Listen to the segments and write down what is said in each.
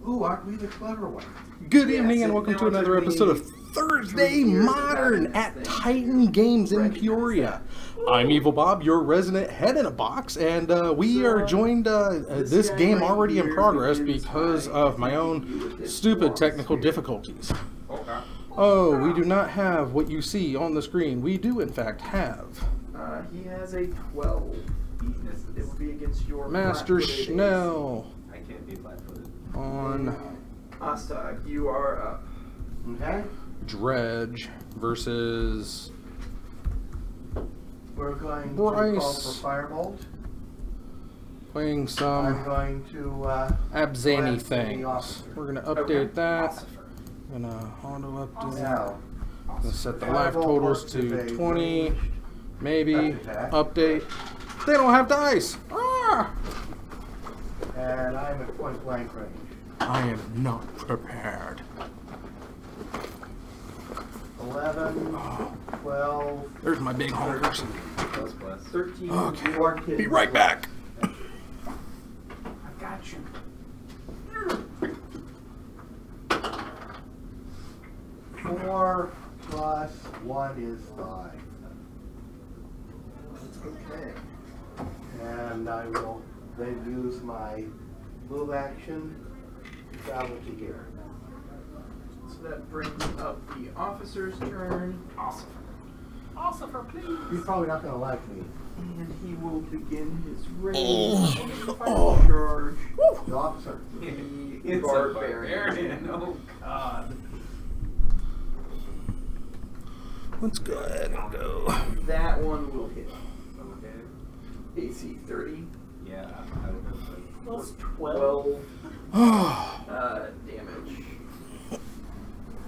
Ooh, aren't we the clever one? Good evening and welcome to another episode of Thursday Modern at Titan Games in Peoria. I'm Evil Bob, your resident head in a box, and we are joined this game already in progress because of my own stupid technical difficulties. Oh, we do not have what you see on the screen. We do in fact have. He has a 12. It would be against your Master Schnell. I can't be flat-footed. On Ostag, you are up. Okay. Dredge versus We're going to Bryce. call for Firebolt. playing I'm some going to Abzani the things. officer. We're gonna update that. Gonna auto update. Now, Gonna set the life totals to 20. Maybe attack. update. They don't have dice. Ah! and I'm at point blank range. I am not prepared. 11, 12. There's my big honkers. 13. Okay. You are kidding. Be right back. I got you. 4 plus 1 is 5. Okay. And I will then use my move action to travel to here. So that brings up the officer's turn. Officer, please. He's probably not going to like me. And he will begin his raid. Oh. Charge. The officer. The It's barbarian. Oh God. Let's go ahead and go. That one will hit. Okay. AC 30. Yeah, I would have said. Plus 12 damage.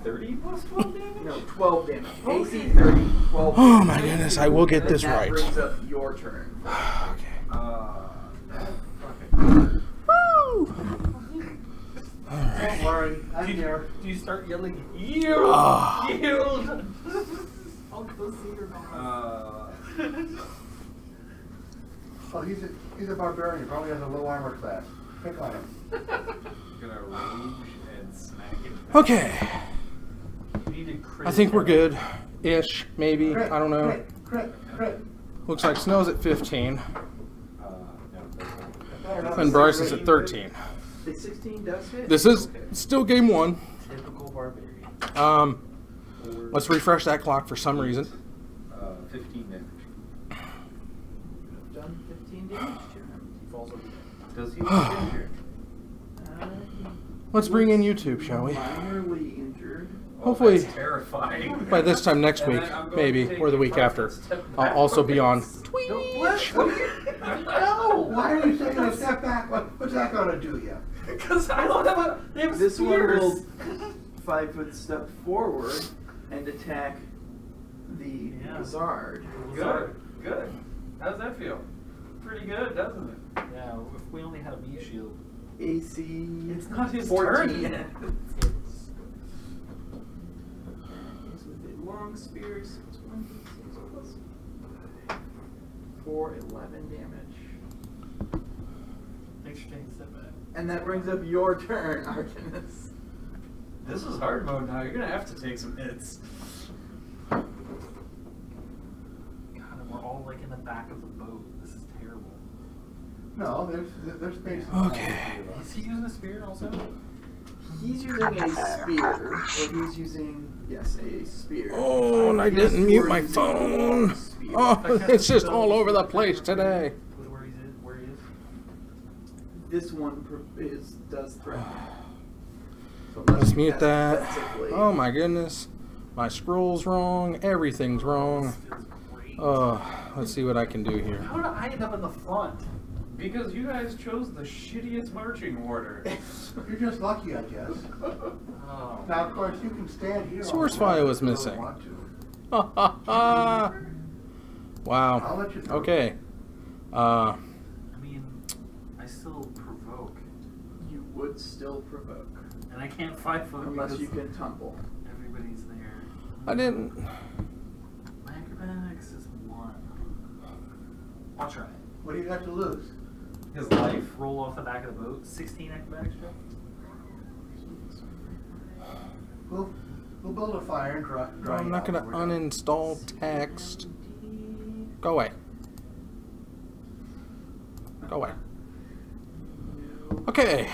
30 plus 12 damage? No, 12 damage. Okay. AC 30, 12 Oh damage. my goodness, I will get this And that right. brings up your turn. Okay. Okay. Woo! Don't worry, I'm here. Do you start yelling, yield? Ah. Yield! I'll go see your mom. Oh, he's a barbarian. He probably has a low armor class. Pick on him. Gonna rage and smack him. Okay. You need to crit I think we're him. good. Ish, maybe. Crit, I don't know. Crit. Looks like Snow's at 15. No, And Bryce is at 13. The 16 does hit. This is still game 1. typical barbarian. Let's refresh that clock for some reason. 15 damage. Done 15 damage to him. He falls over there. Does he get injured? Let's bring in YouTube, shall we? Minorly injured. Hopefully, That's terrifying. by this time next And week, then I'm going maybe, to take or the a week after, step I'll also be on backwards. Twitch. No, why are you taking a step back? What's that going to do you? Because I don't have a. They have This one spears. will 5-foot step forward and attack the Blizzard. Good. Good. How does that feel? Pretty good, doesn't it? Yeah, if we only had a Mii shield. AC. It's not his 14. turn yet. He's with a long spear. 6, 1, 6 plus 4, 11 damage. Thanks for taking a step back. And that brings up your turn, Arcanus. This is hard mode now. You're gonna have to take some hits. God, and we're all like in the back of the boat. This is terrible. No, there's space. Okay. Is he using a spear also? He's using a spear. Or he's using, yes, a spear. Oh, and I didn't mute my phone. Oh, it's just all over the place today. Where he is? This one does threaten. So Let's you mute cast that. defensively. Oh my goodness. My scroll's wrong. Everything's wrong. Oh, let's see what I can do here. How did I end up in the front? Because you guys chose the shittiest marching order. You're just lucky, I guess. Oh. Now, of course, you can stand here. Source all file night is if you really missing. want to. Wow. I'll let you through. Okay. I mean, I still provoke. You would still provoke. And I can't 5 foot Unless because you can tumble. everybody's there. I didn't. My acrobatics is 1. I'll try it. What do you got to lose? His life. Roll off the back of the boat. 16 acrobatics check. We'll build a fire and dry I'm it not out gonna when we're done. uninstall text. Go away. Go away. Okay.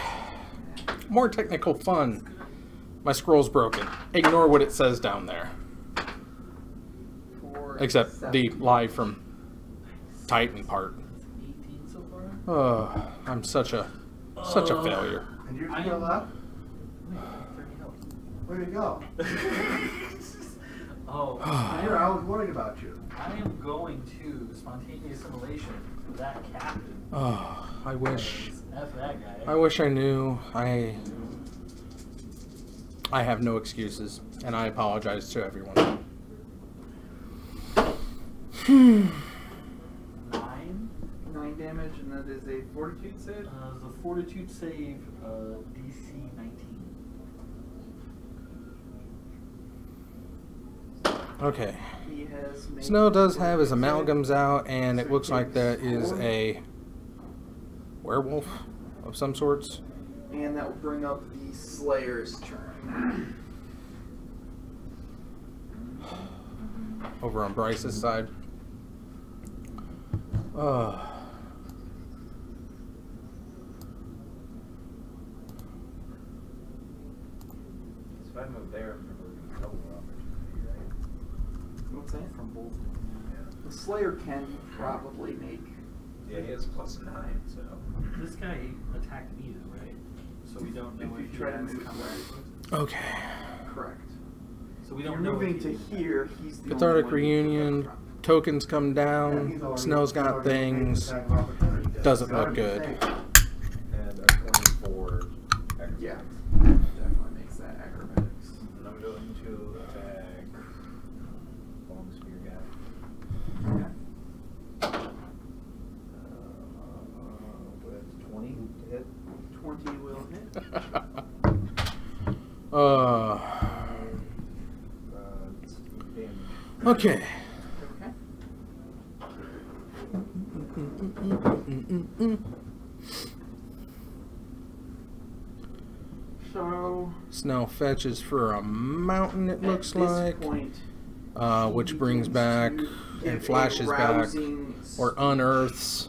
More technical fun. My scroll's broken. Ignore what it says down there. 4, Except 7. the live from Titan part. 18 so far. Oh, I'm such a failure. And you're I still am- up? Wait, 30 health. Where'd you go? Oh, Here, I was worried about you. I am going to spontaneous assimilation for that captain. Oh, I wish. F that guy. I wish I knew. I have no excuses, and I apologize to everyone. 9. 9 damage, and that is a fortitude save. The fortitude save, DC 19. Okay. He has made Snow does have his fortitude save. amalgams out, and So it he looks like takes that is 4, a werewolf of some sorts. and that will bring up the Slayer's turn. Over on Bryce's side. So if I move there, I'm removing double opportunity, right? What's that? From both of them. Yeah. The Slayer can probably make. Yeah, he has +9, so. This guy attacked me though, right? So we don't know If you if he try to has move combat. right. Okay. Correct. So we You're don't know. moving if to he- here. He's the Cathartic only one you can reunion. pick up from. Tokens come Yeah, down. he's already- Snow's he's got already made things. the attack of opportunity. Doesn't Got look him good. safe. And a 24 acrobatics. Yeah. Definitely makes that acrobatics. And I'm going to attack long spear guy. Okay. With 20 to hit. 20 will hit. It's damage. Okay. Okay. So Snow fetches for a mountain, it at looks this like. point, Which he brings begins back to give and a flashes back rousing or unearths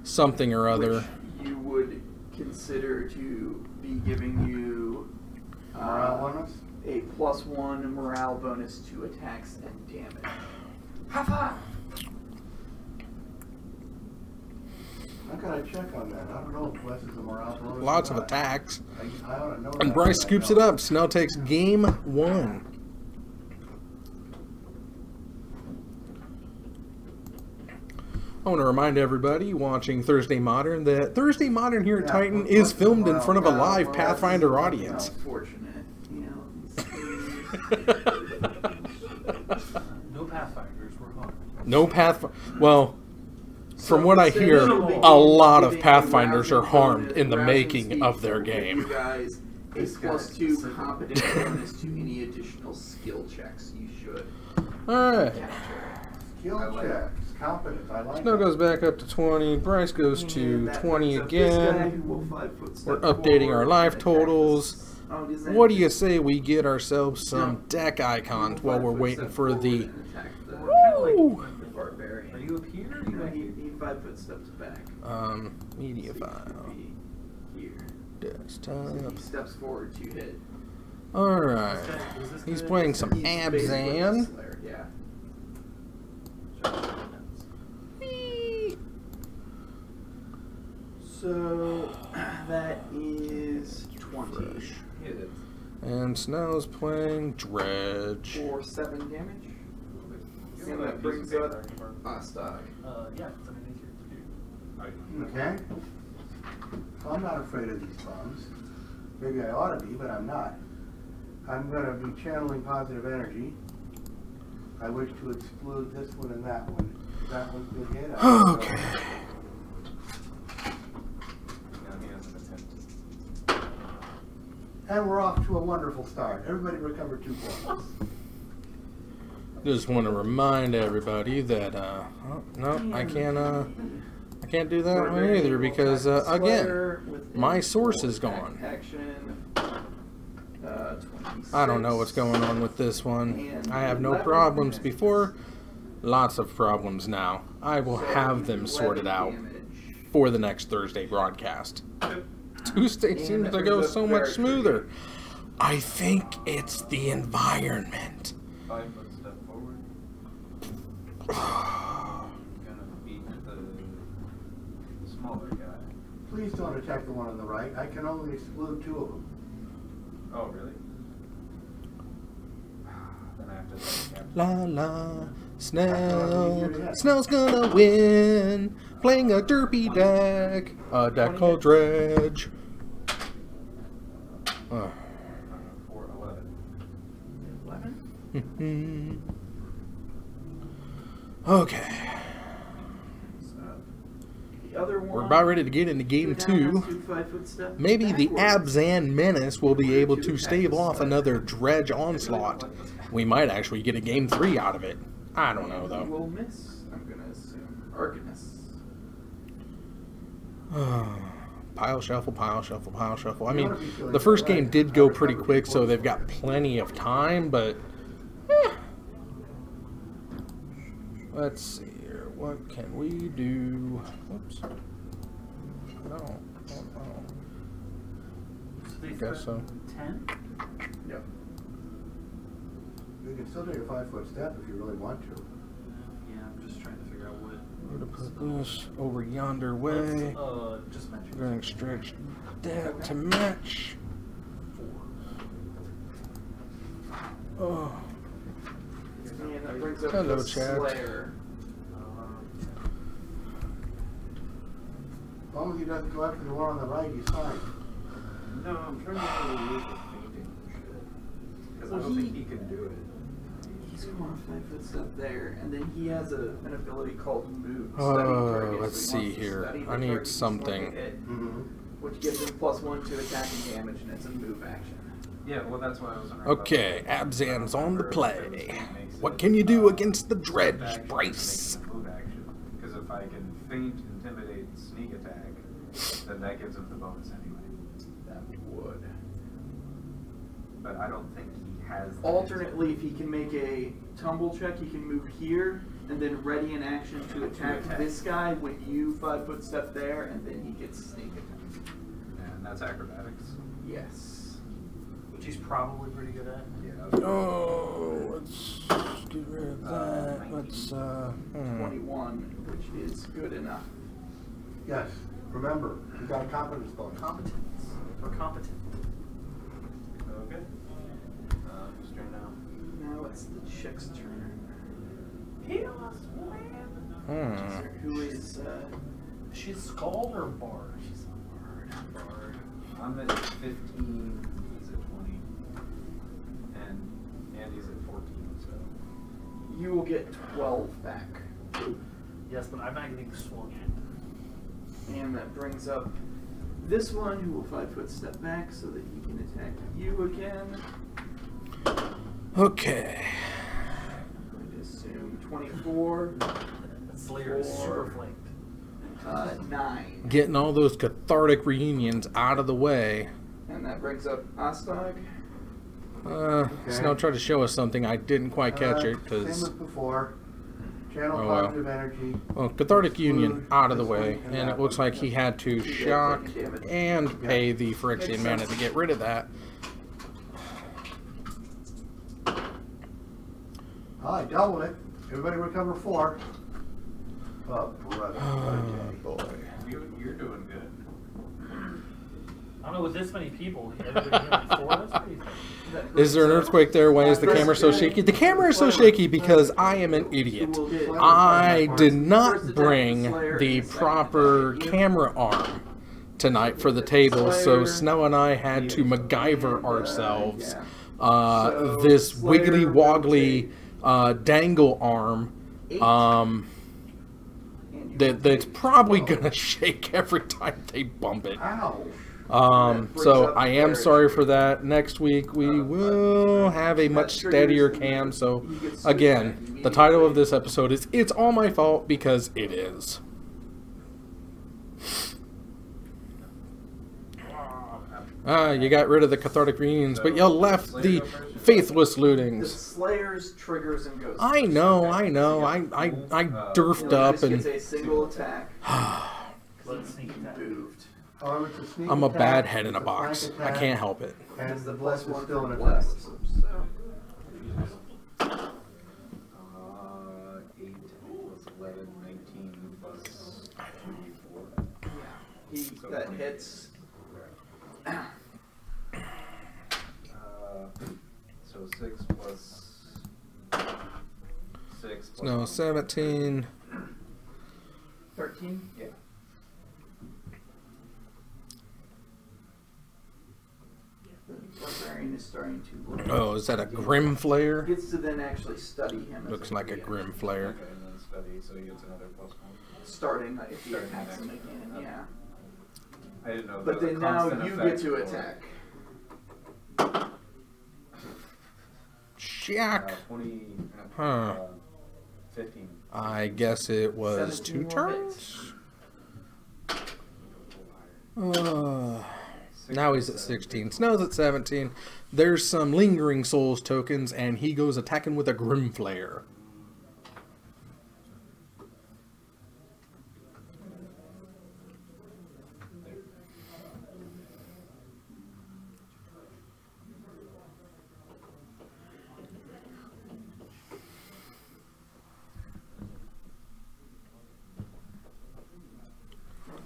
something or other. which you would consider to be giving you Morale bonus? a +1 morale bonus to attacks and damage. High five! I gotta check on that. I don't know if Wes is a morale bonus. Lots or of not. attacks. I ought to know And that, Bryce but I scoops it don't. up. Snow takes game 1. I want to remind everybody watching Thursday Modern that Thursday Modern here at Yeah, Titan what's is the filmed in morale? front of a Yeah, live well, Pathfinder that's audience. Unfortunate, you know. No Pathfinders were harmed. No Well, from what I instead hear, of a lot of giving a Pathfinders are rousing harmed bonus- in the rousing making speed of their will give game. You guys a This guy +2 specifically. competence bonus to any additional skill checks you should Alright. capture. Skill I like checks, competence, I like Snow that. goes back up to 20. Bryce goes And to that 20 brings up this guy again. who will 5-foot step We're updating our forward life and attack totals. this- oh, does that- What do you say we get ourselves some No. deck icons He will while we're 5-foot waiting step for forward the... and attack the Woo! barbarian. Are you up here or are you No, back he here? 5-foot steps back. Media So he file. should be here. Desktop. So he steps forward to hit. Alright. This guy- was this He's good? playing some He's basically Abzan. the Slayer, yeah. So that is 20 Hit it. And Snow's playing Dredge. for 7 damage. You And have a that piece brings of up paper. Ostag. Yeah, it's underneath here too. Okay. So I'm not afraid of these bombs. Maybe I ought to be, but I'm not. I'm going to be channeling positive energy. I wish to exclude this one and that one. That one's been hit. Okay. Now he has an attempt. And we're off to a wonderful start. Everybody recover 2 points. Just want to remind everybody that, oh, no, I can't do that one either because, again, my source is gone. Action. I don't know what's going on with this one. I have no problems before, lots of problems now. I will have them sorted out for the next Thursday broadcast. Tuesday seems to go so much smoother. I think it's the environment. 5 foot step forward. Gonna beat the smaller guy. Please don't attack the one on the right. I can only exclude 2 of them. Oh, really? Then I have to like, La la, Snell. Snell's gonna win. Playing a derpy deck. A deck called Dredge. 4, 11. 11? Okay. The other one. We're about ready to get into game 2. Maybe the Abzan Menace will be able to stave off another Dredge onslaught. We might actually get a game 3 out of it. I don't know though. Will miss. I'm gonna assume Arcanus. Pile shuffle, pile shuffle, pile shuffle. I mean, the first game did go pretty quick, so they've got plenty of time, but let's see here. What can we do? Oops. No. I guess so. 10? Yep. You can still do your 5 foot step if you really want to. Yeah, I'm just trying to figure out what. I'm gonna put this over yonder way. Just mention. We're gonna stretch that to match. 4. Oh. And that brings up Hello, the chat. Slayer. As long as he doesn't go after the one on the right, he's fine. No, I'm trying to really use the fainting shit. Because I don't think he can do it. He's going 5 foot step there, and then he has an ability called Move. Let's see here. I need something. Which gives him +1 to attack and damage, and it's a move action. Yeah, well, that's why I was wondering. Okay, Abzan's on the play. What can you do against the Dredge, Bryce? Move action. Because if I can feint, intimidate, sneak attack, then that gives him the bonus anyway. That would. But I don't think he has. Alternately, if he can make a tumble check, he can move here, and then ready in action to attack this guy when you 5 foot step there, and then he gets sneak attack. And that's acrobatics. Yes. Which he's probably pretty good at. Yeah. Oh, let's get rid of that. Let's, 21, which is good enough. Yes. Remember, you got a competence bonus. Competence. Or competent. Okay. Who's turn now? Now it's the chick's turn. Who is, She's Scald or Bard? She's a Bard. I'm at 15. He's at 20. And Andy's at 14. So. you will get 12 back. Yes, but I'm not getting swung at. And that brings up this one, who will 5 foot step back so that he can attack you again. okay. I'm going to assume 24. Slayer is super flanked. 9. Getting all those cathartic reunions out of the way. And that brings up Ostag. Snow tried to show us something. I didn't quite catch it Same because. as before. Channel Oh, well. positive energy. Well, cathartic union out of the way, and it looks like he had to shock and pay the Phyrexian mana to get rid of that. I doubled it. Everybody recover 4. Oh, brother. Boy. You're doing good. I don't know, with this many people, everybody getting 4, that's pretty good. Is there an earthquake there? Why is the camera so shaky? The camera is so shaky because I am an idiot. I did not bring the proper camera arm tonight for the table, so Snow and I had to MacGyver ourselves this wiggly woggly dangle arm that's probably gonna shake every time they bump it. Ow. So I am sorry for that. Next week we will have a much steadier cam. So again, the title of this episode is "It's All My Fault," because it is. You got rid of the cathartic reunions, but you left the faithless The lootings. Slayers, triggers, and ghosts. I know. I derfed up Just and gets a single attack. Let's sneak attack. Moved. Oh, it's a sneak I'm a attack, bad head in a it's flank box. I attack, can't help it. And It's the the bless plus is one still from an bless. attack. So 8 plus 11, 19 plus 3, 4. that hits. So 6 plus 6 plus No, 17. 13. Yeah. The barbarian is starting to look. Oh, is that a Grim Flare? Gets to then actually study him. as Looks like a reaction. Grim Flare. Okay, and then study, so he gets another plus 1. Starting if he Starting attacks him next again, one. yeah. I didn't know. if But that was then a now constant you get effect to or- attack. Jack. 20. Huh. 15. I guess it was 2 17 more turns. Now he's at 16. Snow's at 17. There's some lingering souls tokens, and he goes attacking with a Grim Flare.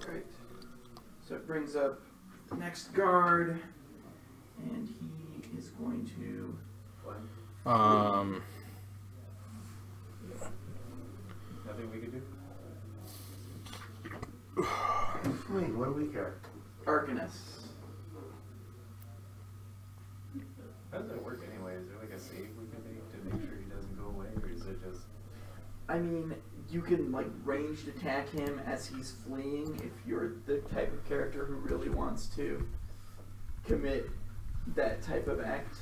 Right. So it brings up the next guard, and he is going to. Nothing we could do? Wait, what do we care? Arcanist. How does that work anyway? Is there like a save we can make to make sure he doesn't go away, or is it just... I mean, you can like ranged attack him as he's fleeing if you're the type of character who really wants to commit that type of act.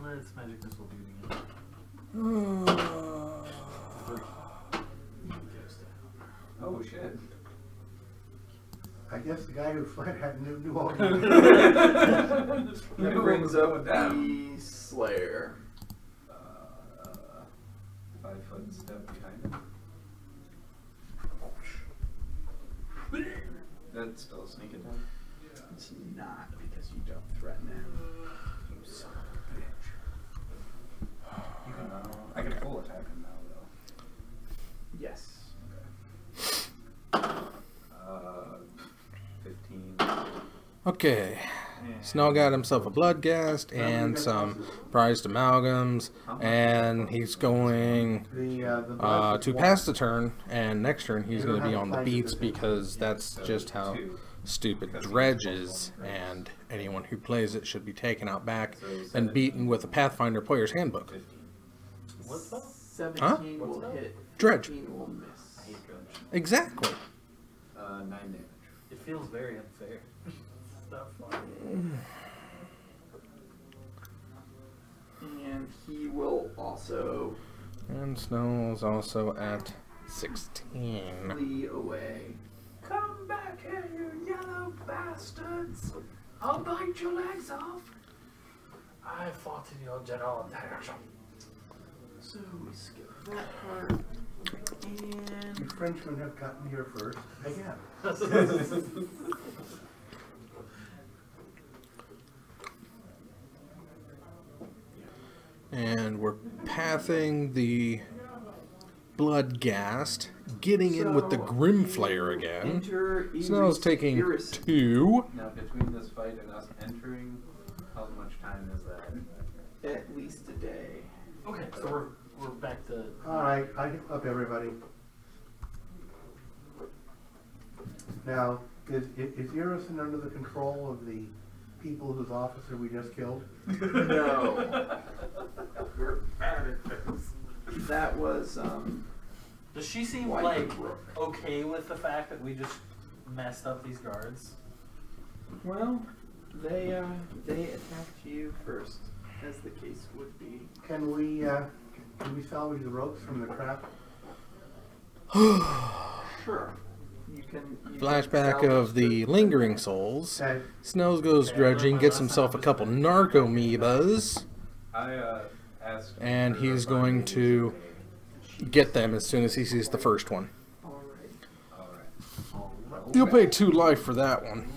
Let's magic missile duty again. Oh shit. I guess the guy who fled had knew all That brings up the Slayer. 5 foot step behind him. That's still a sneak attack? It's not because you don't threaten him. You son of a bitch. I can full attack him now though. Yes. 15. Okay. Snow got himself a Bloodghast and some prized amalgams, and he's going to pass the turn, and next turn he's going to be on the beats because that's just how stupid Dredge is, and anyone who plays it should be taken out back and beaten with a Pathfinder Player's Handbook. 15. What's that? 17 will hit. Dredge. 15 will miss. I hate Dredge. Exactly. 9 damage. It feels very unfair. It's not fun. And he will also And Snow is also at 16. flee away. Come back here, you yellow bastards! I'll bite your legs off! I fought in your general direction. So we skip that part. And You Frenchmen have gotten here first. Again. And we're pathing the Bloodghast, getting in with the Grim Flare again. enter Snow's taking Irrison. 2. Now, between this fight and us entering, how much time is that? At least a day. Okay, so we're back to... Alright, I hit up everybody. Now, is Irrison under the control of the people whose officer we just killed? No. We're bad at this. That was, Does she seem White like Brook. okay with the fact that we just messed up these guards? well, they attacked you first, as the case would be. Can we salvage the ropes from the trap? Sure. You can Flashback salvage of the lingering souls. Okay. Snows goes dredging, gets himself a couple narcomoebas, I asked. and her he's if I going made to get them as soon as he sees the first one. Alright. He'll pay 2 life for that one.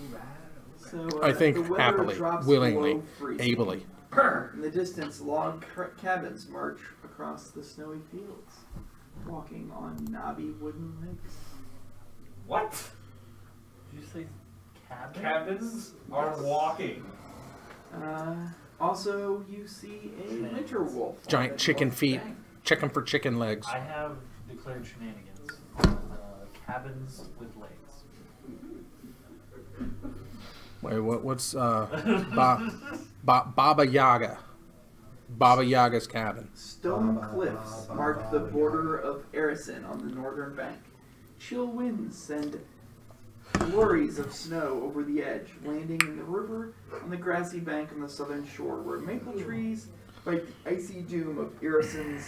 So, I think the weather happily, drops willingly, below freezing. ably. In the distance, log cabins march across the snowy fields, walking on knobby wooden legs. What? Did you say cabin? Cabins are walking. Also, you see a winter wolf. Giant on the chicken north feet. bank. Checking for chicken legs. I have declared shenanigans on cabins with legs. Wait, what's Baba Yaga? Baba Yaga's cabin. Stone cliffs mark the border of Arison on the northern bank. Chill winds send flurries of snow over the edge, landing in the river on the grassy bank on the southern shore, where maple trees fight the icy doom of Arison's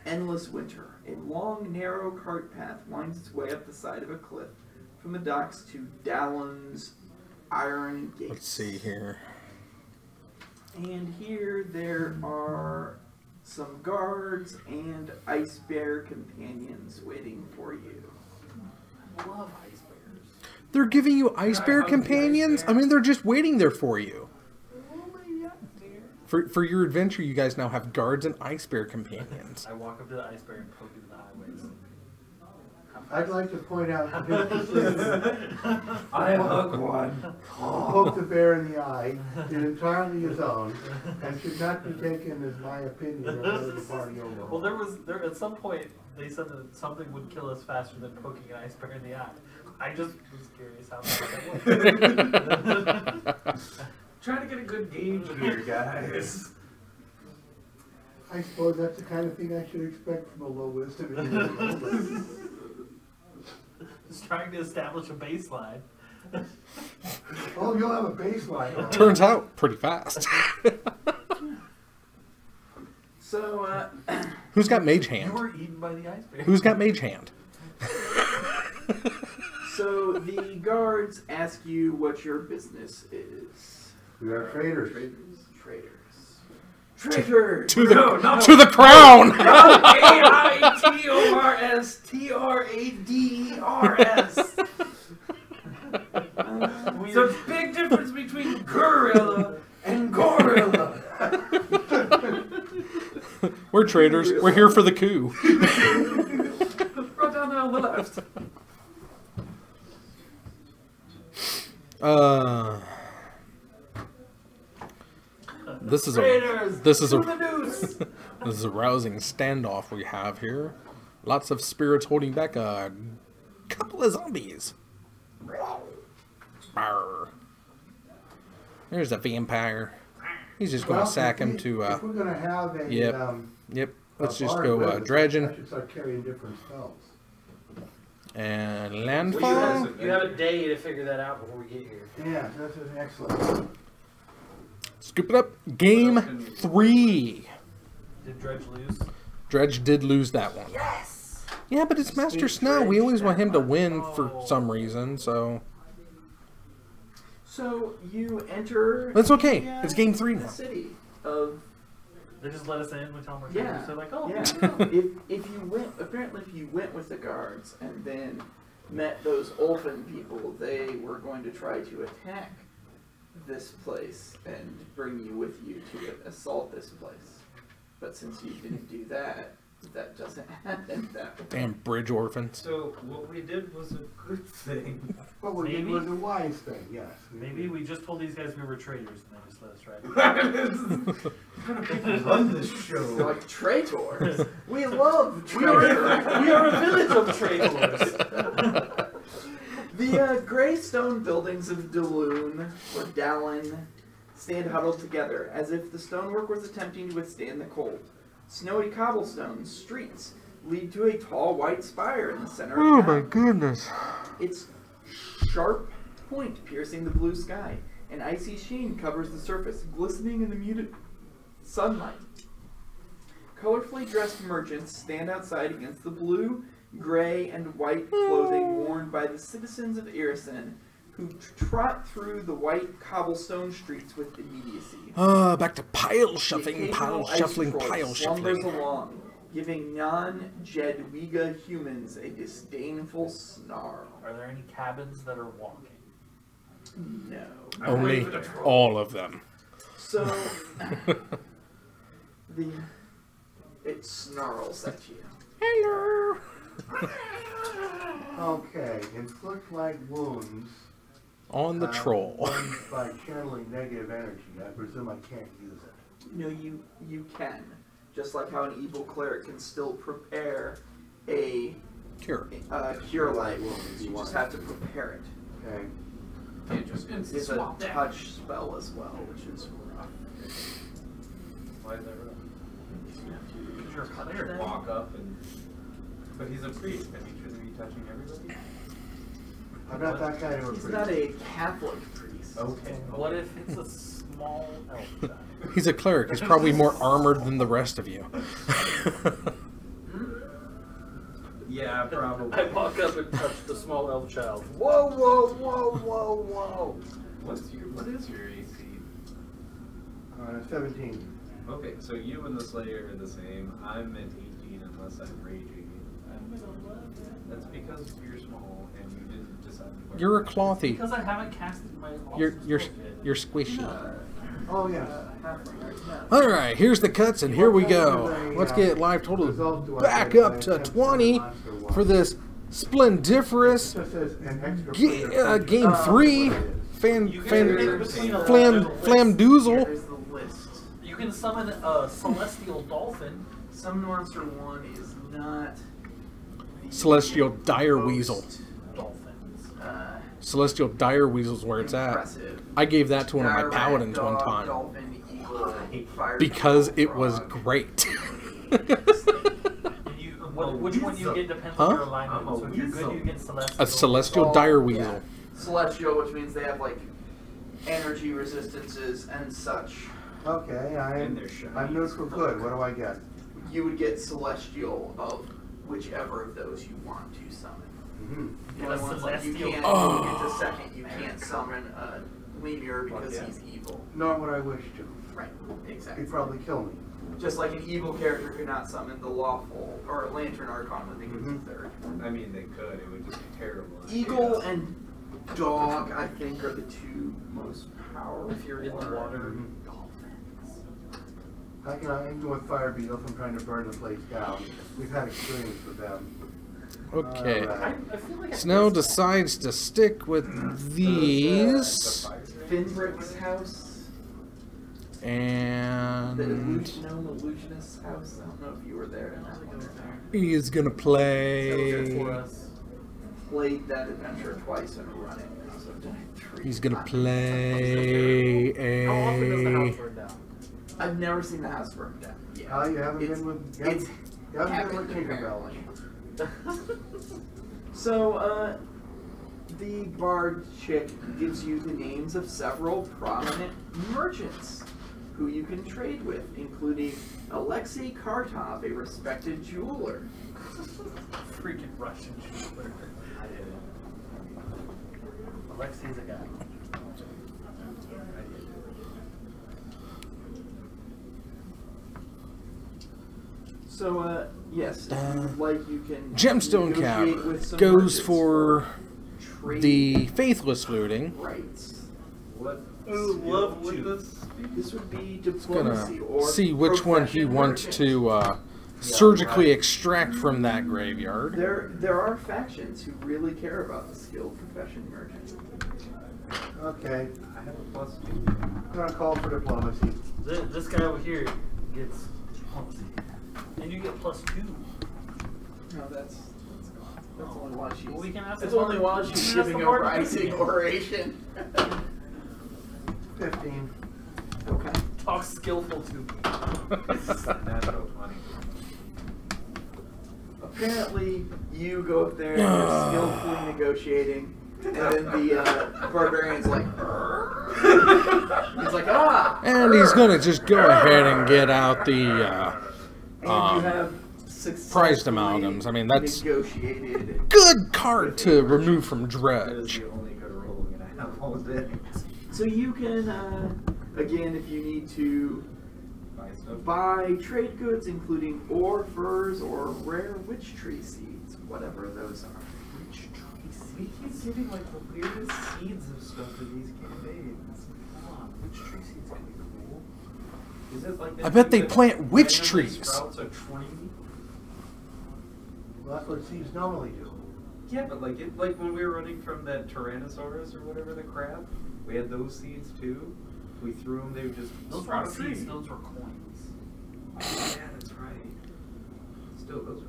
endless winter. A long, narrow cart path winds its way up the side of a cliff from the docks to Dallon's iron gates. Let's see here. And here there are some guards and ice bear companions waiting for you. I love ice bears. They're giving you ice bear companions? I mean, they're just waiting there for you. For your adventure, you guys now have guards and ice bear companions. I walk up to the ice bear and poke it in the highways. I'd like to point out that I hug one. poke the bear in the eye is entirely his own and should not be taken as my opinion of the party overall. Well, there at some point they said that something would kill us faster than poking an ice bear in the eye. I just was curious how that was. Trying to get a good gauge here, guys. I suppose that's the kind of thing I should expect from a low wisdom individual. Just trying to establish a baseline. Oh, you'll have a baseline. Turns out pretty fast. So, Who's got mage You hand? were eaten by the ice bear. Who's got mage hand? so the guards ask you what your business is. We are traders. Traders. Traitors! To the not to the crown. AITORS TRADERS. There's a big difference between gorilla and gorilla. We're traders. We're here for the coup. Right down there on the left. This is Traitors! this is To a the deuce! this is a rousing standoff we have here. Lots of spirits holding back a couple of zombies. Arr. There's a vampire. He's just going to sack him to. If we're going to have a Yep. Yep. Let's just bar go business, I dredging should start carrying different spells. and Well, landfall. you have a day to figure that out before we get here. Yeah, this is excellent. Scoop it up. Game 3. Did Dredge lose? Dredge did lose that one. Yes! Yeah, but it's Master Sweet Snow. We Dredge always want that him to much. win for some reason, so So you enter. that's okay. the, It's game 3 the now. city of. They just let us in. We tell them we're Yeah. traders. They're like, oh, Yeah. if you went, apparently, if you went with the guards and then met those Olfin people, they were going to try to attack this place and bring you with you to assault this place. But since you didn't do that, that doesn't happen that way. Damn bridge orphans. So what we did was a good thing. What we did Maybe. was a wise thing, yes. maybe we just told these guys we were traders and they just let us ride. What kind of people run this They're show? like traitors. We love We are traitors. a village of traders. The gray stone buildings of Daloon, or Dallon, stand huddled together, as if the stonework was attempting to withstand the cold. Snowy cobblestone streets lead to a tall white spire in the center of town. goodness. Its sharp point piercing the blue sky. An icy sheen covers the surface, glistening in the muted sunlight. Colorfully dressed merchants stand outside against the blue gray and white clothing worn by the citizens of Irison, who trot through the white cobblestone streets with immediacy. Back to pile shuffling, The pile occasional shuffling, ice troll pile slumbers shuffling. along, giving non-Jedwiga humans a disdainful snarl. Are there any cabins that are walking? No. Only all of them. So, it snarls at you. Hello. Okay, inflict like wounds On the troll. ones by channeling negative energy. I presume I can't use it. No, you can. Just like how an evil cleric can still prepare a Cure. cure light wounds. You just have to prepare it. Okay. Can't just It's instant a swap that. touch spell as well, which is rough. Why is that rough? Because you're a Sure, cleric. walk up and. But he's a priest. I mean, shouldn't he be touching everybody? I'm not that kind of a He's priest. not a Catholic priest. Okay. What if it's a small elf child? He's a cleric. He's probably more armored than the rest of you. Yeah, probably. I walk up and touch the small elf child. Whoa, whoa, whoa, whoa, whoa. What is your AC? 17. Okay, so you and the Slayer are the same. I'm at 18 unless I'm raging. That's because you're small and you didn't decide to wear You're a it. clothy. Because I haven't casted my You're awesome you're spell yet. you're squishy. Oh, yes. All right, here's the cuts, and here we go. Let's get live totals back up to 20 for this splendiferous It just says an extra game 3. Flamdoozle. Here's the list. You can summon a celestial dolphin. Some Monster 1 is not the Celestial dire weasel. most, Dolphins. Celestial dire weasel's where it's at. impressive. I gave that to one of my Dire paladins rat, one dog, time Dolphin, eagle, fire because turtle, it was frog. great. Which one you get depends Huh? on your alignment. I'm a So if you're good, weasel. you get celestial. A celestial Oh, dire yeah. weasel. Celestial, which means they have like energy resistances and such. Okay, And they're shiny. I'm neutral good. What do I get? You would get celestial of whichever of those you want to summon. Mm-hmm. The only ones like you Celestial. can't. Oh. When you get to second, you can't summon Lemur because Yeah. he's evil. Not what I wish to. Right. Exactly. He'd probably kill me. Just like an evil character could not summon the lawful or Lantern Archon when they get to third. I mean, they could. It would just be terrible. Eagle and dog, I think, are the two most powerful. If you're in the water, Mhm. dolphins. I can with fire beetles. I'm trying to burn the place down. We've had experience with them. Okay. Alright. I feel like Snow decides to stick with these. Finbrick's house. The And illusionist's house. I don't know if you were there in that one. he's gonna for play. us. Played that adventure twice in a running. So I've done it 3 He's gonna times. play How often does the house a. burn down? I've never seen the house burn down. Yeah. You haven't It's- been with. It's You haven't been happened, with Tinkerbell. apparently. So, the bard chick gives you the names of several prominent merchants who you can trade with, including Alexei Kartov, a respected jeweler. Freaking Russian jeweler. Alexei's a guy. So, yes, if you would like, you can Gemstone negotiate with Cavern some goes merchants for trade the faithless looting. rights. What? love would to. this be? This would be Gonna diplomacy or see which one he profession wants merchant. to surgically extract from that graveyard. There are factions who really care about the skilled profession merchant. Okay. I have a plus 2. I'm gonna call for diplomacy. This guy over here gets diplomacy. And you get +2. No, that's only while she's. Well, we can ask That's the only bard- while we she's can ask the giving a bard to rising do it. oration. 15. Okay. Talk skillful to me. Natural 20. Apparently, you go up there and you're skillfully negotiating, and then the barbarian's like, he's like, ah! And he's gonna just go ahead and get out the And you have Prized amalgams. I mean, that's negotiated. good card to remove from That is Dredge. the only good roll I'm gonna have all day. So you can, again, if you need to Buy stuff. buy trade goods, including ore, furs, or rare witch tree seeds, whatever those are. Witch tree We seeds. keep getting like the weirdest seeds of stuff in these campaigns. Come on, which tree seeds can be cool? Is it like I bet they that plant witch randomly trees. Sprouts a tree? Well, that's what seeds normally do. Yeah, but like when we were running from that Tyrannosaurus or whatever the crap, we had those seeds too. We threw them; they would just Those sprout weren't a tree. seeds, those were coins. Oh, yeah, that's right. Still, those are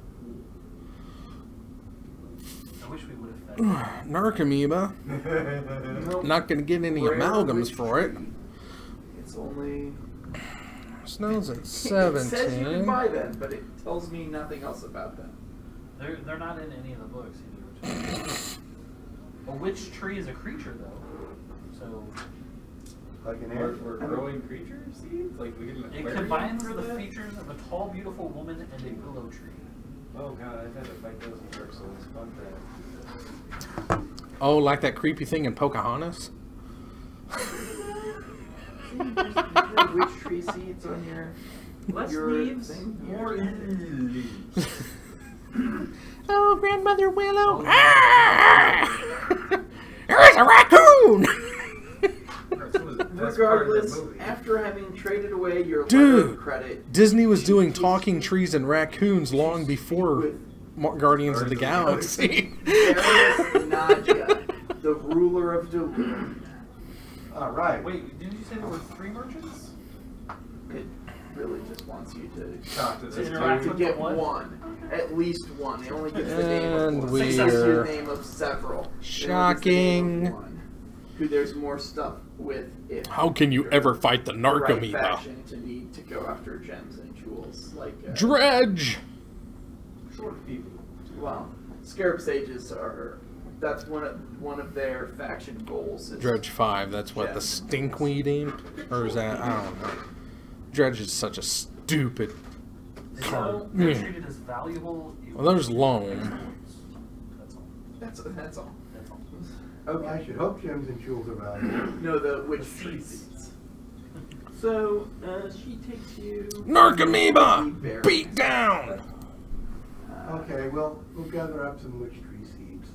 I wish we would have fed. Narcomoeba. Nope. Not gonna get any Rare amalgams witch for it. tree. It's only. Snow's at It says you can 17. buy them, but it tells me nothing else about them. They're not in any of the books either. Which is a witch tree is a creature though, so Like an we're, ant. we're growing creature seeds. Like we can. it combines the features of a tall, beautiful woman and a willow tree. Oh god, I've had to fight those in Dark Souls. Fuck that. Oh, like that creepy thing in Pocahontas? There's witch tree seeds on your. Less your leaves, thing. more leaves. Oh, Grandmother Willow. There's a raccoon! Regardless, after having traded away your Dude, letter of credit, Disney was doing talking trees and raccoons long before Guardians of the Galaxy. Baroness Nadia, the ruler of Duluth. All right. Wait, didn't you say there were 3 merchants? It really just wants you to Talk to this interact to with get the what? one, at least one. It only gets the name of And one. we Sometimes are- the name of several. It only gets the Shocking. name of one. Who there's more stuff with if How can you you're ever fight the the right Narcomoeba? faction to need to go after gems and jewels like Dredge! Short people. well, Scarab Sages are. That's one of their faction goals. Is Dredge 5, that's what, the gems. stinkweed aim? Or is that, I don't know. Dredge is such a stupid So card. they're Yeah. treated as valuable. Well, there's loam. That's all. That's all. That's all. Okay. I should hope gems and jewels are valuable. No, the witch The tree seeds. seeds. So she takes you. Narcomoeba! Beat down! Okay, well, we'll gather up some witch tree seeds.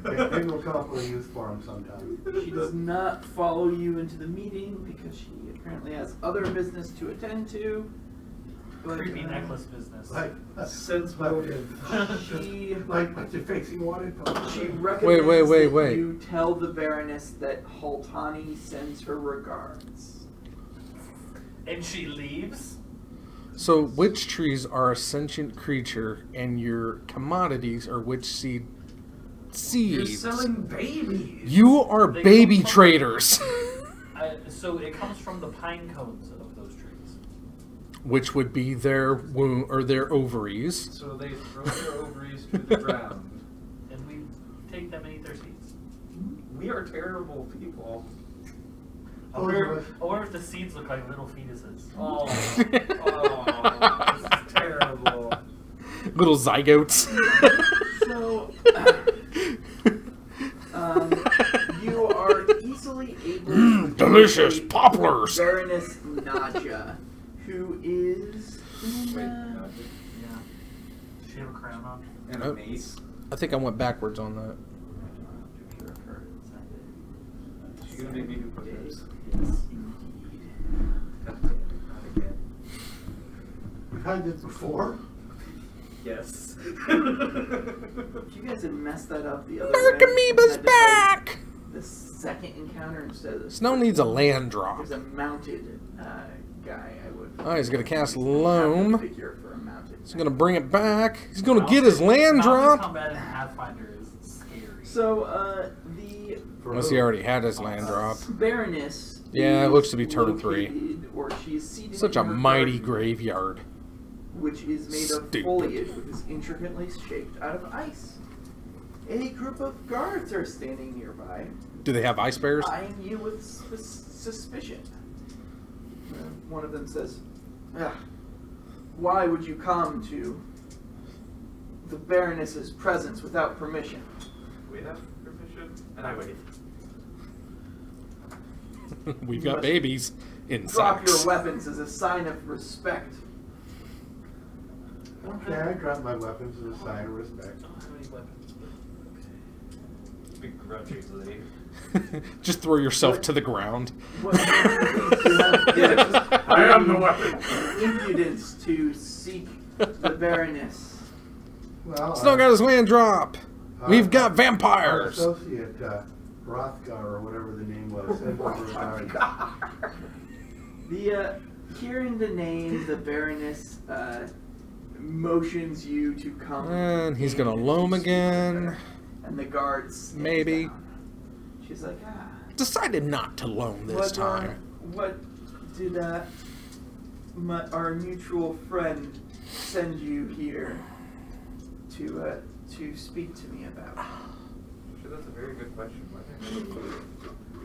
Maybe we'll come up with a use for them sometime. She does not follow you into the meeting because she apparently has other business to attend to. But, Creepy necklace business. Like, Sense motive. She like what you're fixing wanted. she recommends wait. that you tell the Baroness that Haltani sends her regards. And she leaves? So, witch trees are a sentient creature, and your commodities are witch seed You're seeds. selling babies. You are They baby come from- traders. So it comes from the pine cones of those trees. Which would be their womb or their ovaries. So they throw their ovaries to the ground. And we take them and eat their seeds. We are terrible people. I wonder if the seeds look like little fetuses. Oh, this is terrible. Little zygotes. So you are easily able to delicious locate poplars. Baroness Nadia, who is in, Wait, Yeah. Does she have a crown on? and a mace. I think I went backwards on that. picture of her. She's gonna make me do push-ups. Yes, indeed. God damn it, not again. We've had this before. Yes. If you guys had messed that up the other Narcomoeba's way, back! the second encounter instead of the Snow needs a land drop. There's a mounted guy. I would. Oh, he's gonna cast have loam. a figure for a mounted. He's gonna bring it back. He's gonna get his land Mounted drop. combat in Pathfinder is scary. So the Unless he already had his land drop. Baroness. Yeah, it is looks to be turn 3. located, or she is seated Such in a her mighty garden, graveyard. which is made of Stupid. foliage, which is intricately shaped out of ice. A group of guards are standing nearby, Do they have ice bears? eyeing you with suspicion. One of them says, "Ah, why would you come to the Baroness's presence without permission. We have permission, and I wait. We've got babies in Drop your sacks. weapons as a sign of respect. Okay, I drop my weapons as a sign of respect. I don't have any weapons, but okay. Begrudgingly. Just throw yourself to the ground. What, I am the weapon. Impudence to seek the Baroness. Well, Still got his land drop. We've got Our vampires. associate, Rothgar, or whatever the name was, sent over a guard. Hearing the name, the Baroness motions you to come. And he's gonna loam again. And the guards. Maybe. Down. She's like, Decided not to loam this time. What did our mutual friend send you here to speak to me about? Sure, that's a very good question.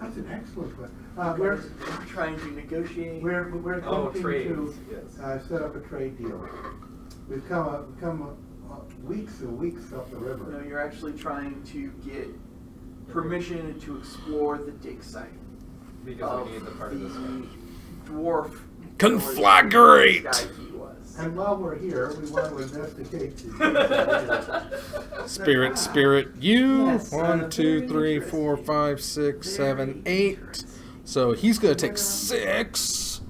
That's an excellent question. We're trying to negotiate. We're attempting trade. to Yes. set up a trade deal. We've come weeks and weeks up the river. No, you're actually trying to get permission to explore the dig site. Because we need the part of this one. Dwarf. Conflagrate! Skykey was. And while we're here, we want to investigate the Spirit, you. Yes, 1, 2, very 3, 4, interesting. 5, 6, 7, Very 8. interesting. So he's gonna take 6.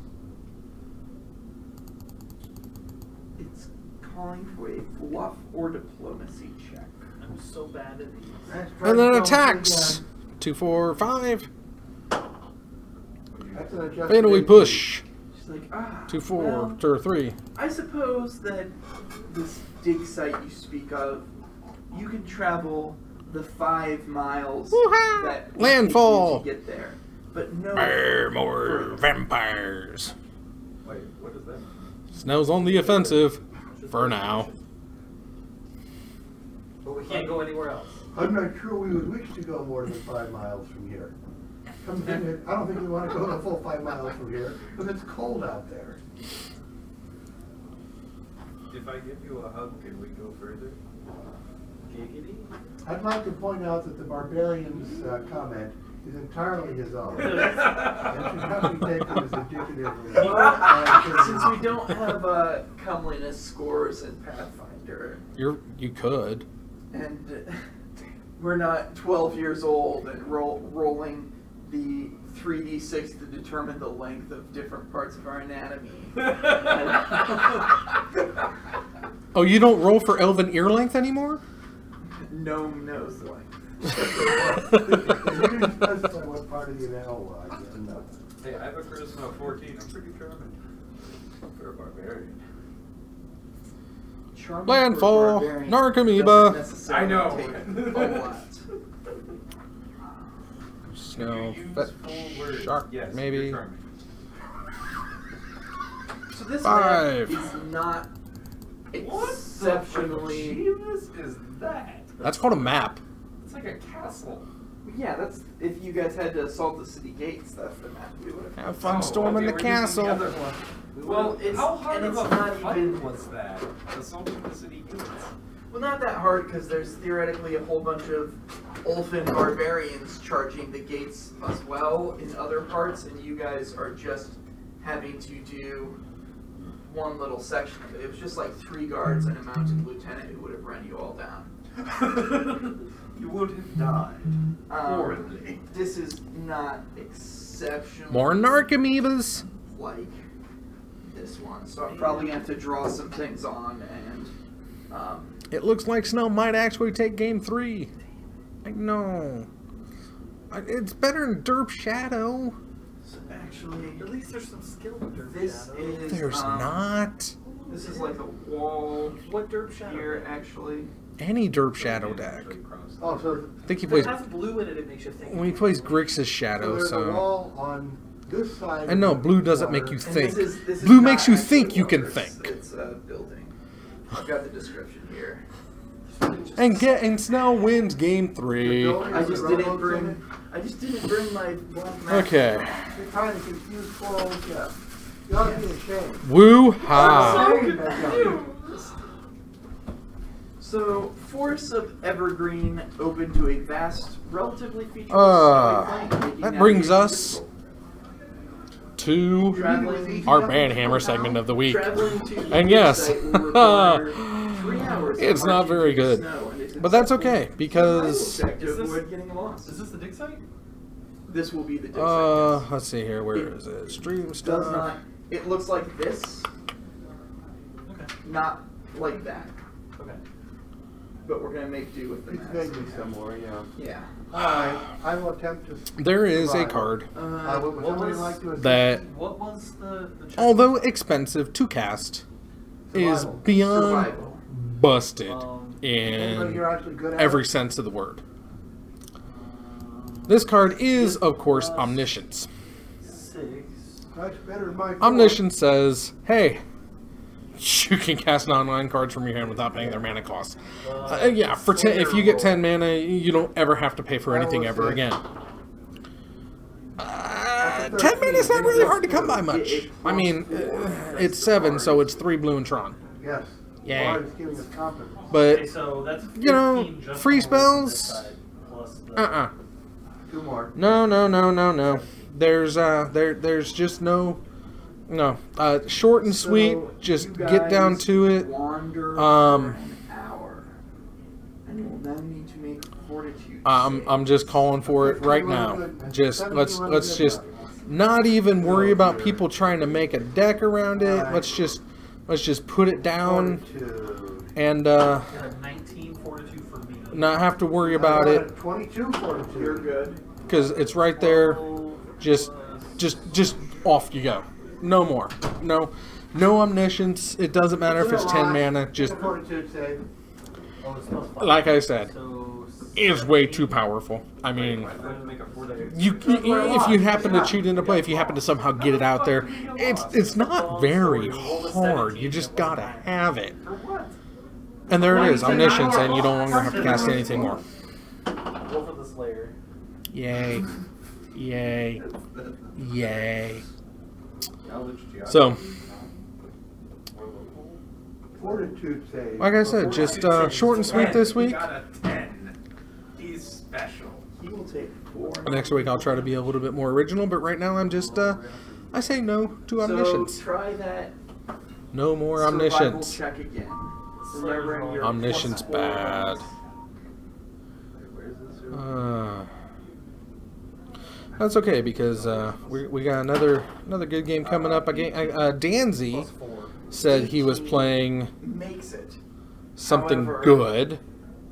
It's calling for a bluff or diplomacy check. I'm so bad at these. And then attacks. 2, 4, 5. That's an adjusted Fatally AC. push. She's like, 2, 4, well, 2, 3. I suppose that this dig site you speak of, you can travel the 5 miles Woo-ha! that it Landfall. takes you to get there, but no More further. vampires. Wait, what is that? Snow's on the offensive. For now. But we can't go anywhere else. I'm not sure we would wish to go more than 5 miles from here. Come to think of it, I don't think we want to go the full 5 miles from here, because it's cold out there. If I give you a hug, can we go further? Giggity. I'd like to point out that the barbarian's comment is entirely his own. And should not be taken as indicative of Since we don't have comeliness scores in Pathfinder, You could. and we're not 12 years old and rolling the 3d6 to determine the length of different parts of our anatomy. Oh, you don't roll for elven ear length anymore? Gnome nose length. You didn't specify what part of the anal was. No. Hey, I have a charisma of 14. I'm pretty charming. For a barbarian. Charming Landfall, for a barbarian Narcomoeba. doesn't necessarily I know. take a lot. Snow. You use full words. Shark, Yes, maybe. you're charming. So this 5. map is not exceptionally. What is that? That's called a map. It's like a castle. Yeah, that's if you guys had to assault the city gates. That's the map we would have. Have fun storming the we're using castle. other one. Well, it's how hard and of it's a not fight even. was that? Assaulting the city gates. Well, not that hard because there's theoretically a whole bunch of Ulfin barbarians charging the gates as well in other parts, and you guys are just having to do one little section of it. It was just like 3 guards and a mounted lieutenant who would have run you all down. You would have died horribly. This is not exceptional. More Narcomoebas. Like this one, so I'm probably gonna have to draw some things on and. It looks like Snow might actually take game 3. I know. It's better than Derp Shadow. So actually, At least there's some skill in Derp this Shadow. is There's not. This is like a wall What Derp Shadow? here, actually. Any Derp Shadow deck. Oh, so I think he If plays. it has blue in it, it makes you think. When he plays Grixis Shadow, there's a so. wall on this side. And no, of the blue doesn't water. make you And think. this is Blue not makes you actually think you can water, think. It's a building. I've got the description here. And Snow wins game 3. I just didn't bring my black map. Okay. You're trying to confuse poor old Jeff. You ought to be ashamed. Woo ha. Shame, that young. So, Forests of Evergreen open to a vast, relatively featureless snowy plain, that brings us to traveling our Banhammer segment of the week. traveling to the And yes, site will require 3 hours of it's not very hard-to-use good. snow, and it's But that's acceptable okay, because to avoid getting lost. Is this the dig site? This will be the dig site. Yes. let's see here. Where is it? Stream Does stuff. not. It looks like this, Okay. not like that. Okay. But we're gonna make do with the It's mess. vaguely similar, yeah. Yeah. Alright, I will attempt to. There is a survive. card Would What somebody was like to assist? that, What was the check? although expensive to cast, is Survival. beyond Survival. busted Anybody in you're actually good at every it? sense of the word. This card is, of course, Omniscience. 6. That's better than my Omniscience says, hey, you can cast non-land cards from your hand without paying their mana cost. Yeah, for if you get 10 mana, you don't ever have to pay for anything ever again. 10 mana is not really hard to come by much. I mean, it's 7, so it's 3 blue and Tron. Yes. Yay. Bard is giving us confidence. But, Okay, so that's you know, 15 just free on this spells? side, plus the- 2 more. no. There's just no. Short and sweet, So, just you get down guys to it. Wander Um, for an hour, and you will now need to make fortitude. I'm just calling for it right now. Just let's just not even worry about people trying to make a deck around it. Let's just put it down Fortitude. and Got a 19 fortitude for me. not have to worry about I got a it 22 fortitude. You're good. because it's right there. Just off you go. No more. No omniscience. It doesn't matter if it's 10 mana. Just Fortitude save. Oh, it's plus 5. like I said, So is way too powerful. I mean, I'm going to make a 4-day. if you happen to cheat into play, if you happen to somehow get it out there, it's not very hard. You just gotta have it. for what? And there it is, Omniscience, and you no longer have to cast anything more. Go for the Slayer. Yay. Yay. Yay. Knowledge geography. So, Fortitude save. like I said, just short and sweet this week. Got a 10. He's special. He will take 4. Next week I'll try to be a little bit more original, but right now I'm just, I say no to Omniscience. So try that No more survival Omniscience. check again. Remembering your Omniscience +4 bad. Where's this? That's okay because we got another good game coming up. Danzy Plus 4. said he was playing makes it. something However, good,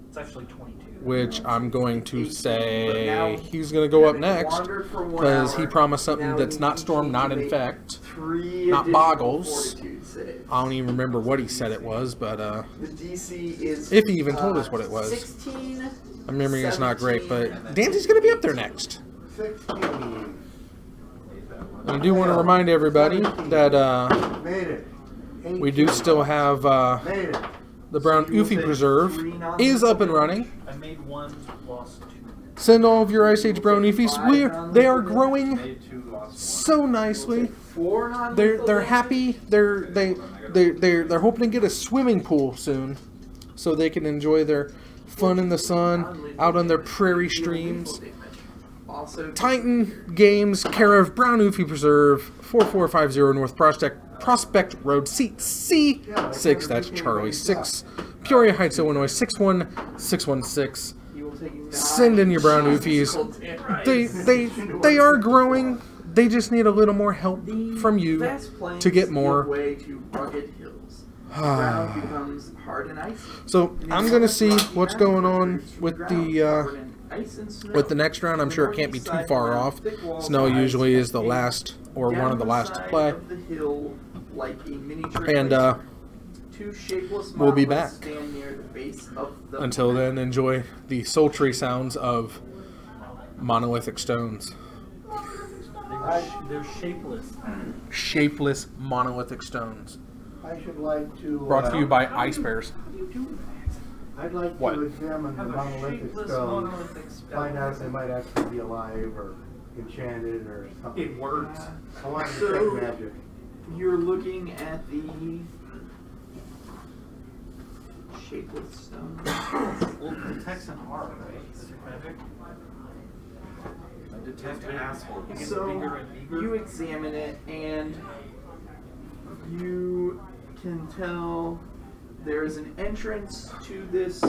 It's actually 22. which I'm going to But say now, he's going to go up having next wandered for 1 because he hour, promised something now that's you not need Storm, to not make Infect. 3 not additional Boggles. fortitude saves. I don't even remember what he said it was, but The DC is if he even told us what it was. 16. my memory is not great. But 17, Danzy's going to be up there next. 16. And I do want to remind everybody that Made it. we do still have Made it. the Brown So you will Oofy take Preserve 3 is up and running. I made 1, lost 2. Send all of your Ice Age Brown Oofys. They are growing Made 2, lost 1. so nicely. 4 non-lethal They're damage. happy. They're hoping to get a swimming pool soon, so they can enjoy their fun in the sun out on their prairie streams. Also, Titan Games, care of Brown Oofy Preserve, 4450 North Prospect Road, Seat C6. That's Charlie 6, Peoria Heights, Illinois 61616. you will take 9 Send in your Brown Oofies. physical damage. They are growing. They just need a little more help The from you vast plains to get give more. way to rugged hills. The ground becomes hard and icy. So I'm gonna see what's going on with the next round. I'm sure it can't be too far off. Snow usually is the last or one of the last to play. And we'll be back. Until then, enjoy the sultry sounds of monolithic stones. They're shapeless. Shapeless monolithic stones. I should like to. Brought to you by Ice Bears. I'd like What? to examine the Have a monolithic shapeless stones. monolithic stone. Find out if they might actually be alive or enchanted or something. It works. I want to So- detect magic. shapeless stone. Well, detects an R, right? Is it magic? I detect asshole. It gets So bigger and bigger. you examine it and you can tell there is an entrance to this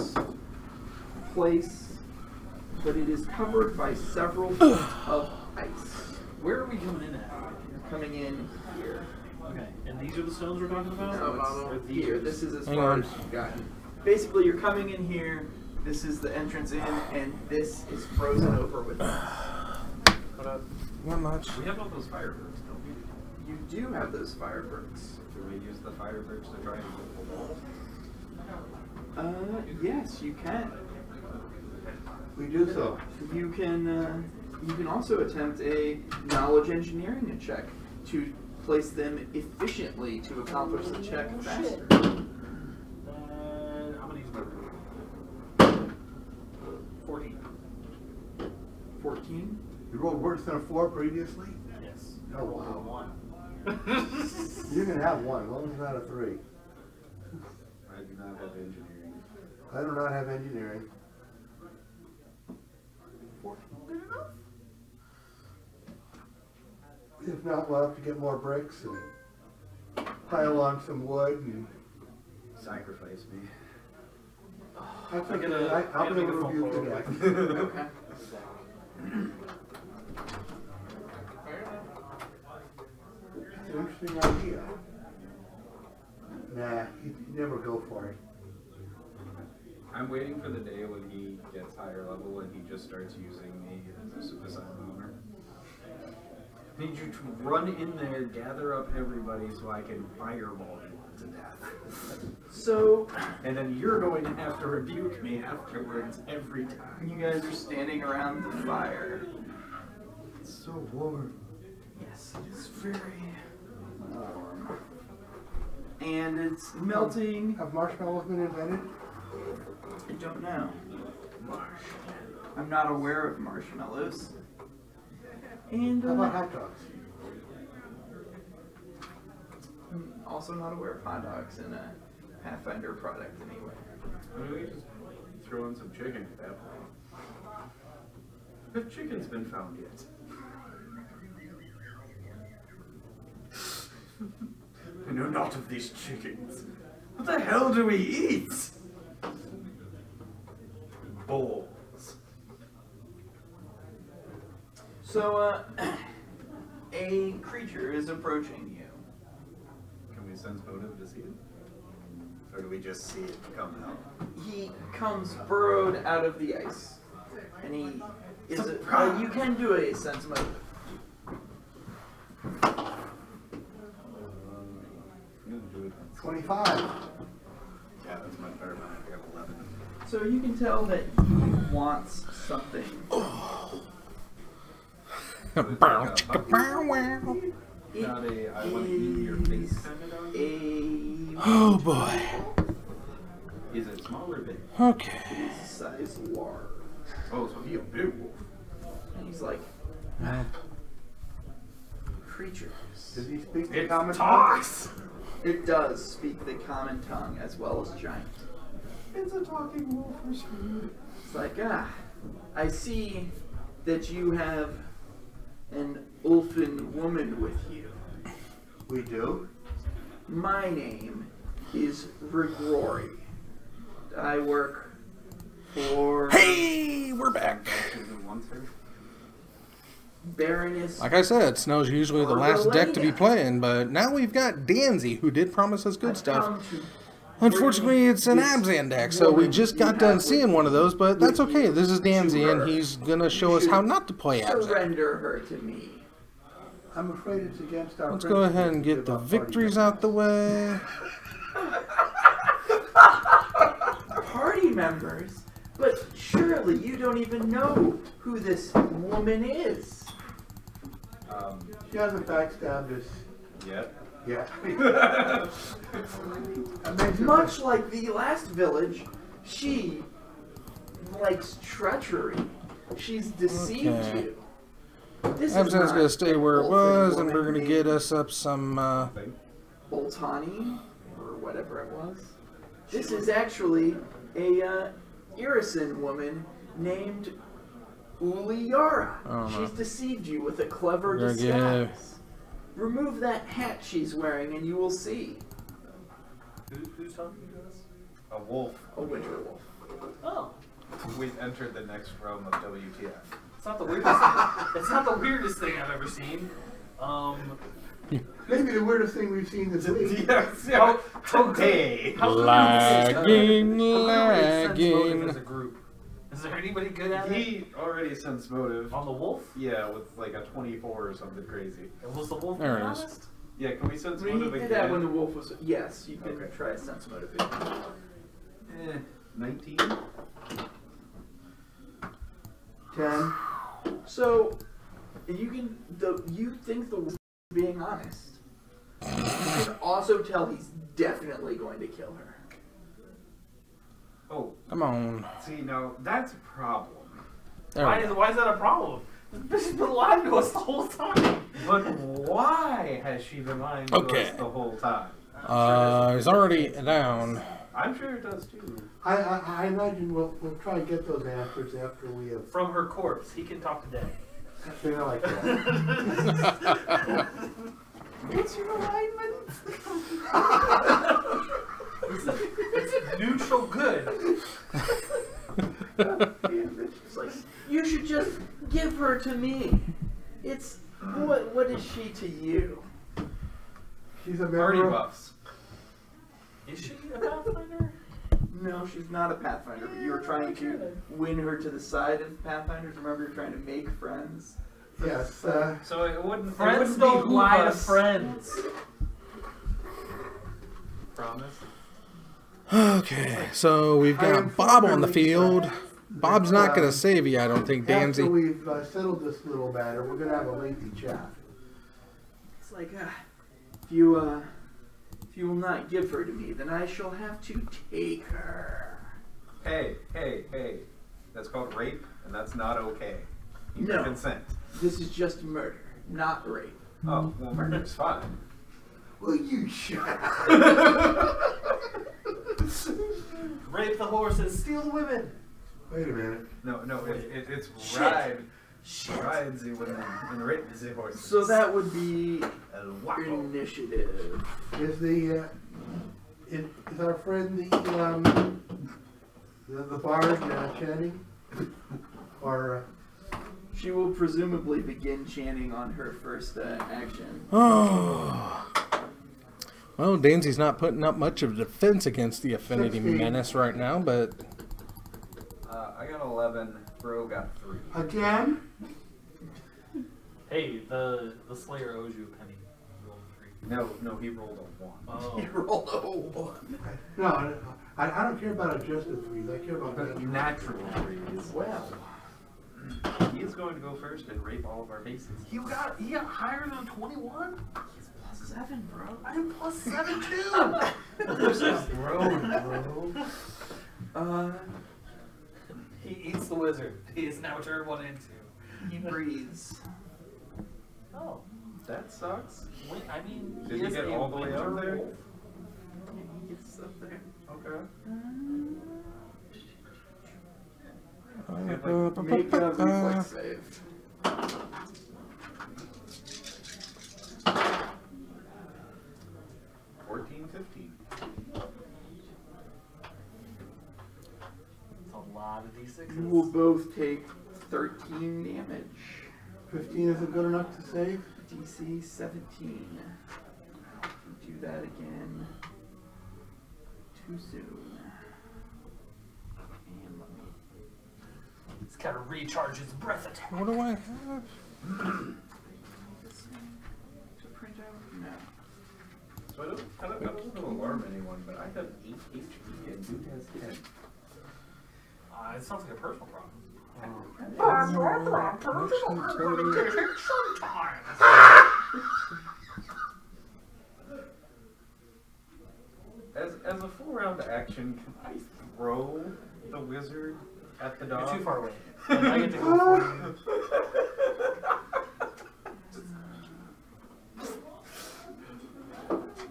place, but it is covered by several feet of ice. Where are we coming in at? You're coming in here. Okay, and these are the stones we're talking about? No, it's here. This is as Hang far on. as you've gotten. Basically, you're coming in here. This is the entrance in, and this is frozen over with ice. Not much. We have all those firebirds, don't we? You do have those firebirds. Do we use the firebirds to try and get the wall? Yes, you can. We do so. You can also attempt a knowledge engineering check to place them efficiently to accomplish the check faster. I'm gonna use my room. 14. 14. You rolled worse than a 4 previously? Yes. Oh, wow. One. You can have 1. What was not a 3? I do not have engineering. I do not have engineering. 14. Good enough. If not, we'll have to get more bricks and pile on some wood and Sacrifice me. that's I okay. gotta I'll be make able a to phone review call through that. Okay. It's an interesting idea. Nah, you never go for it. I'm waiting for the day when he gets higher level and he just starts using me as a suicide bomber. I need you to run in there, gather up everybody so I can fireball you to death. So, And then you're going to have to rebuke me afterwards every time. you guys are standing around the fire. It's so warm. Yes, it is very warm. And it's melting. Have marshmallows been invented? I don't know. I'm not aware of marshmallows. And How about hot dogs? I'm also not aware of hot dogs in a Pathfinder product anyway. I mean, we just throw in some chicken at that point. If chicken's been found yet. I know not of these chickens. What the hell do we eat? Balls. So, a creature is approaching you. Can we sense motive to see it? Or do we just see it come out? He comes burrowed out of the ice. And he is Surprise! you can do a sense motive. I'm gonna do it. 25. Yeah, that's much better than I got 11. So you can tell that he wants something. Bow, chicka, bow, wow. Not a I want to eat your face kind of dog? Oh boy. Is it small or big? Okay. He's size large. Oh, so he a big wolf. And he's like, creatures. Does he speak the It common talks! It does speak the common tongue as well as giant. It's a talking wolf for sure. It's like, I see that you have an elfin woman with you. We do? My name is Rigori. I work for Hey, we're back. Baroness. Like I said, Snow's usually the last deck to be playing, but now we've got Danzy, who did promise us good stuff. Unfortunately, it's an Abzan deck, so we just got done seeing one of those, but that's okay. This is Danzy, and he's gonna show us how not to play Abzan. Surrender her to me. I'm afraid it's against our Let's go ahead and get the victories out the way. Party members? But surely you don't even know who this woman is. She hasn't backstabbed us Yet. yet. Much like the last village, she likes treachery. She's deceived Okay. you. This is Abzan's not gonna stay where it Elfin was, and woman we're gonna named get us up some, Boltani, or whatever it was. This is actually a Irison woman named Uliyara. Oh, no. She's deceived you with a clever Yeah, disguise. Remove that hat she's wearing and you will see. Who's talking to us? A wolf. A winter wolf. Oh, We've entered the next realm of WTF. it's not the weirdest. It's not the weirdest thing I've ever seen. Maybe the weirdest thing we've seen this week. Yes, How- today. How Lagging, lagging. As a lagging. group, is there anybody good at it? He already sensed motive. On the wolf? Yeah, with like a 24 or something crazy. And was the wolf There being it is. honest? Yeah, can we sense I mean, he motive did again? that when the wolf was. Yes, you can Okay. try sense motivation. 19. 10. So, you think the wolf is being honest. You can also tell he's definitely going to kill her. Oh, Come on. see, now that's a problem. There we go. Why is that a problem? This has been lying to us the whole time. But why has she been lying to Okay. us the whole time? He's already down. I'm sure it does too. I imagine we'll try and get those answers after we have. From her corpse, he can talk today. They're not like that. What's your alignment? It's neutral good. It's like, you should just give her to me. It's what is she to you? She's a Party member of. buffs. Is she a Pathfinder? No, she's not a Pathfinder, but you were trying to win her to the side of Pathfinders. Remember, you're trying to make friends. Yes. So it wouldn't. Friends it wouldn't don't behoove lie to us. friends. Promise. Okay, so we've I am got Bob on the formerly- field. Bob's not going to save you, I don't think, After Danzy. we've settled this little matter, we're going to have a lengthy chat. It's like, if you will not give her to me, then I shall have to take her. Hey. That's called rape, and that's not okay. You No. need consent. This is just murder, not rape. Oh, well, murder's fine. Will you shut up? Rape the horses, steal the women. Wait a minute. No, it's Shit. ride. Shit. Rides the women and rape the horses. So that would be El Guapo. initiative. Is is our friend the bard chanting? Or She will presumably begin chanting on her first action. Oh. Well, Danzy's not putting up much of a defense against the Affinity 16. Menace right now, but I got 11. Bro got 3. again? Hey, the Slayer owes you a penny. Roll 3. No, he rolled a 1. Oh. You rolled a 1. No, I don't care about adjusted threes. I care about Natural 3s. Well, He is going to go first and rape all of our faces. He got higher than 21? he's +7, bro. I'm plus 7 too. He eats the wizard. He is now turned 1 and 2. He breathes. Oh. That sucks. I mean, Did he you is get a all the way up winter there? wolf. He gets up there. Okay. Make a reflex save. 14, 15. It's a lot of d6s. You will both take 13 damage. 15 isn't good enough to save? DC 17. Do that again. Too soon. And let me. He's got to recharge his breath attack. what do I have? This thing to print out? No. So I don't want to alarm anyone, but I have 8 HP and Dude has 10. It sounds like a personal problem. As a full round action, can I throw the wizard at the dog? You're too far away. And I get to go for you.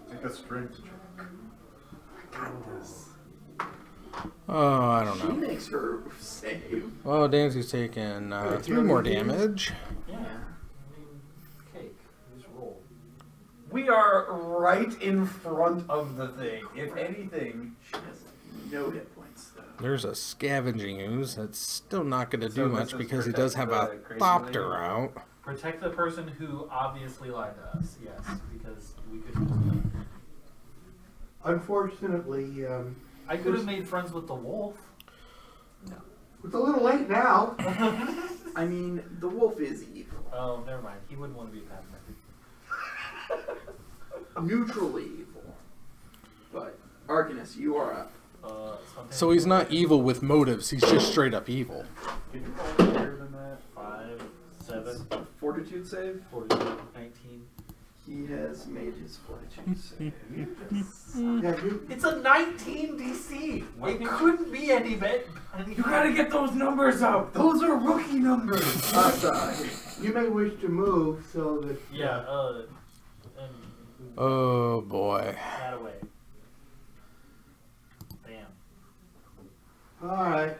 Like a strength check. I got this. Oh, I don't She know. makes her save. Oh, Danzy's taking 3 more damage. Yeah. I mean, cake. Just roll. We are right in front of the thing. If anything, She has no hit points though. There's a scavenging ooze. That's still not going to do So much this is because he does have protect a the crazy thopter lady? out. protect the person who obviously lied to us. Yes, because we could use them. Unfortunately, I could have made friends with the wolf. it's a little late now. I mean, the wolf is evil. Oh, never mind. He wouldn't want to be a pathfinder. Neutrally evil. But, Arcanus, you are up. So he's not evil with motives. He's just straight up evil. Could you roll higher than that? 5, 7, Fortitude save. 14, 19. He has made his fortitude save. Yeah, you, It's a 19 DC. It couldn't be any better. You gotta get those numbers up. Those are rookie numbers. you may wish to move so that. Yeah, and Oh boy. that away. Bam. All right.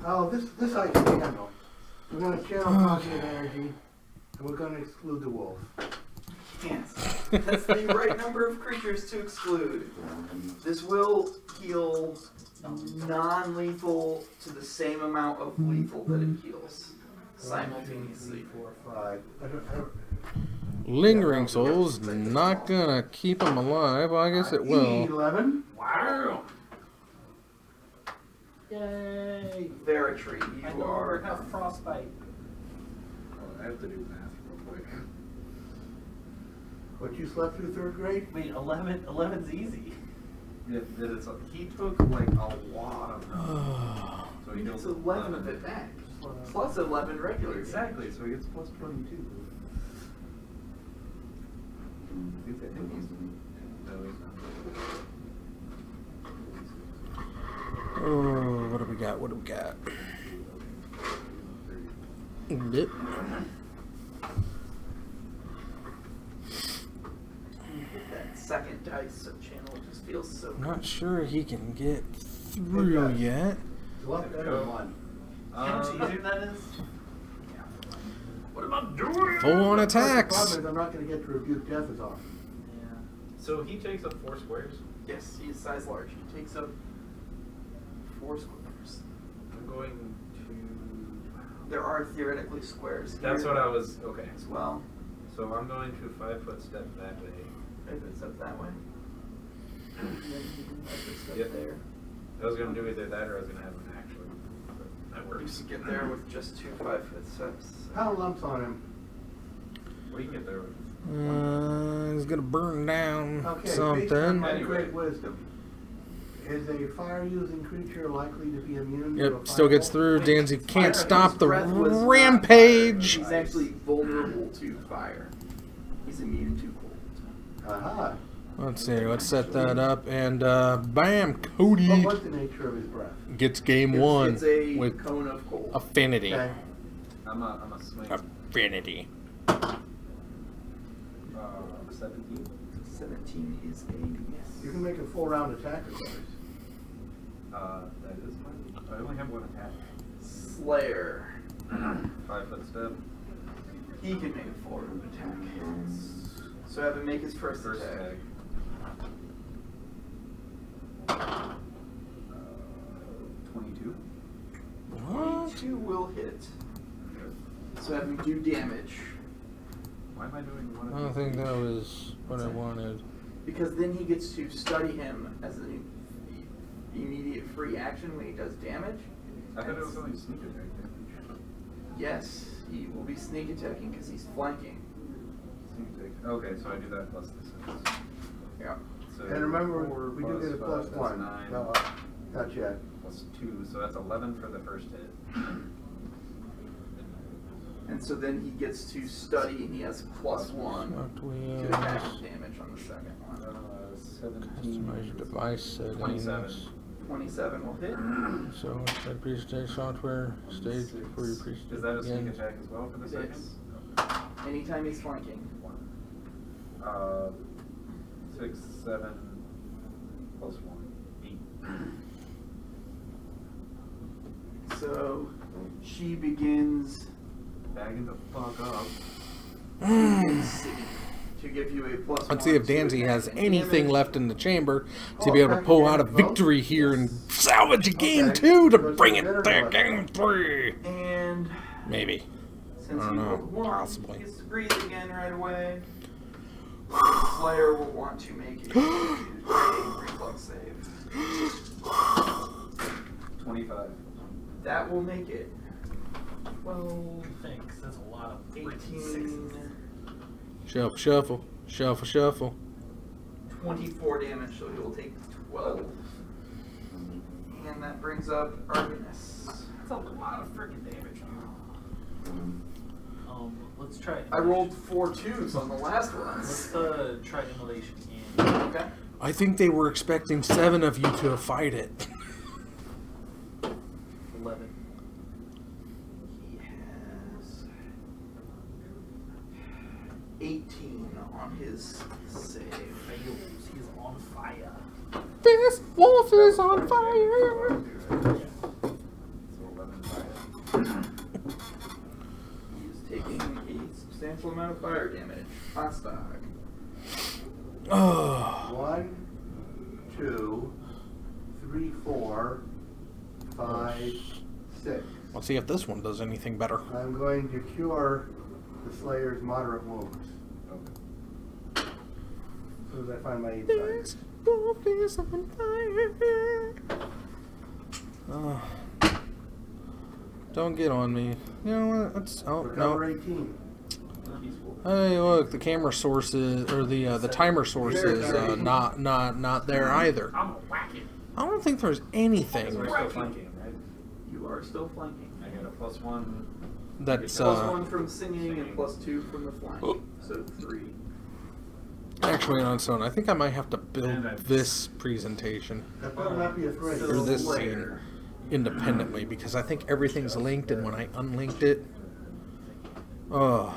Oh, this I can handle. We're going to channel positive energy, and we're going to exclude the wolf. Yes. That's the right number of creatures to exclude. This will heal non-lethal to the same amount of lethal that it heals simultaneously. 4, 5. I don't, Lingering souls not gonna keep him alive. I guess it will. 11. Wow. Yay! Veritri, I you no longer are have frostbite. Oh, I have to do math real quick. What, you slept through 3rd grade? Wait, 11's easy. He took like a lot of them. So he It's heals 11 of it back. Plus 11 regular. Exactly, so he gets plus 22. No, he's not. Oh, what do we got? What do we got? Yep. That second dice of channel just feels so good. Not sure he can get through yet. Left better than 1. You know how much easier that is? What am I doing? Full on The attacks. problem is I'm not going to get to rebuke death as often. Yeah. So he takes up 4 squares. Yes, he is size large. He takes up 4 squares. I'm going to. There are theoretically squares here That's what I was. Okay. as well. So I'm going to 5-foot step that way. If it's up that way. And then he can 5-foot step Yep. there. I was going to do either that or I was going to have him actually. But that You works. can get there with just 2 5-foot steps. Pound lumps on him. What do you get there with? He's gonna burn down Okay, based on something. my Anyway. great wisdom, is a fire-using creature likely to be immune to a Yep, still gets fireball? through. Danzy can't His stop the breath was not rampage. fire. He's actually vulnerable to fire. He's immune to cold. Aha. Let's see. Let's set that up, and bam, What Cody was the nature of his breath? gets game 1 It's a with cone of cold. affinity. Okay. I'm a swing. Affinity. 17. 17 is a miss. You can make a full-round attack, of course. That is fine. I only have 1 attack. Slayer. 5-foot step. He can make a full-round attack. So have him make his first First attack. attack. 22. What? 22 will hit. So have him do damage. Why am I doing one of I don't these? think that was what I wanted. Because then he gets to study him as an immediate free action when he does damage. I thought it was only sneak attack damage. Yes, he will be sneak attacking because he's flanking. Sneak attack. Okay, so I do that plus the 6. Yeah. So And remember, 4 we do get a plus plus 5, 1. that's 9. No, not yet. Plus 2, so that's 11 for the first hit. And so then he gets to study and he has plus 1 What to we attack damage on the second one. 17. customize device settings. 27. 27 will hit. So set presentation software stage before your Is presentation that a sneak begins. attack as well for the It second? is. Anytime he's flanking. 6, 7, plus 1, 8. So she begins Bagging the fuck up. to give you a plus Let's 1 see if to Danzy attack has and anything damage. left in the chamber to be able to pull out a victory here and salvage a game Okay. 2 to Goes bring to it the to middle. game 3. And Maybe. since I don't he know. rolled 1, Possibly. he gets to breathe again right away. Slayer will want to make a reflex save. 25. That will make it. 12, Thanks. That's a lot of 18, 6s. Shuffle, shuffle, shuffle, shuffle. 24 damage, so he will take 12. And that brings up Artemis. That's a lot of freaking damage. Let's try. I rolled 4 2s on the last ones. Let's try immolation in. Okay. I think they were expecting 7 of you to fight it. 11. He has 18 on his save. Fails. He's on fire. This wolf is on fire. So 11 fire. He is taking a substantial amount of fire damage. Hostile. Oh. 1, 2, 3, 4, 5, 6. Let's see if this one does anything better. I'm going to cure the Slayer's moderate wounds. Okay. As soon as I find my 8 This sides. wolf is on fire. Oh. Don't get on me. You know what? It's, oh, Recover no. 18. Hey, look, the camera source is, or the timer source is not there either. I'm gonna whack it. I don't think there's anything We're still flanking, right? You are still flanking. I got a +1. that's Plus 1 from singing and plus 2 from the flank. Oh. So 3. actually on its own. I think I might have to build And I- this presentation That better not be a 3. or this scene Slayer. independently because I think everything's linked, and when I unlinked it, oh,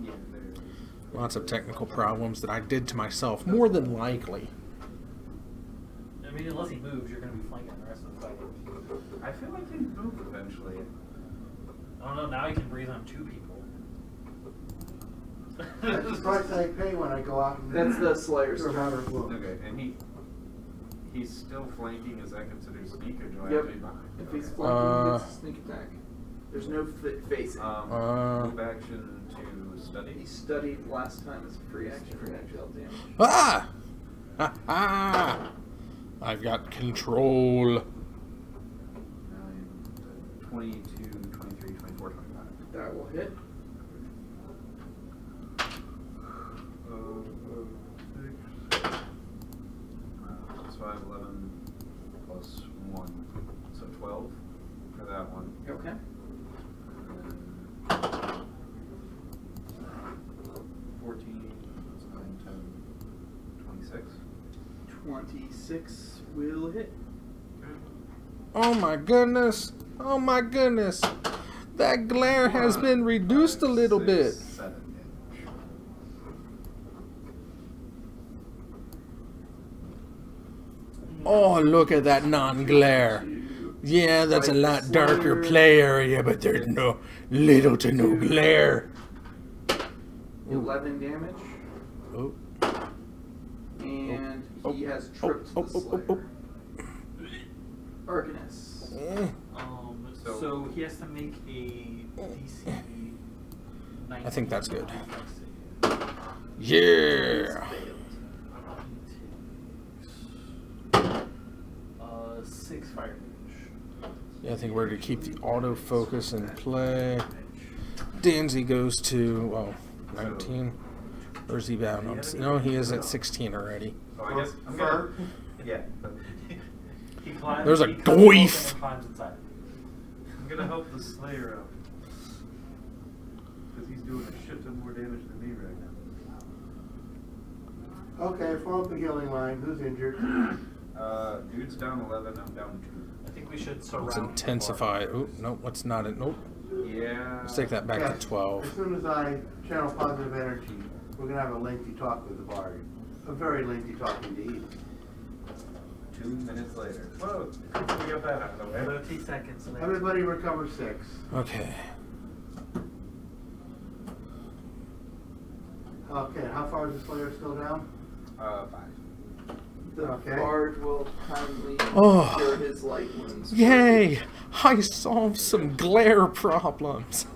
Yeah, there it is. lots of technical problems that I did to myself, more than likely. I mean, unless he moves, you're gonna be flanking the rest of the fight. I feel like they move eventually. I don't know. Now he can breathe on 2 people. That's the price I pay when I go out and That's the Slayer's cure turn. moderate wounds. Okay, and he's still flanking. Is that considered sneak, or do I Yep. have to be behind? If he's Okay. flanking, it's a sneak attack. There's no facing. Move action to He study. studied last time as a free action for actual damage. Ah! Ha ha! I've got control. 9, 22, 23, 24, 25. That will hit. So I have 11 plus 1, so 12 for that one. Okay. And then 14, 9, 10, 26. 26 will hit. Oh my goodness! Oh my goodness! That glare has been reduced a little bit. 7 damage. Oh, look at that non-glare. Yeah, that's a lot darker play area, but there's no little to no glare. 11 damage. Oh, And Oh, he has oh, tripped oh, the oh, Slayer. oh, Arcanus. eh. So he has to make a DC 19. I think that's good. reflex save. Yeah. He takes 6 fire damage. Yeah, I think we're to keep the autofocus in play. Danzy goes to, well, 19. Or is he bound on? No, he is at 16 already. So I guess I'm gonna. Yeah. He climbs. There's a he cuts open doif. and climbs inside. I'm gonna help the Slayer out. Because he's doing a shit ton more damage than me right now. Okay, form up the healing line. Who's injured? Dude's down 11, I'm down I think we should surround. Let's him intensify. Oh, no, let's not. Nope. 2. Yeah. Let's take that back Yeah, to 12. As soon as I channel positive energy, we're going to have a lengthy talk with the bard. A very lengthy talk indeed. 2 minutes later. Whoa, we got that out of the way. 30 seconds later. Everybody recover 6. Okay. Okay, how far is the Slayer still down? 5. The Okay. bard will kindly Oh. cure his light wounds. Yay! I solved some glare problems.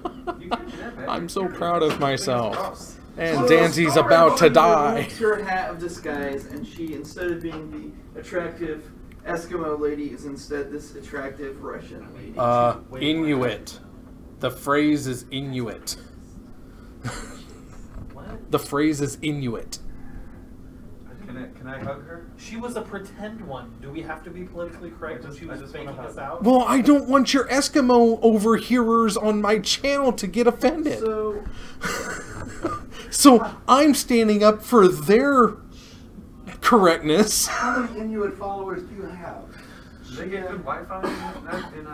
You can do that, man. I'm so proud of myself. And So Danzy's Star about to Lady die. removes her hat of disguise, and she, instead of being the attractive Eskimo lady, is instead this attractive Russian lady. Inuit. The phrase is Inuit. What? The phrase is Inuit. Can I hug her? She was a pretend one. Do we have to be politically correct when she was just faking us out? Well, I don't want your Eskimo overhearers on my channel to get offended. So, So I'm standing up for their correctness. How many Inuit followers do you have? Do they get good Wi-Fi in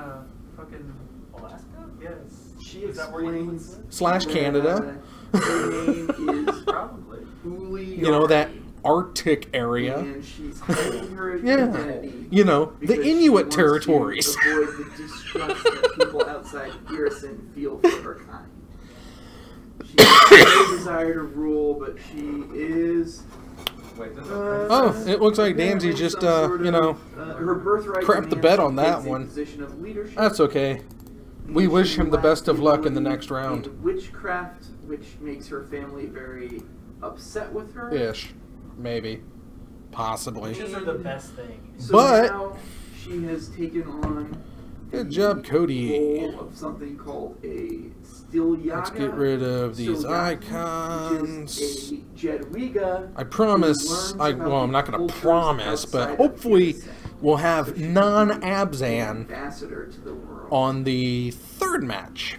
fucking Alaska? yes? she Is that where you explains Slash Canada. her name is Probably. Uli. You know, that Arctic area. And she's hiding her Yeah. identity. You know, because the she Inuit wants to territories. avoid the distrust that people outside Garrison feel for her kind. She has no desire to rule, but she is. Wait, this is Oh, it looks like Danzy apparently just, some sort you of, know, her birthright crapped the demands bed she on that takes a one. position of leadership. That's okay. We And wish she him the best of lacks luck in the ability next round. in witchcraft, which makes her family very upset with her. Ish. Maybe. Possibly. Witches are the best thing. So But- now she has taken on Good the job, Cody. role of something called a Stilyaga. Let's get rid of these Stilyaga, icons. which is a Jedwiga. I promise, well, I'm not going to promise, but hopefully we'll have non-Abzan ambassador to the world. on the third match.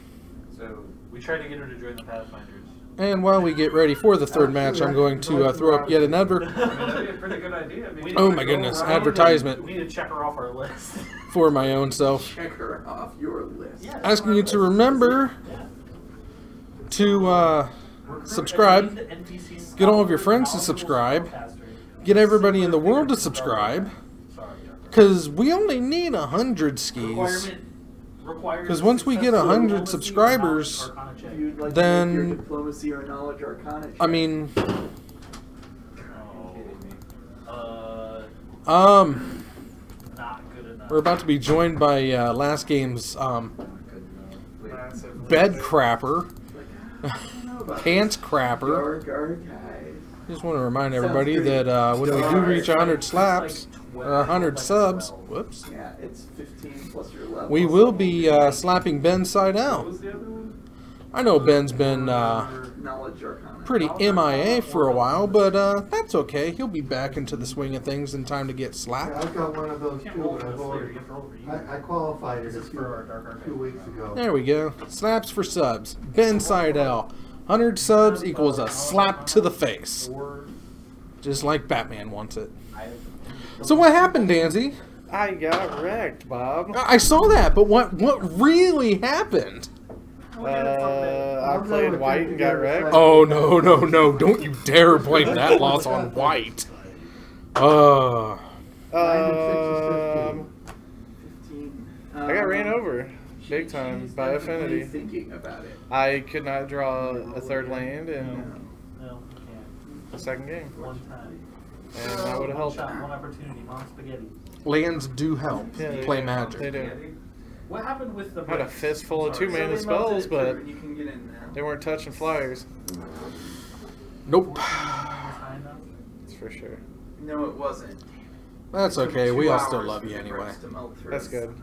so. We tried to get her to join the Pathfinders. And while we get ready for the third match, I'm going to throw up yet another I mean, that'd be a pretty good idea. I mean, Oh my goodness, advertisement We need to check her off our list. for my own self. Check her off your list. Yeah. Asking you to remember Yeah. to subscribe, get all of your friends to subscribe, get everybody in the world to subscribe, because we only need 100 skis. Because once we get 100 subscribers, If you'd like then- to make your diplomacy or knowledge arcana check. I mean, Not good enough. we're about to be joined by last game's bed crapper, I don't know about pants this. crapper. Dark Archive. Just want to remind everybody that when we do reach 100 slaps, or 100 subs, whoops, Yeah, it's 15 plus your level. we will be slapping Ben side What out. was the other one? I know Ben's been Knowledge arcana. pretty MIA for a while, but that's okay. He'll be back into the swing of things in time to get Yeah, slapped. I've got one of those Can't too, roll but for I've the Slayer, already, you have to roll for you. I qualified it This is for our Dark Archive. 2 weeks ago. There we go. Slaps for subs. Ben Seidel. 100 subs equals a slap to the face. Just like Batman wants it. So what happened, Danzy? I got wrecked, Bob. I saw that, but what really happened? I played white and got wrecked. Oh, no. Don't you dare blame that loss on white. Um, 15. I got ran over big time She's by definitely affinity. Thinking about it. I could not draw a third land in No, you can't. the second game, One time. and that would have One helped. shot, one opportunity, mom spaghetti. Lands do help. Yeah, they Play do. magic. They do. What happened with the I had a bricks? fistful of Sorry. 2 mana So they melted spells, it but through, you can get in now. they weren't touching flyers. Nope. Time now? That's for sure. No, it wasn't. That's It took okay. 2 We all still hours love for you the anyway. bricks to melt through. That's good.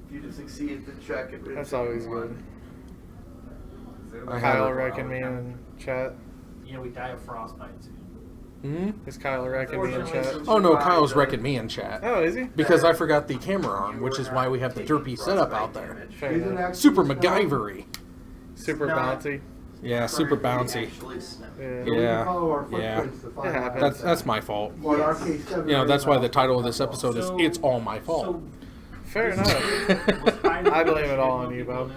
If you'd have succeeded the check, it would have That's taken always one. good. I Kyle have wrecking me in chat. Yeah, we die of frostbite too. Hmm? Is Kyle wrecking me in Unfortunately, chat? since Oh no, you Kyle's died, wrecking me in chat. Oh, is he? Because I forgot the camera arm, you which were is why we have the taking derpy setup out frostbite there. damage. Fair Isn't enough. that Super snow? MacGyvery. Super not- bouncy. Yeah, super Currently bouncy. actually snow. Yeah. We can Yeah, follow our yeah. footprints to find It out. happens. That's my fault. What Yes. RK7 You know, that's why the miles title of this per episode is So- "It's All My Fault." Fair enough. I blame it all on you, Bob.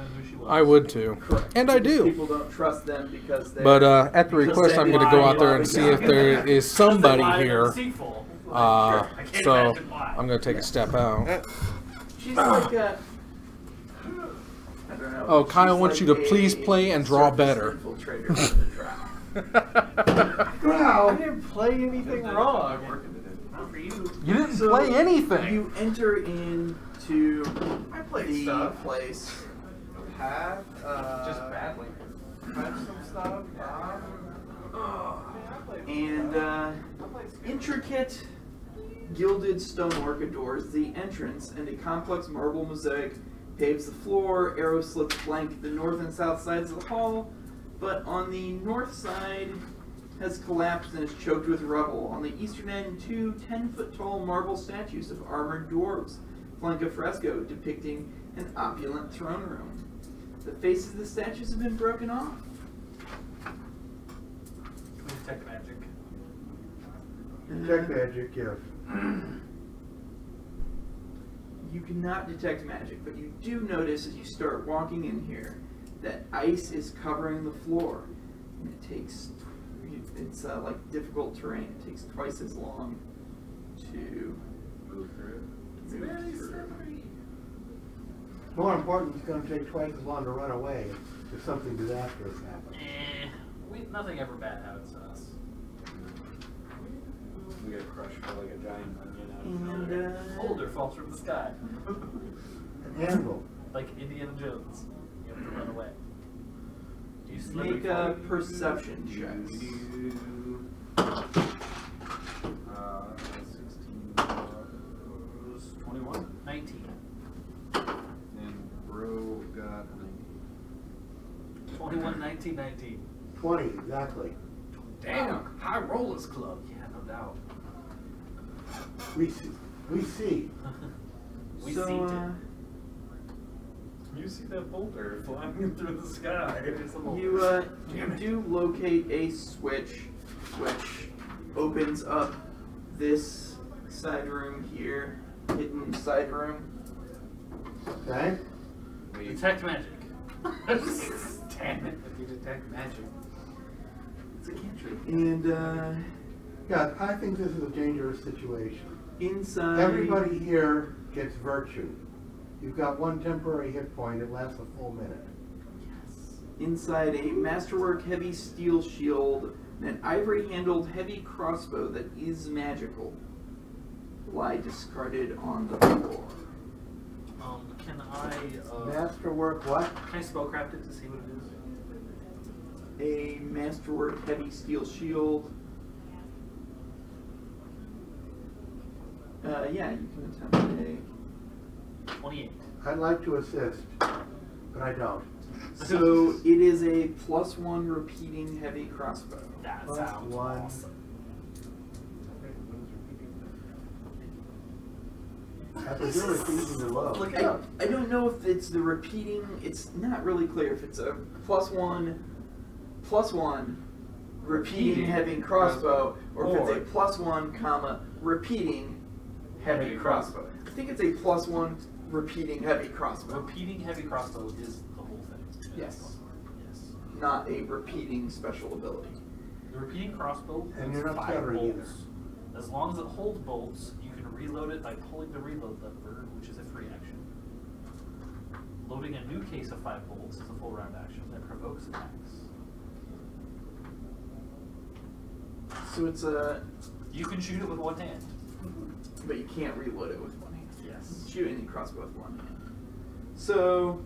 I would too, Correct. and I Because do. People don't trust them because they. But at the Because request, they I'm going to lie go out there and about see it. if there is somebody here I can't So imagine why. I'm gonna take a step out. She's like a. I don't know. Oh, Kyle she's wants like you to a please play and draw surface better. infiltrator for the drow. Drow. I didn't play anything wrong. Not for you. You didn't So, play anything. You enter into I played the stuff. place. Have Just badly. have some stuff. And intricate gilded stonework adorns the entrance, and a complex marble mosaic paves the floor. Arrow slits flank the north and south sides of the hall, but on the north side has collapsed and is choked with rubble. On the eastern end, two 10-foot-tall marble statues of armored dwarves flank a fresco depicting an opulent throne room. The faces of the statues have been broken off. Can we detect magic? Check magic, yes. You cannot detect magic, but you do notice as you start walking in here that ice is covering the floor. And it's like difficult terrain. It takes twice as long to Move through it. It's very slippery. More important, it's going to take twice as long to run away if something disastrous happens. Nothing ever bad happens to us. We get crushed by like a giant onion out of And nowhere. Boulder falls from the sky. An anvil. Like Indiana Jones. You have to run away. Do you slip make a perception check. 16 plus 21. 19. And Bro got 19. 21, 19, 19. 20, exactly. Damn! High Rollers Club. Yeah, no doubt. We see. We see. We So, see it. You see that boulder flying through the sky. You do locate a switch which opens up this side room here, hidden side room. Okay? Detect magic. Damn it, if you detect magic. It's a cantrip. And Yeah, I think this is a dangerous situation. inside, Everybody here gets virtue. You've got one temporary hit point. It lasts a full minute. inside a masterwork heavy steel shield and an ivory-handled heavy crossbow that is magical lie discarded on the floor. Can I Masterwork what? can I spellcraft it to see what it is? A masterwork heavy steel shield. Yeah, you can attempt 28. I'd like to assist, but I don't. So it is a +1 repeating heavy crossbow. That Plus sounds one. awesome. I presume it's easy to load. Look it up. I don't know if it's the repeating. It's not really clear if it's a +1 repeating heavy crossbow, or if it's a +1 comma repeating heavy crossbow. I think it's a +1 repeating heavy crossbow, Repeating heavy crossbow is the whole thing. Yes. Yes. not a repeating special ability. The repeating crossbow And has you're not 5 stuttering bolts. either. As long as it holds bolts, you can reload it by pulling the reload lever, which is a free action. Loading a new case of 5 bolts is a full round action that provokes attacks. So it's a, You can shoot it with one hand. but you can't reload it with one hand. Yes. Shoot any crossbow with one hand. So,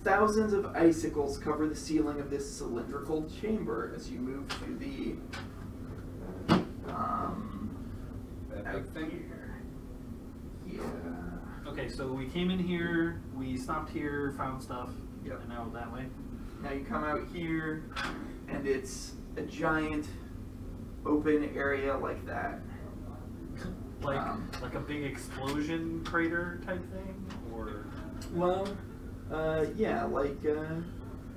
thousands of icicles cover the ceiling of this cylindrical chamber as you move to the That big thing. Yeah. Okay, so we came in here, we stopped here, found stuff, Yep. and now that way. Now you come out here, and it's a giant open area like that. Like a big explosion crater type thing, or Well, yeah, like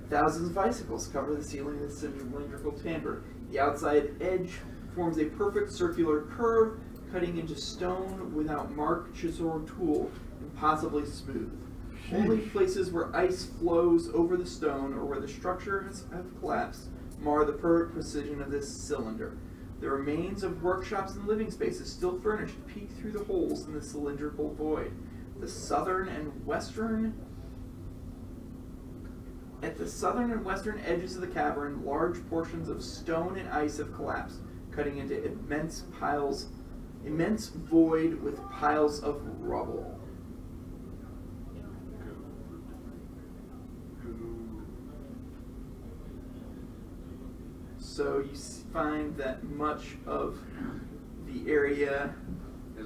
thousands of icicles cover the ceiling of the cylindrical chamber. The outside edge forms a perfect circular curve, cutting into stone without mark, chisel, or tool, impossibly smooth. Only places where ice flows over the stone or where the structure has collapsed mar the perfect precision of this cylinder. The remains of workshops and living spaces still furnished peek through the holes in the cylindrical void. At the southern and western edges of the cavern, large portions of stone and ice have collapsed, cutting into immense void with piles of rubble. So you find that much of the area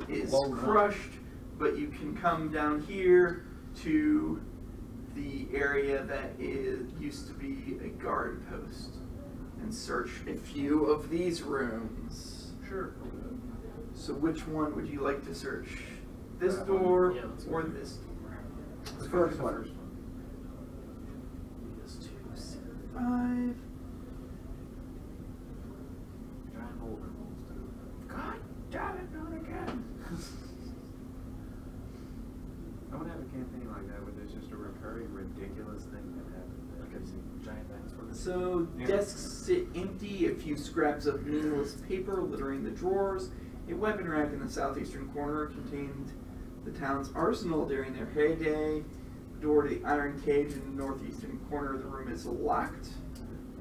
is crushed, but you can come down here to the area that used to be a guard post and search a few of these rooms. Sure. So which one would you like to search? This door or this door? The first one. This 275. Giant boulder. God damn it, not again. I would have a campaign like that where there's just a recurring ridiculous thing that happens. Like a giant dinosaur. So desks sit empty, a few scraps of meaningless paper littering the drawers. A weapon rack in the southeastern corner contained the town's arsenal during their heyday. The door to the iron cage in the northeastern corner of the room is locked.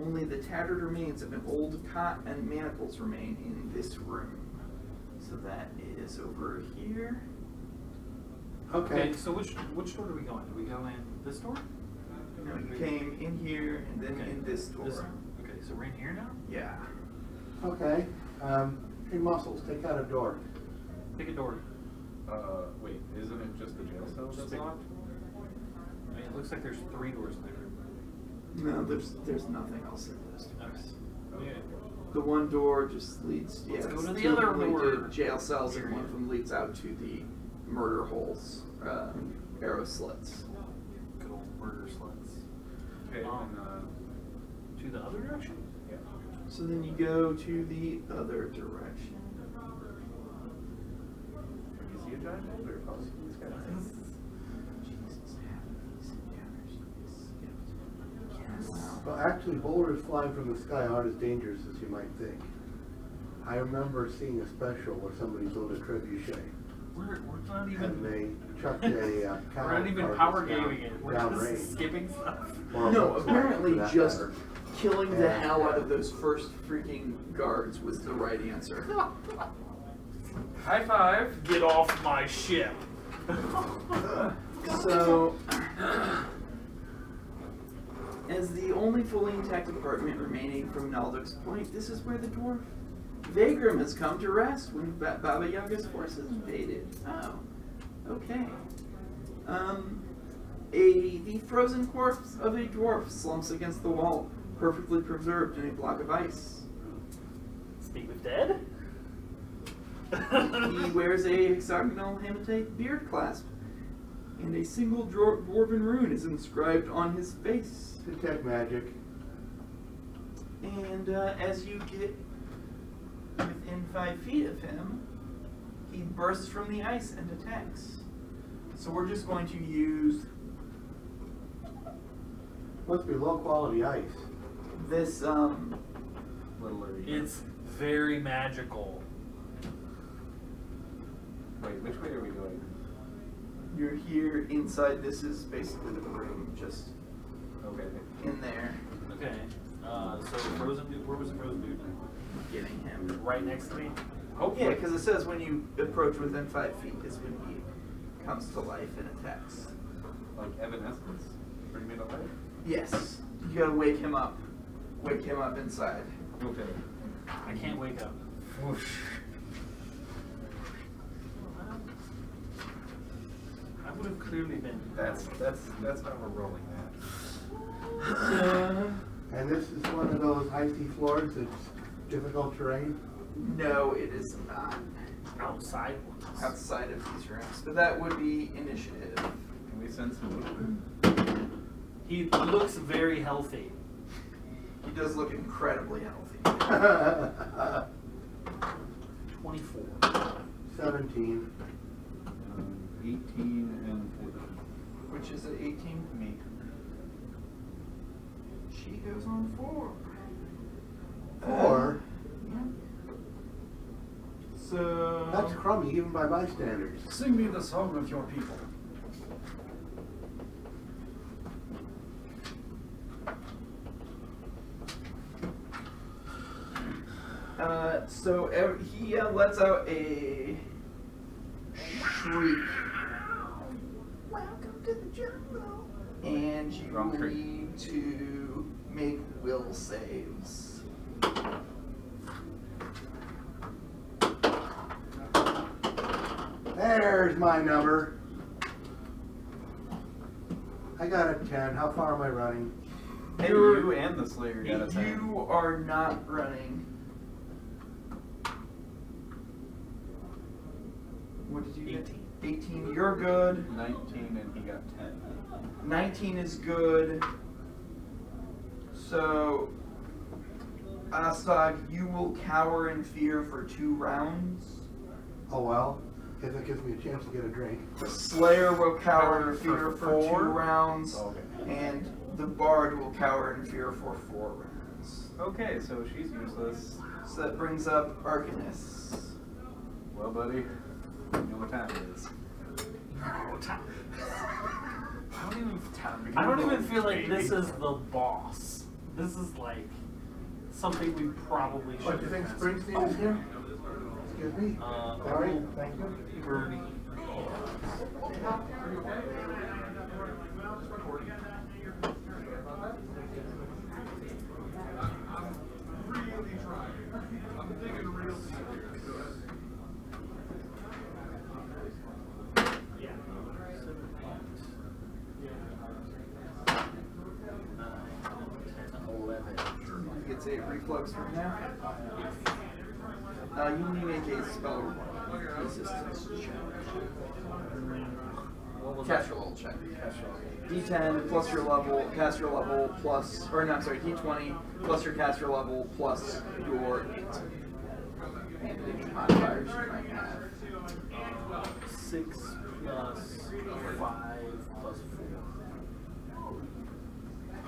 Only the tattered remains of an old cot and manacles remain in this room. So that is over here. Okay. So which door do we go in? Do we go in this door? No, you came in here and then in this door. Okay, so we're in here now? Yeah. Okay. Hey, Muscles, take out a door. Pick a door. Wait, isn't it just the jail cell that's locked? I mean, it looks like there's 3 doors in there. No, there's nothing else in this doors. Okay. The one door just leads. Let's go to the two of other them lead to door. jail cells, and one of them leads out to the murder holes, arrow slits. Good old murder sluts. Okay, To the other direction? yeah. So then you go to the other direction. You see a giant boulder? Oh, this guy. Jesus, half of these encounters skipped. Yes. Well, actually, boulders flying from the sky aren't as dangerous as you might think. I remember seeing a special where somebody built a trebuchet, We're not even. and they chucked a cow We're not even carcass power down- gaming it. We're down just range. skipping stuff. Or a No, Volkswagen, apparently for that just matter. killing the And, hell out of those first freaking guards was the right answer. High five. Get off my ship. So, as the only fully intact apartment remaining from Nalduk's Point, this is where the dwarf Vagrim has come to rest when Baba Yaga's forces invaded. Oh, okay. The frozen corpse of a dwarf slumps against the wall, perfectly preserved in a block of ice. Speak with dead? He wears a hexagonal hematite beard clasp, and a single dwarven rune is inscribed on his face. Detect magic. And as you get within 5 feet of him, he bursts from the ice and attacks. So we're just going to use Must be low quality ice. this, Little area. It's very magical. Wait, which way are we going? you're here inside, this is basically the room, just Okay. in there, Okay. So frozen dude, where was the frozen dude? getting him. Right next to me? Yeah, because it says when you approach within 5 feet is when he comes to life and attacks. Like Evanescence? Bring me to life? Yes, you gotta wake him up. Wake him up inside. Okay. I can't wake up. Whoosh. I would have clearly been. That's how we're rolling that. And this is one of those icy floors that's difficult terrain. No, it is not Outside ones. outside of these rooms, but that would be initiative. Can we send some movement? He looks very healthy. He does look incredibly healthy. 24. 17. 18 and 14. Which is at 18? Me. She goes on 4. 4. Yeah. So That's crummy, even by my standards. Sing me the song of your people. He lets out a shriek. Welcome to the jungle. And you will need to make will saves. There's my number. I got a 10. How far am I running? Hey, you and the Slayer got a 10. You are not running. What did you get? 18. You're good. 19 and he got 10. 19 is good. So, Astag, you will cower in fear for 2 rounds. Oh well, if it gives me a chance to get a drink. The Slayer will cower in fear for 2 4 rounds. Okay. And the Bard will cower in fear for 4 rounds. Okay, so she's useless. So that brings up Arcanus. Well, buddy, you know what time it is. I don't even feel like this is the boss. This is like something we probably should. What, do you think Springsteen is here? Excuse me? Sorry, thank you. Birdie. Gets a reflex from now. You need to make a spell resistance check. Cast your level check. D10 plus your level, cast your level plus, or no, I'm sorry, D20 plus your caster level plus your int. And any modifiers you might have. 6 plus 5 plus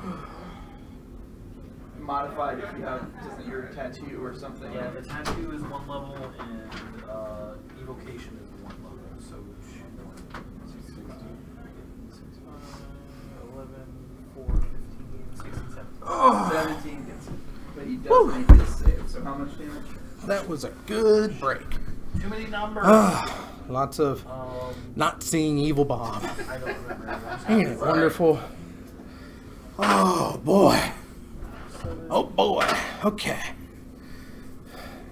4. Modified if you have just your tattoo or something. Yeah, the tattoo is 1 level and evocation is 1 level. So 11, 4, 15, 16, 17. 17 gets it. But he does make this save. So how much damage? That was a good break. Too many numbers. Lots of not seeing Evil Bob. I don't remember. Ain't it wonderful? Oh boy. Oh boy. Okay.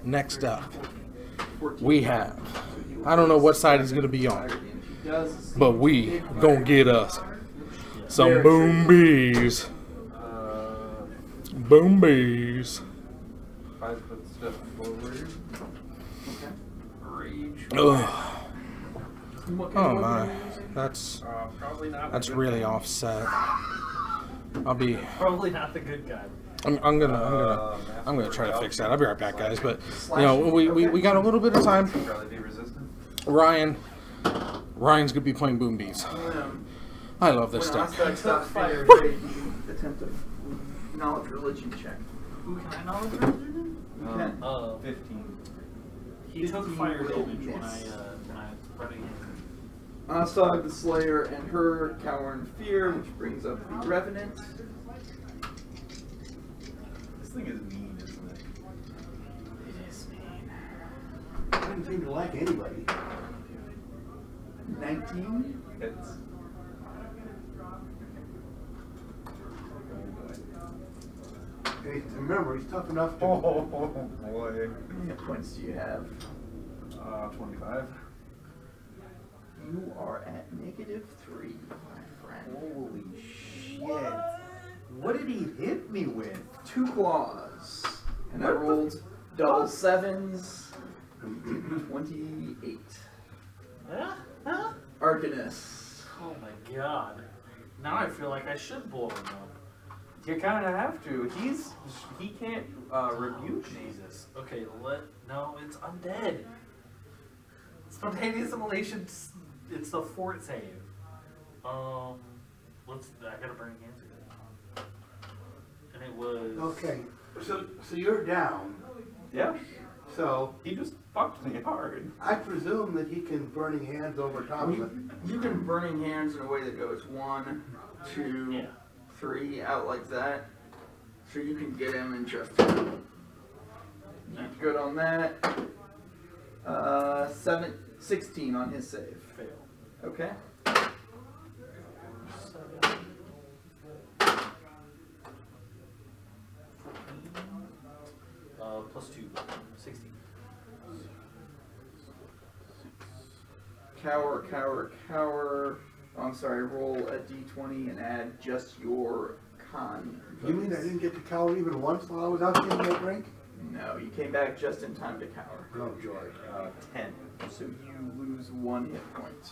Next up, we have. I don't know what side he's gonna be on, but we gonna get us some boom bees. Boom bees. 5 foot step forward. Rage. Ugh. Oh my, that's Probably not. really offset. I'll be. Probably not the good guy. I'm gonna try to fix that. I'll be right back, guys. But you know, we got a little bit of time. Probably be resistant. Ryan's gonna be playing boom bees. I love this stuff. Fire, attempt a knowledge religion check. Who can I knowledge religion? You can. 15. He took 15 fire will damage when miss. I ready him. Astag the Slayer and her cower in fear, which brings up the Revenant. This thing is mean, isn't it? It is mean. I didn't seem to like anybody. 19. Hits. Hey, remember, he's tough enough to. Oh boy. How many hit points do you have? 25. You are at -3, my friend. Holy shit. What did he hit me with? 2 claws. And I rolled double 7s. 28. Arcanus. Oh my god. Now I feel like I should blow him up. You kind of have to. He can't rebuke me. Jesus. Okay, no, it's undead. Spontaneous immolation. It's the fort save. I gotta burn hands again. And it was. Okay, so you're down. Yeah. So He just fucked me hard. I presume that he can burning hands over top of it. You can burning hands in a way that goes 1, 2, Yeah. 3 out like that. So you can get him in just you good on that. 16 on his save. Fail. Okay. 7. Plus 2. 16. Cower, cower, cower. Oh, I'm sorry, roll a d20 and add just your con. You mean I didn't get to cower even once while I was out getting that drink? No, you came back just in time to cower. Oh, joy. 10. So you lose 1 hit point.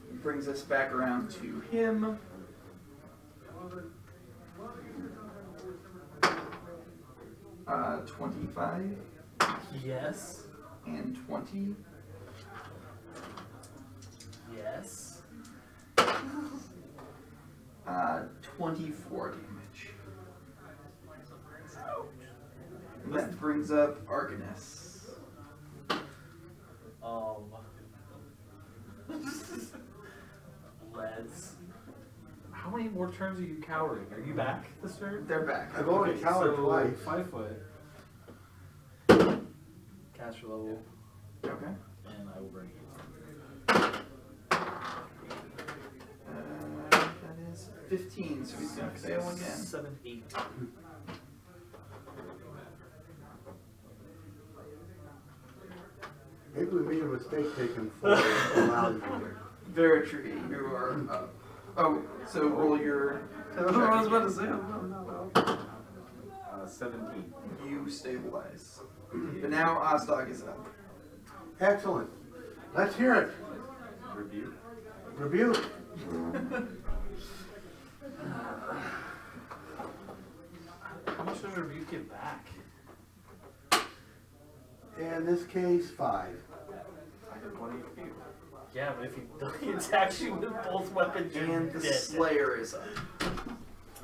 It brings us back around to him. Uh, 25 Yes. and 20. Yes. 24 damage. And that brings up Arcanus. Let's. How many more turns are you cowering? Are you back this turn? They're back. I've already Okay, cowered so twice. 5 foot. Caster level, Okay. and I will bring you. That is 15, so he's going to fail again. 7, 8. Maybe we made a mistake taking 4 allowed here. Veritri, you are up. Oh, so roll your. I was about to say, no. 17. You stabilize. But now Ostog is up. Excellent. Let's hear it. Rebuke. Rebuke. How much does Rebuke give back? In this case, 5. I have 20 rebuke. Yeah, but if he attacks you with both weapons, you're And the dead. Slayer is up.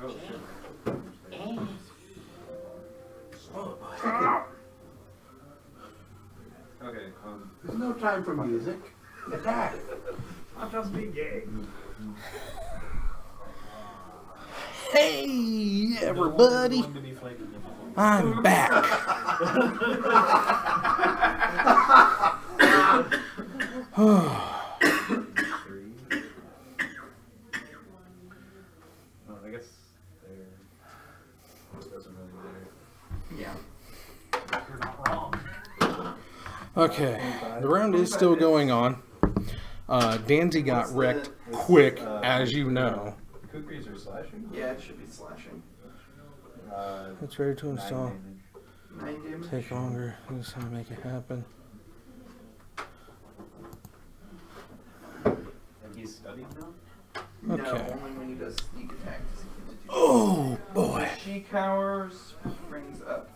Oh shit. Okay, There's no time for music. Attack. I'll just be gay. Hey, everybody! No one's going to be flanking him. I'm back. Three. Well, I guess there. Doesn't really matter. Yeah. You're not wrong. Okay, the round is still going on. Danzy got wrecked quick, as you know. Kukris are slashing? Yeah, it should be slashing. It's ready to 9 install. damage. 9 damage. Take longer. Just gonna make it happen. And he's studying now? No, Okay. only when he does sneak attack does he get to do Oh boy! that. She cowers, brings up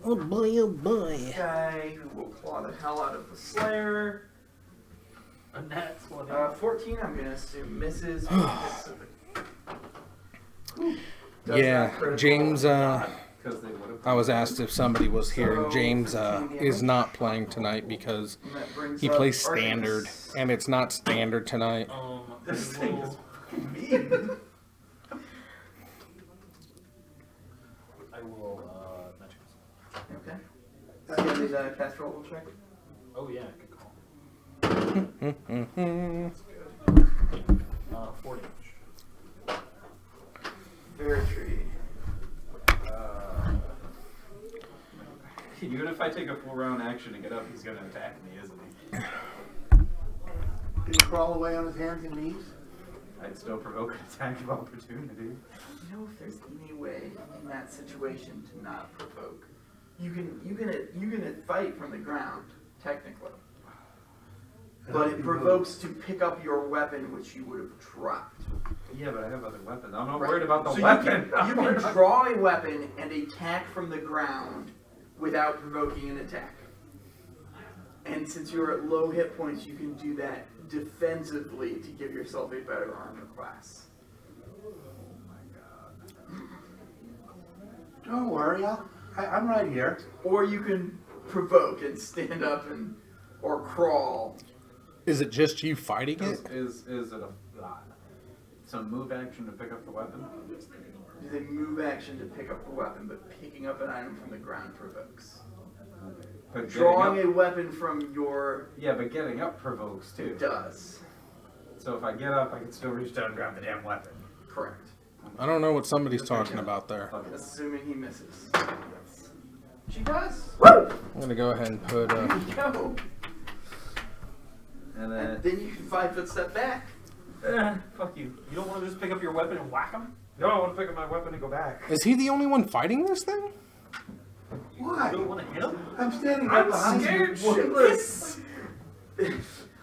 Oh boy! Oh boy! this guy who will claw the hell out of the Slayer. A nat 20. 14, I'm gonna assume misses. Does Yeah, not critical. James. Because they would have. I was asked if somebody was here. So, James 15 is damage. not playing tonight because And that brings he up plays standard, Artemis. and it's not standard tonight. This I thing will- is fucking mean. I will, magic. Okay. Do you need a cast roll check? Oh, yeah, good call. 4 damage. Veritri. Even if I take a full round action to get up, he's gonna attack me, isn't he? Did he crawl away on his hands and knees? I'd still provoke an attack of opportunity. You know if there's any way in that situation to not provoke. You can fight from the ground, technically. But it provokes to pick up your weapon, which you would have dropped. Yeah, but I have other weapons. I'm not Right. worried about the So weapon. You can draw a weapon and attack from the ground without provoking an attack. And since you're at low hit points, you can do that defensively to give yourself a better armor class. Don't worry, I'm right here. Or you can provoke and stand up and or crawl. Is it just you fighting it? Is it a some move action to pick up the weapon? It is a move action to pick up the weapon, but picking up an item from the ground provokes. But Drawing a weapon from your... Yeah, but getting up provokes too. It does. So if I get up, I can still reach down and grab the damn weapon. Correct. I don't know what somebody's talking about there. Okay. Assuming he misses. She does. I'm gonna go ahead and put. There you go. And And then you can 5 foot step back. Fuck you. You don't want to just pick up your weapon and whack him? no, I want to pick up my weapon and go back. Is he the only one fighting this thing? Why? You don't want to hit him? I'm standing right I'm behind scared you. shitless.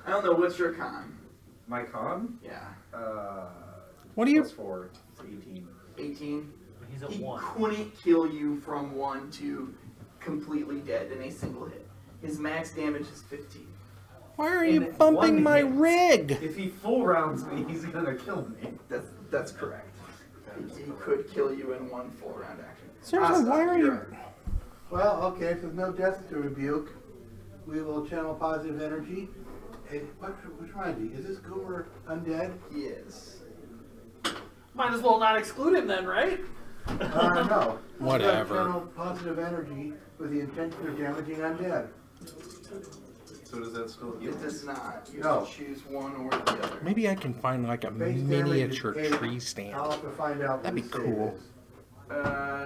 I don't know, what's your con? My con? Yeah. What do you? +4. It's 18. 18. He's at He 1. couldn't kill you from 1 to completely dead in a single hit. His max damage is 15. Why are you In bumping one my hit. rig? If he full rounds me, he's gonna kill me. That's correct. He could kill you in 1 full round action. Seriously, why are you? Well, okay, if there's no death to rebuke, we will channel positive energy. Hey, which reminds me, is this Goomer undead? He is. Might as well not exclude him then, right? No. Whatever. Channel positive energy with the intention of damaging undead. So does that still heal? It does not. You No. have to choose one or the other. Maybe I can find like a Base damage miniature is 8. tree stand. I'll have to find out. That'd be what the cool. save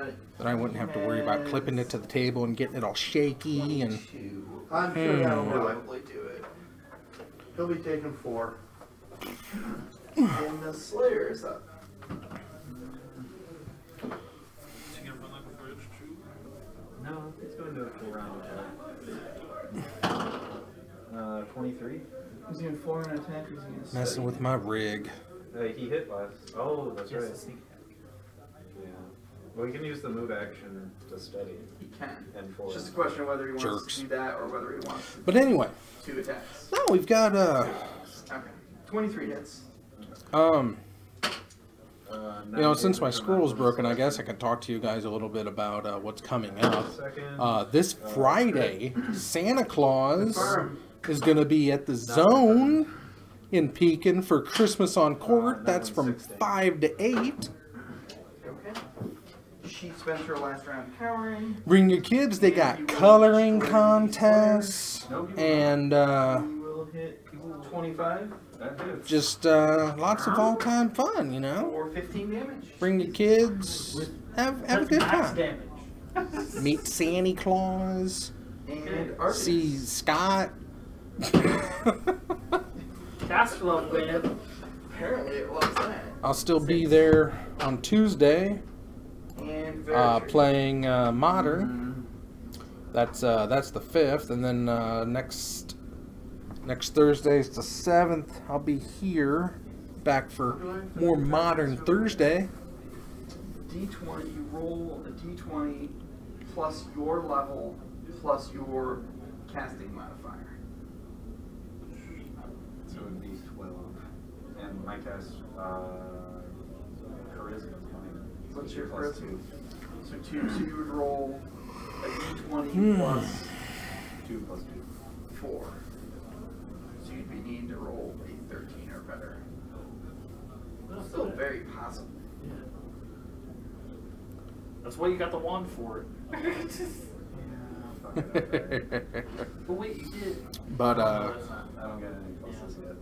is. Then I wouldn't have to worry about clipping it to the table and getting it all shaky and. 22. I'm sure that'll do it. Probably do it. He'll be taking 4. And the Slayer is up. No, he's going to a full round attack. 23. He's going to 4 and attack. He's going to Messing with my rig. He hit last. Oh, that's Yes, right. the sneak. Yeah. Well, he can use the move action to study. He can. And full It's just a round. question of whether he wants Jerks. to do that or whether he wants to But anyway, do 2 attacks. no, we've got Okay. 23 hits. You know, since my scroll's broken, I guess I can talk to you guys a little bit about what's coming up. This Friday, Santa Claus is going to be at the Zone in Pekin for Christmas on Court. That's from 5 to 8. Okay. She spent her last round cowering. Bring your kids. They got coloring contests and You will hit 25 That hits. just lots of all-time fun, you know? or 15 damage. Bring your kids. Have a That's good max time. damage. Meet Santa Claus. And Arcus. See Scott. Cast love win. Apparently it loves that. I'll still be there on Tuesday And Veritrix. playing Modern. That's the 5th, and then next Thursday's the 7th. I'll be here back for more Modern Thursday. D20, you roll a D20 plus your level plus your casting modifier. So it would be 12. And my cast, charisma is mine. What's your Plus charisma? 2. So 2, so you would roll a D20 plus 2 plus 2. 4. So you'd be needing to roll a 13 or better. Still very possible. Yeah. That's why you got the wand for it. Fuck it, okay. But wait, you did. But I don't get any pluses yet.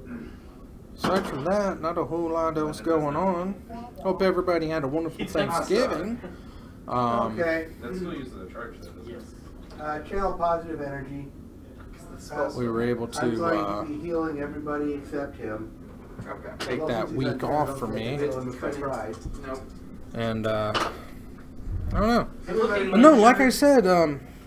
aside from that, not a whole lot else going on. Hope everybody had a wonderful Thanksgiving. Okay. That still uses the charge set, doesn't it? Yes. Channel positive energy. We were able I'm going to to be healing everybody except him. Okay. take that week off for me, If I tried. Nope. and I don't know. Everybody, But no, like I said,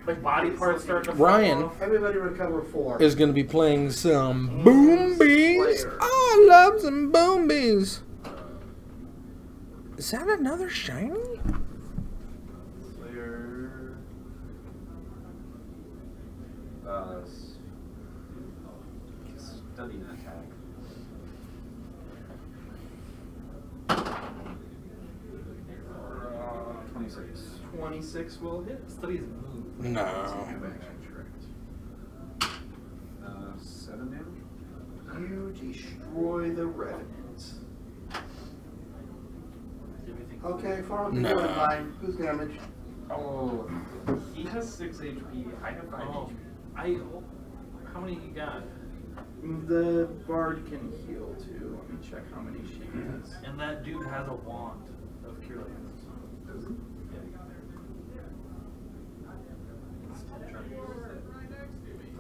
Like body parts starting to fall Ryan off. everybody recover 4. is going to be playing some Boom Bees. Oh, I love some Boom Bees. Is that another shiny? Slayer. Study and attack. 26. 26 will hit. Studies move. No. Move action trick. the Revenant. Okay, Farm can No. go in line. Who's damaged? Oh, he has 6 HP. I have 5 Oh, HP. how many you got? The Bard can heal too. Let me check how many she has. And that dude has a wand of cure light. Does he?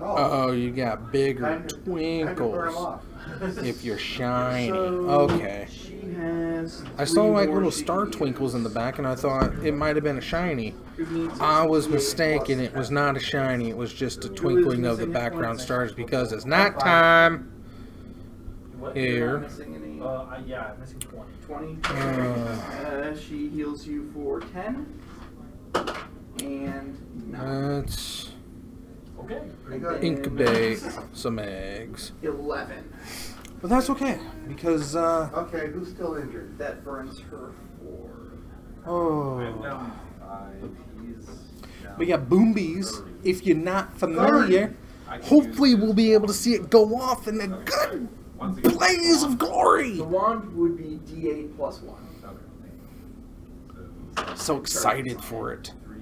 Oh, Oh, you got bigger time to burn him twinkles. off. If you're shiny. So, Okay. She has. I saw 3 like more little she star can twinkles in the use. back, and I thought it might have been a shiny. It needs I was 68 mistaken. plus It was attack. not a shiny. It was just a twinkling of the missing hit background points? stars because it's nighttime. What? You're Here. not missing any. Yeah, I'm missing 20. 20. She heals you for 10. And 9. Let's Okay. Pretty good. incubate some eggs. 11. But that's okay, because, Okay, who's still injured? That burns her 4. I'm oh. down 5. He's down. We got Boombies. If you're not familiar, I can hopefully use we'll be able to see it go off in a good Once again, blaze of glory. The wand would be D8 plus 1. Okay. So excited for it. 3,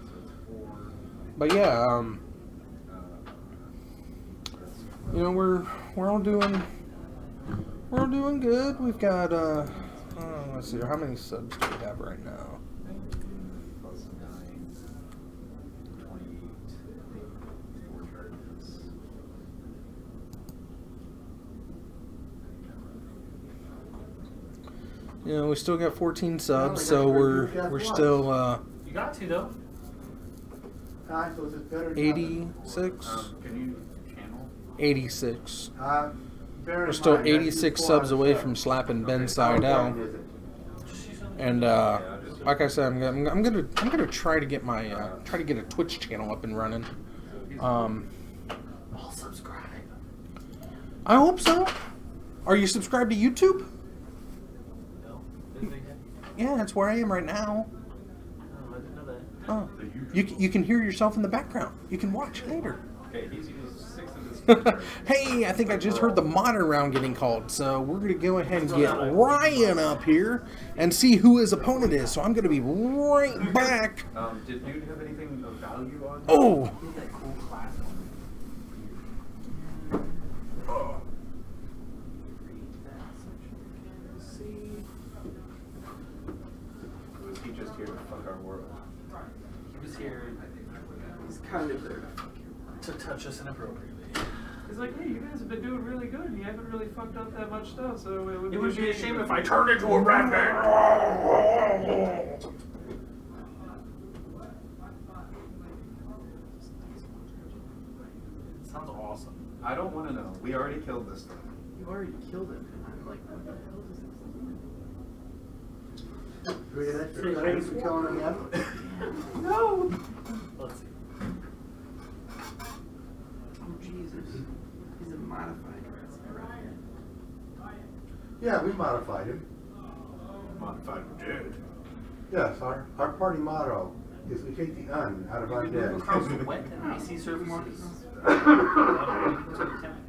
so it's 4. But yeah, That's you know, we're all doing good. We've got let's see, how many subs do we have right now? 19 plus 9, 28, 4 charges. You know, we still got 14 subs, we so got we're 30 guys still You got to, though. I suppose it's better. 86, Can you channel? 86. Bear in We're still mind, that's 86 just subs 4 away out of from 7. slapping Ben How side out. important is it? And like I said, I'm gonna try to get my try to get a Twitch channel up and running. I'll subscribe. I hope so. Are you subscribed to YouTube? No. Didn't think that. Yeah, that's where I am right now. No, I didn't know that. Oh, you can hear yourself in the background. You can watch later. Okay, he's used 6 of his turns. Hey, I think I just heard the modern round getting called, so we're gonna go ahead and get Ryan up here and see who his opponent is. So I'm gonna be right back. Did dude have anything of value on? Oh, Did that cool class one. Was he just here to fuck our world? He was here He's kind of there. to touch us inappropriately. It's like, hey, you guys have been doing really good, and you haven't really fucked up that much stuff, so it would be a shame if I turned into a rat man. Sounds awesome. I don't want to know. We already killed this thing. You already killed him. I'm like, what the hell does this do? Do we get extra credit for killing him yet? No! Let's see. Oh, Jesus. He's a modified Revenant. Yeah, we modified him. Modified dead. Yes, our party motto is we take the un out of You can move undead. across the wet and icy surfaces.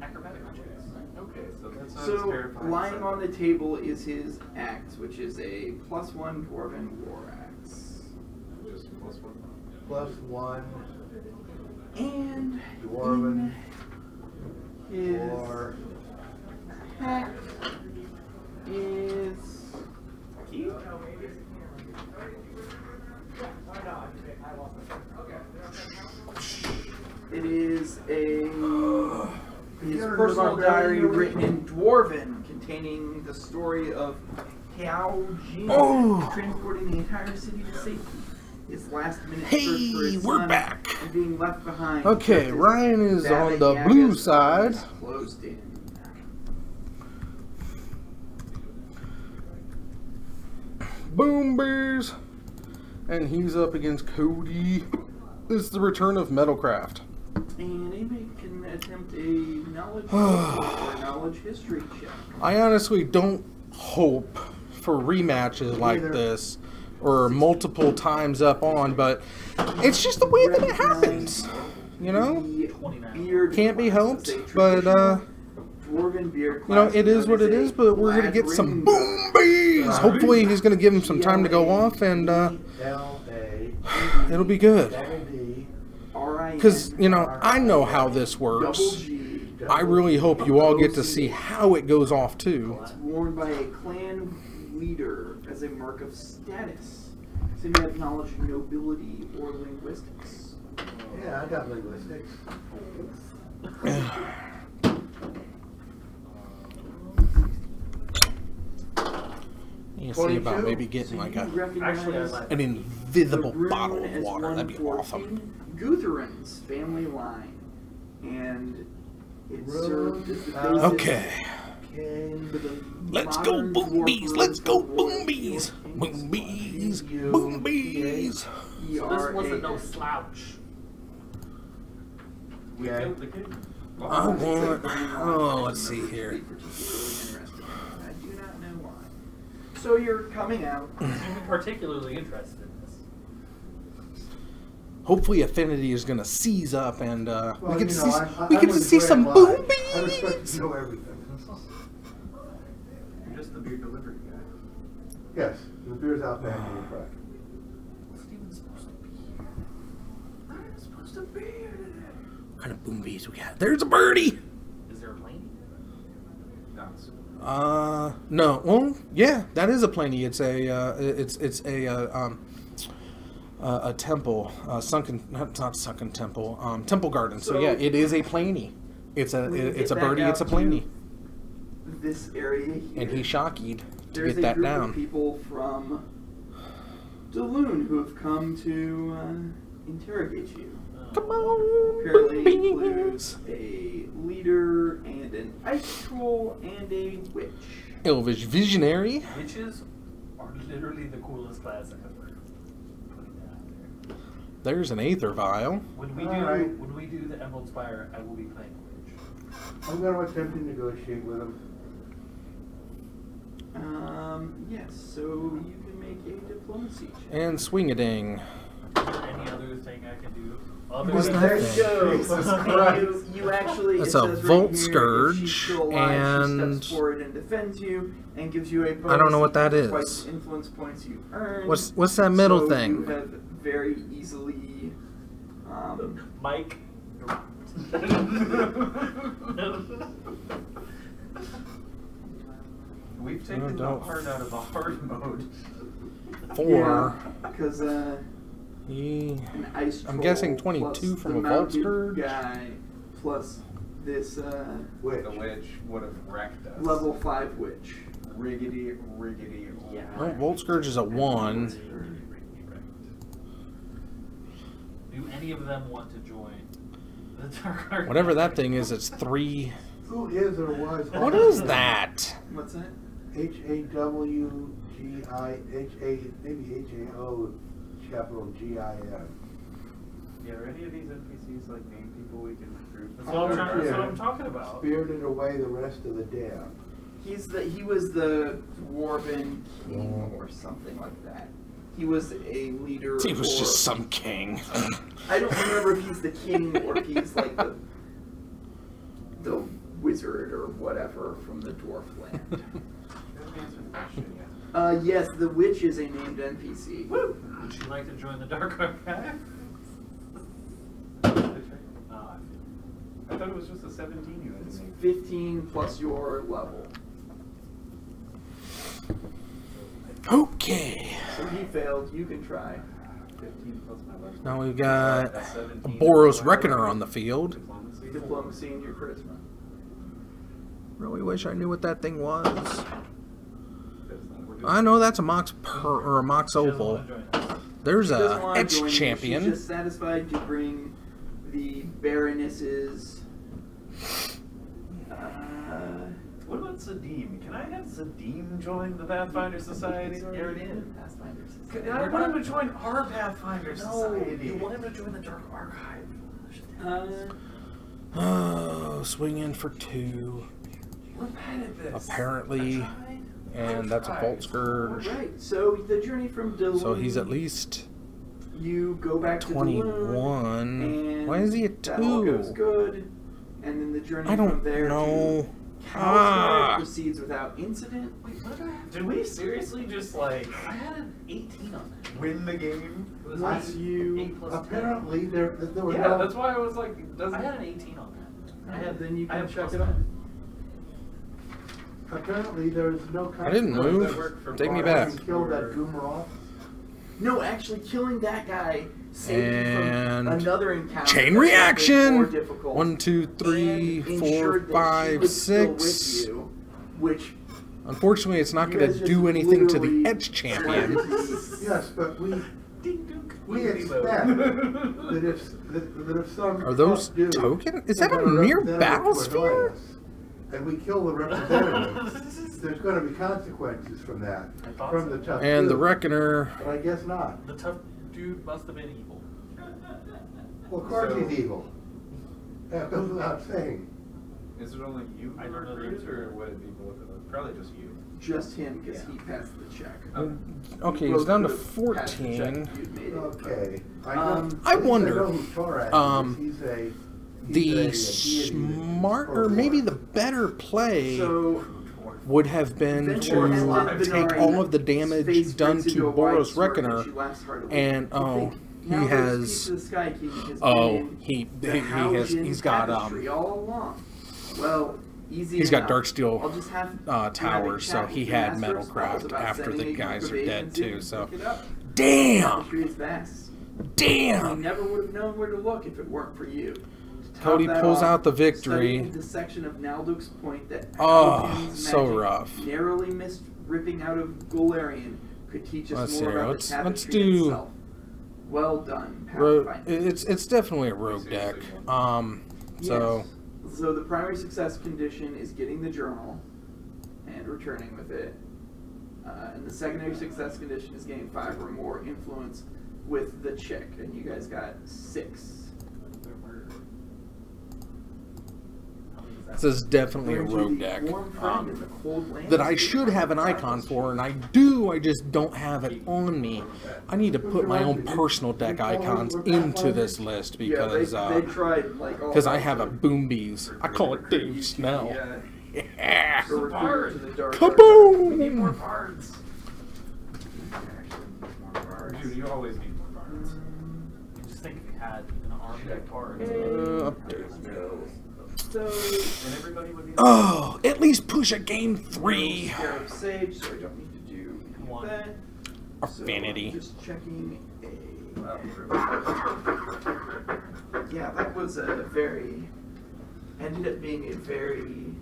Acrobatic checks. Okay, so that's not as So, terrifying. lying on the table is his axe, which is a +1 Dwarven War Axe. Just +1. +1 And Dwarven in his or pack is it is a his personal diary written in Dwarven, containing the story of Hao Jin transporting the entire city to safety. His last minute search for hey, his we're son back. and being left behind. Okay, just as Ryan is Baba on the Yaga's blue side. arms Closed in. Boom Bears, and he's up against Cody. This is the return of Metalcraft. And anybody can attempt a knowledge or knowledge history check. I honestly don't hope for rematches like Neither. this or multiple times up on, but it's just the way that it happens. You know? The 29. beard Can't be class helped, is a but traditional Dwarven beer You know, class it is known what it as is, a but we're gonna black get some ring boom bees. Hopefully, he's gonna give him some time to go off, and it'll be good. Because, you know, I know how this works. I really hope you all get to see how it goes off, too. It's worn by a clan leader as a mark of status. So you have knowledge of nobility or linguistics. Yeah, I got linguistics. You see about maybe getting like an invisible bottle of water. That'd be awesome. Guthurin's family line, and it served as the basis. Okay. for the Let's go modern boom bees. Let's go dwarf boom bees. Boom bees. Boom bees. So this wasn't no slouch. We killed the king. I want. Oh, let's see here. I do not know why. So you're coming out. I'm particularly interested in this. Hopefully, Affinity is gonna seize up, and we get to see. I'm We get to with see Greg some Live. boom I respect bees. to know everything. You're just the beer delivery guy. Yes, the beer's out back in the truck. Steven's supposed to be here. I'm supposed to be here today. What kind of boom bees we got? There's a birdie. Is there a plane? No. Well, yeah, that is a planey. It's a temple, sunken, not sunken temple, temple garden. So yeah, it is a planey. It's a birdie. It's a planey. This area here. And he's shocked to There's get that a group down. of people from Daloon who have come to interrogate you. Come on, Apparently boom includes bees. a leader and an ice troll and a witch. Elvish visionary. Witches are literally the coolest class ever. Putting that out there. There's an Aether vial. When we do the Emerald Spire, I will be playing Witch. I'm going to attempt to negotiate with him. Yes, so you can make a diplomacy check. And swing-a-ding. Is there any other thing I can do? Other What's than that There you thing? go. Jesus And Christ. you actually, That's it a says right Volt here, if Scourge, she's still alive, she and- steps forward and defends you and gives you a bonus I don't know what that twice is. the influence points you earn. What's that middle So thing? You have very easily. Mike. We've taken the don't. heart out of the hard mode. 4. Because He. an ice I'm troll guessing plus 22 from the a Volt mounted Scourge. guy plus this Witch. The witch would have wrecked us. level 5 witch. Riggedy. Yeah. Oh, Volt Scourge is a 1. Do any of them want to join the Dark Archive? Whatever that thing is, it's 3. Who is or was? What is that? What's that? maybe H-A-O, capital G-I-N. Yeah, are any of these NPCs like name people we can recruit? That's what I'm talking about. Spirited away the rest of the damned. He was the dwarven king or something like that. He was a leader. He was or, just some king. I don't remember if he's the king or if he's like the wizard or whatever from the dwarf land. Yes, the witch is a named NPC. Woo! Would you like to join the Dark Archive? I thought it was just a 17 you had It's to make. 15 plus your level. Okay. So he failed. You can try. 15 plus my level. Now we've got A a 17 Boros plus my Reckoner level. on the field. Diplomacy. Diplomacy and your charisma. Really wish I knew what that thing was. That's not what we're doing. I know that's a Mox or a Mox She doesn't Opal. want to join us. There's She doesn't a wanna Edge join you. champion. She's just satisfied to bring the Baroness's. What about Zadim? Can I have Zadim join the Pathfinder Society? He's already in Pathfinder Society. I want him to join our Pathfinder Society. You want him to join the Dark Archive. Oh, swing in for 2. We're bad at this. Apparently, and that's a Volt Scourge. Right. So the journey from Daloon. So he's at least You go back to Daloon, 21. and Why is he a that all goes 2? good. And then the journey I from don't there know. Calstar proceeds without incident. Wait, what did I have? Did we seriously just like I had an 18 on that. win the game? It was Not 8 you. plus Apparently, there were Yeah, no... that's why I was like, 10. doesn't I had an 18 on that. I had, Then you I can have check plus it out. 10. Apparently, there's no... I didn't consequence move. for Take me having back. killed that goomer off. No, actually, killing that guy saved you And from another encounter. chain that would have been more reaction. difficult 1, 2, 3, and 4, ensured that she 5, was still 6. with you, which Unfortunately, it's not you going guys to just do anything to the literally edge champion. Yes, but we expect that if some Are those tough dude token? Is and that a then mere representative battle to annoy sphere? us, and we kill the representative, there's going to be consequences from that, I thought from so. the tough And the dude. Reckoner. But I guess not. The tough dude must have been evil. Well, of course So- he's evil. That goes without saying. Is it only you I who don't know the recruits, answer. or would it be both of us? Probably just you. just him because he passed the check. Okay, You he's both down to could've passed the check 14. if you'd made it. Okay. I at least wonder, I know who Torag is. He's The a deity smart, that- or maybe the better play So would have been Venture has to been take all of the damage done to Boros Reckoner, and he has he's got well, easy he's got enough. Darksteel I'll just have towers, so he had Metalcraft about after the sending guys are dead agents too. in So to pick it up. damn, Country is vast. He damn. never would have known where to look if it weren't for you. To top Cody that pulls off, out the victory. studying the section of Nalduk's Point that Oh, Alvin's so magic rough. narrowly missed ripping out of Golarion could teach us Let's see, more about let's the tapestry do- itself. Well done, Ro- Pathfinder. it's definitely a rogue deck. So Yes. So the primary success condition is getting the journal and returning with it. And the secondary success condition is getting 5 or more influence with the chick. And you guys got 6. this is definitely a Learn to rogue be deck warm friend in the cold land that I of should the have an icon for, and I do. I just don't have it on me. I need to put my own personal deck icons into this list because they tried like all because I that have a to- Boombees. I call it Dave Snell. Yeah. to recruit to the dark Kaboom! We need more cards. Dude, you always need more cards. I just think if you had an army of cards. Update. So, And everybody would be. Oh, at least push a game 3. Scarab Sage, so I don't need to do One. that. Affinity. So just checking a. Wow, Yeah, that was a very. Ended up being a very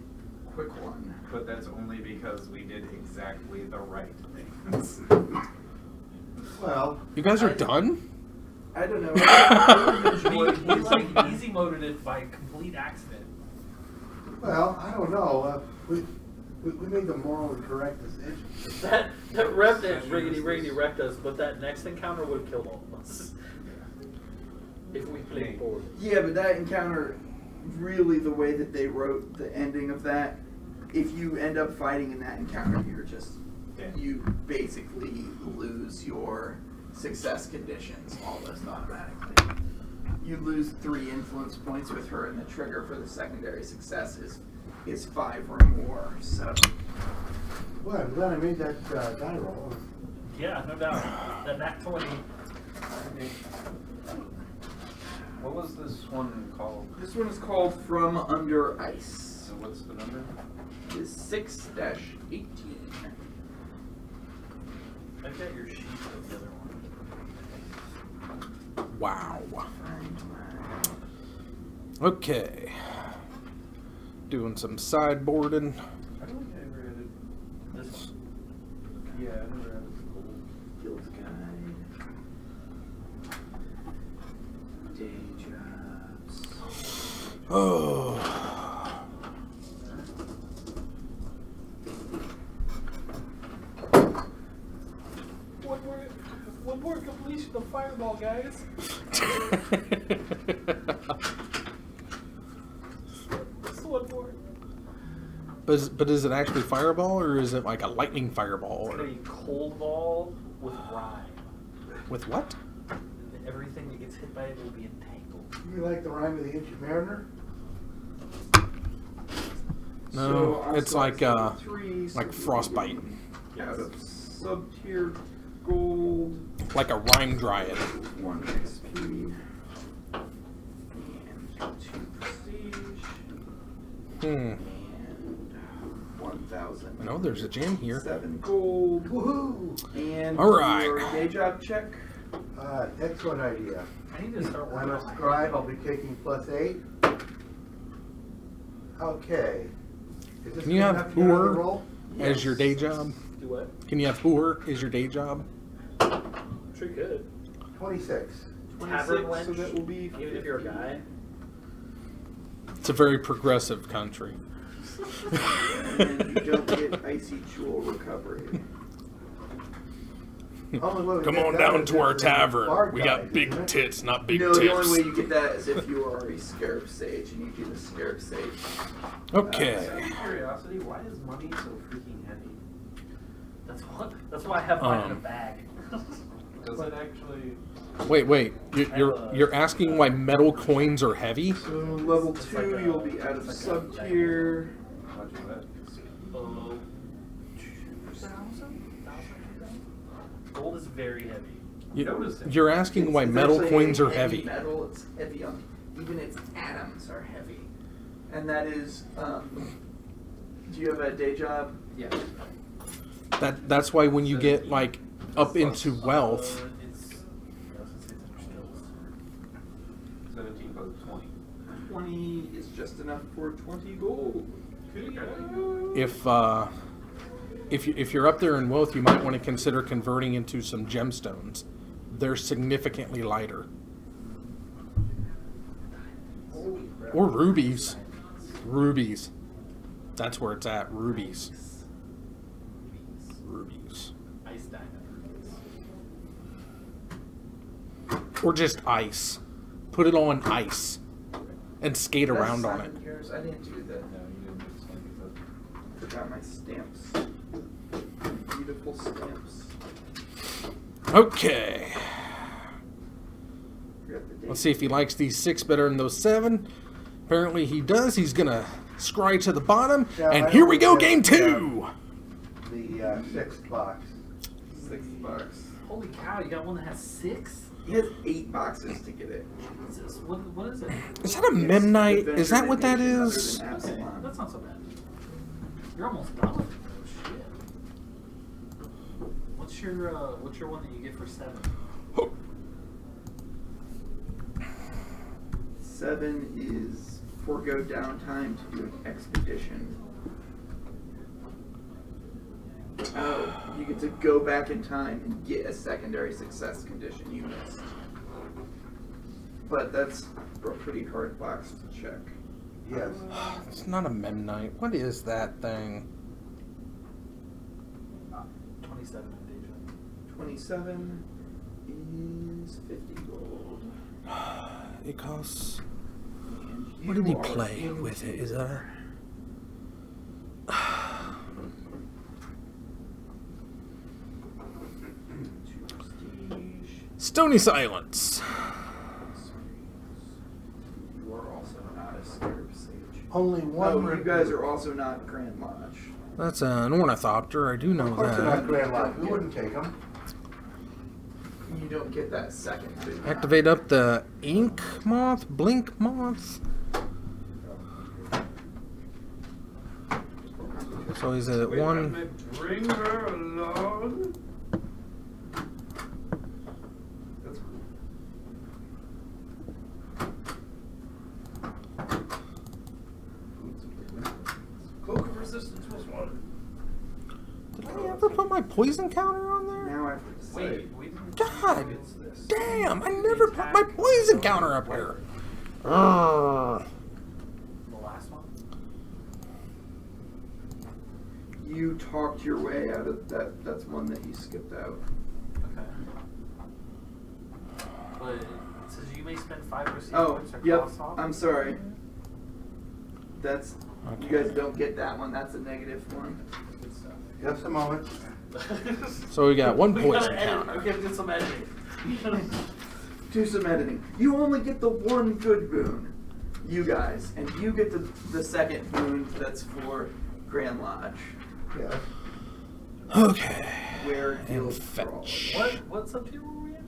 quick one. But that's only because we did exactly the right things. Well, You guys are done? I don't know. I He like easy moded it by complete accident. well, I don't know. We made the morally correct decision. That rev dance riggedy wrecked us, but that next encounter would have killed all of us. If we played forward. Yeah, but that encounter, really the way that they wrote the ending of that, if you end up fighting in that encounter, you basically lose your success conditions almost automatically. You lose 3 influence points with her, and the trigger for the secondary success is 5 or more. So Well, I'm glad I made that die roll. Yeah, no doubt. That nat 20. What was this one called? this one is called From Under Ice. So what's the number? It is 6-18. I've got your sheet of the other one. Wow. Find my- Okay. Doing some sideboarding. I don't think I ever added. This Yeah, I never added the gold. Guild Guide. Day jobs. Oh. one more completion of Fireball, guys. Just one more. But is it actually fireball or is it like a lightning fireball? It's Or a cold ball with rhyme. with what? And everything that gets hit by it will be entangled. You like the rhyme of the Ancient Mariner? No, So it's also like three, so frostbite, out of sub-tier gold, like a rhyme dryad. 1 XP, and 2 prestige, and 1,000. No, there's a gem here. 7 gold. Woohoo! And All right. your day job check. Excellent idea. I need to start I'm working a on my scribe. I'll be taking +8. Okay. Is this Can you good have enough to get another poor roll? as your day job? Do what? Can you have poor as your day job? I'm sure you could. 26. 26, Tavern so wench, that will be even if you're a guy. It's a very progressive country. and you don't get icy jewel recovery. Only way we Come get on that down is to if our the tavern. bard We dies, got big isn't it? tits, not big No, tips. the only way you get that is if you are a scarab sage and you do the scarab sage. Out Okay. of curiosity, why is money so freaking heavy? That's why I have mine in a bag. Does it actually? Wait. You're asking why metal coins are heavy? So level It's 2, like a- you'll be out of it's like a sub tier. How much is that? 2,000? Gold is very heavy. You're asking why It's metal actually coins are heavy heavy. Metal, it's heavy on even its atoms are heavy, and that is. Do you have a day job? Yeah. That's why when you get like up into wealth, It's I was gonna say it's under skills. 17 plus 20. 20 is just enough for 20 gold. if you're up there in wealth, you might want to consider converting into some gemstones. They're significantly lighter. Or rubies. Rubies. That's where it's at. Rubies. Rubies. Ice diamond. Mm-hmm. Or just ice. Put it on ice. And skate around on it. Yours? I didn't do that. No, you didn't do the same thing. Forgot my stamps. Beautiful stamps. Okay. Forgot the date. Let's see if he likes these 6 better than those 7. Apparently he does. He's gonna scry to the bottom. Yeah, And I here don't we go, game think 2! The 6th box. $6. Holy cow! You got one that has 6. He has 8 boxes to get it. What is it? Is that a memnite? Is that what that Adventure is? other than Okay, Absalom. that's not so bad. You're almost done with it. Oh shit. What's your one that you get for 7? 7 is forego downtime to do an expedition. Oh, you get to go back in time and get a secondary success condition you missed. But that's a pretty hard box to check. Yes. It's not a memnite. What is that thing? 27 in Deja. 27 is 50 gold. It costs... And What did he you are play into with it? Is that... two prestige. Stony Silence. You are also not a scarab sage. Only one. Oh, you guys are also not Grand Lodge. That's an ornithopter. I do know Of course they're not that. Grand Lodge. We wouldn't take them. You don't get that second food. Activate up the ink moth, blink moth. So he's at Wait, I one. may bring her along. That's Cloak of resistance was one. Did I ever put my poison counter on there? now I have to decide. Wait, we didn't. God It's this. damn! I never put my poison counter up there. Urgh. The last one? You talked your way out of that. That's one that you skipped out. Okay. But it says you may spend 5 receipt Oh, points or yep. cost off. I'm sorry. That's Okay. you guys don't get that one. That's a negative one. Good stuff. Just a moment. So we got one We poison gotta edit. counter. We gotta do some editing. Do some editing. You only get the one good boon. you guys, and you get the second boon that's for Grand Lodge. Yeah. Okay. Where And Guild fetch. What sub-tier were we in?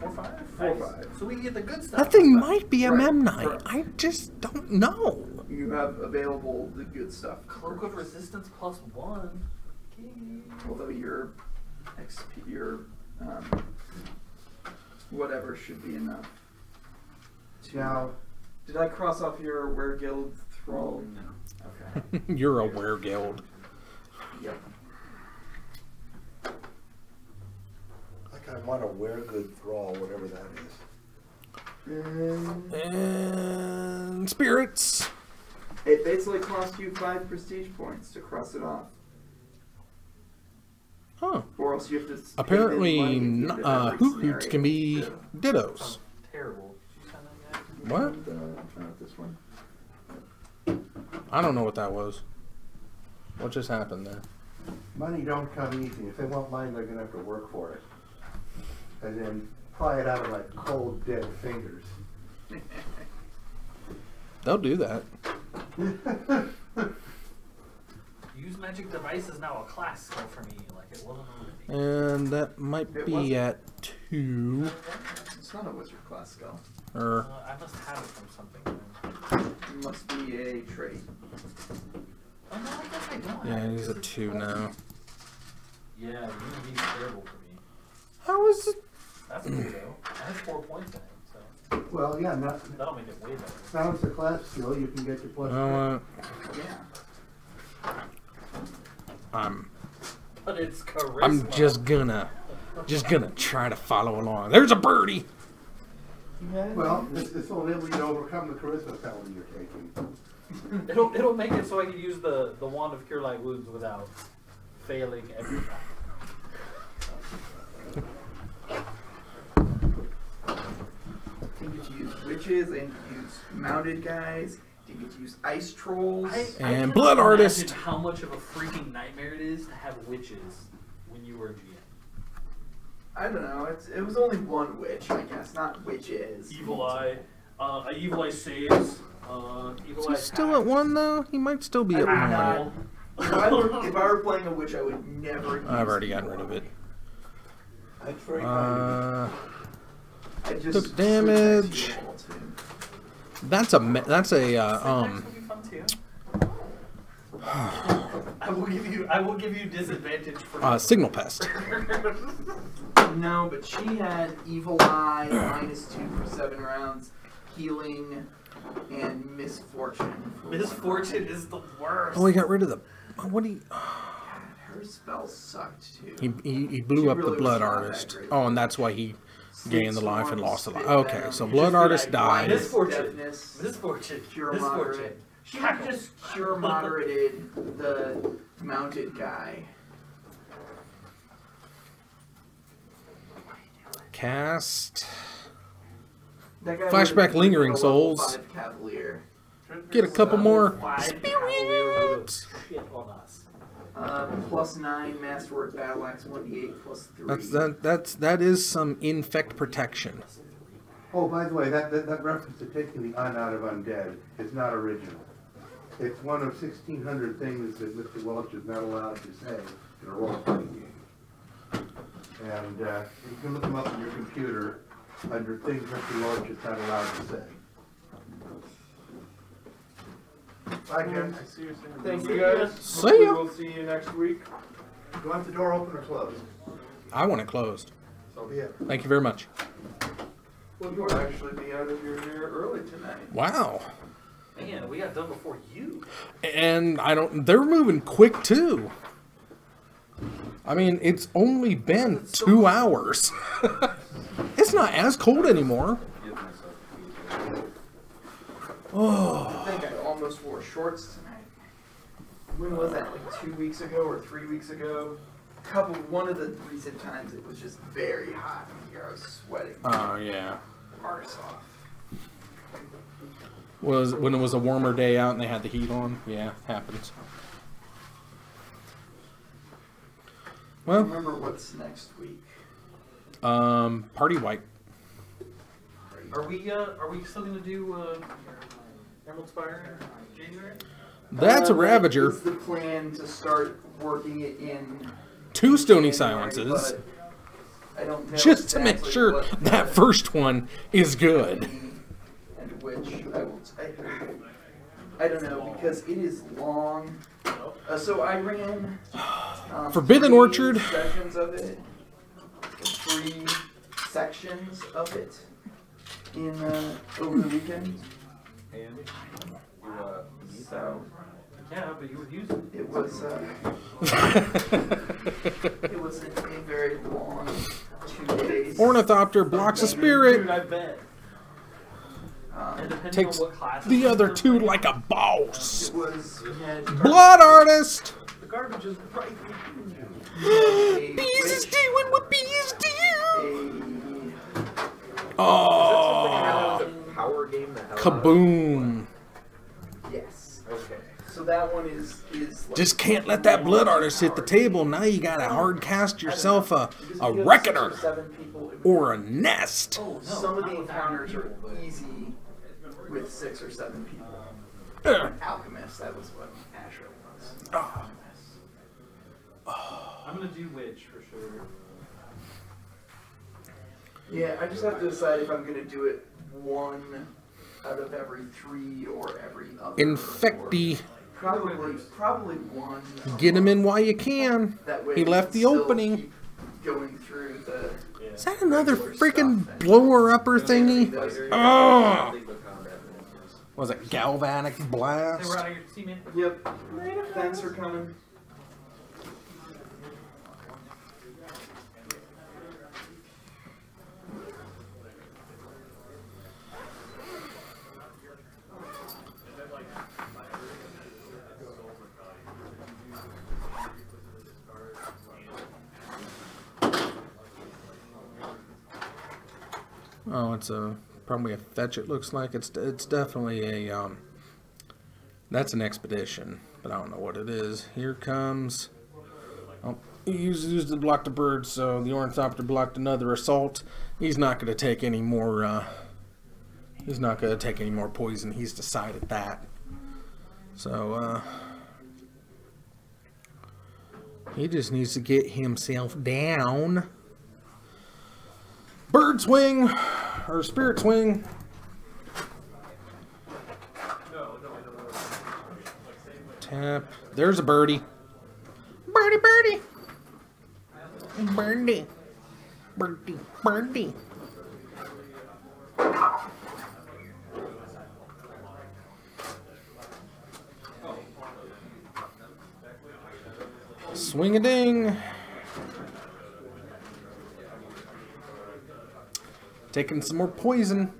4-5? 4-5. So we get the good stuff. That thing this time. might be a Right, Memnite. correct. I just don't know. You have available the good stuff. Cloak of Resistance +1. Okay. Although your XP, your whatever should be enough. Now, Did I cross off your Were Guild Thrall? No. Okay. You're a wereguild. Yep. like I want to wear good thrall, whatever that is. And spirits. It basically costs you 5 prestige points to cross it off. Huh. Or else you have to pay Apparently, money at the end of every hoots scenario. can be dittos. Sounds terrible. Did you sign that yet? What? I'm trying with this one. I don't know what that was. What just happened there? Money don't come easy. If they want mine, they're going to have to work for it. And then pry it out of my cold, dead fingers. They'll do that. Use magic device is now a class skill for me, like it wasn't already. And that might It be wasn't. at 2. It's not a wizard class skill. Or I must have it from something. Then. It must be a trait. Oh no, I guess I don't. yeah, have it, he's a because 2 it's- now. Yeah, UNV's terrible for me. How is it? That's cool though. I have 4 points in it, so Well, yeah, now that'll make it way better. now it's a class skill. You can get your plus. Yeah. But it's charisma. I'm just gonna try to follow along. There's a birdie. Well, this will enable you to overcome the charisma penalty you're taking. It'll make it so I can use the wand of cure light wounds without failing every time. You get to use witches and use mounted guys. You get to use ice trolls. And cannot Blood imagine Artist. How much of a freaking nightmare it is to have witches when you were a GM. I don't know. It was only one witch, I guess, not witches. Evil Eye. Evil Eye saves. Evil Is Eye he still at 1 though? He might still be at I- 1. If I were playing a witch, I would never. Use I've already gotten rid of it. That's very kind. I just took damage. switch next to the wall, too. That's a would be fun too. I will give you disadvantage for signal pest. No, but she had Evil Eye, -2 for 7 rounds, healing, and Misfortune. For Misfortune is the worst. Oh, he got rid of the. What do you? Her spells sucked too. He blew She up really the was Blood not that Artist. great. Oh, and that's why he gained the life and Storm, lost the life. Spit Okay, Venom, so just Blood be Artist like, died. Misfortune. Deafness, Misfortune. Cure Misfortune. Moderate. She just cure moderated the mounted guy. Cast. That guy Flashback would've been Lingering a level Souls. 5 Cavalier. Get a couple more. Five Cavalier would have shit on us. +9 Masterwork Battle Axe 1d8 +3. That is some infect protection. Oh, by the way, that reference to taking the un out of undead is not original. It's one of 1,600 things that Mr. Welch is not allowed to say in a role-playing game. And you can look them up on your computer under things Mr. Welch is not allowed to say. Bye, Ken. I see you soon. Thank you guys. See Hopefully ya. We'll see you next week. Do you want the door open or closed? I want it closed. So be it. Thank you very much. Well, you'll actually be out of your hair early tonight. Wow. Man, we got done before you. And they're moving quick too. I mean, it's only been 2 hours. It's not as cold anymore. Give myself a few days. Oh. I think I almost wore shorts tonight. When was that? Like 2 weeks ago or 3 weeks ago? One of the recent times it was just very hot in here. I was sweating. Oh, yeah. Arse off. Was when it was a warmer day out and they had the heat on? Yeah, happens. Well, Remember what's next week? party wipe. Party Are we still gonna do Emerald Spire in January? That's a Ravager. It's the plan to start working it in 2 Stony January, Silences. but I don't know Just to make exactly sure what that first one is good. and which I don't know because it is long. So I ran Forbidden 3 Orchard. sessions of it, 3 sections of it in over the weekend. And you, So Yeah, but you were using it. it was it was a very long 2 days. Ornithopter blocks a spirit. Dude, I bet. And depending Takes on what class the other 2 like a boss. It was we had Blood Artist. The garbage is right behind you. Bees is doing what bees do. a Oh, the power game the hell kaboom. yes. Okay. So that one is like Just can't let that Blood Artist hit the table. Now you gotta hard cast yourself a because Reckoner 6 or 7 people, it would- or a Nest. Oh, no. some of the encounters are easy with 6 or 7 people. Alchemist, that was what Asher was. Oh. I'm gonna do Witch for sure. Yeah, I just have to decide if I'm gonna do it 1 out of every 3 or every other. Infecti. or probably 1. Get him in while you can. That way He we left can the still opening. keep going through the. Is that another freaking blower upper thingy? Oh! Was it Galvanic Hey, Blast? we're out of here. See, man. Yep. Thanks for coming. Oh, it's probably a fetch. It looks like it's definitely a that's an expedition, but I don't know what it is. Here comes. Oh, he used to block the bird, so the Ornithopter blocked another assault. He's not going to take any more. He's not going to take any more poison. He's decided that. So he just needs to get himself down. Bird swing, or spirit swing. Tap. There's a birdie. Birdie, birdie. Birdie. Birdie, birdie. Swing a ding. Taking some more poison.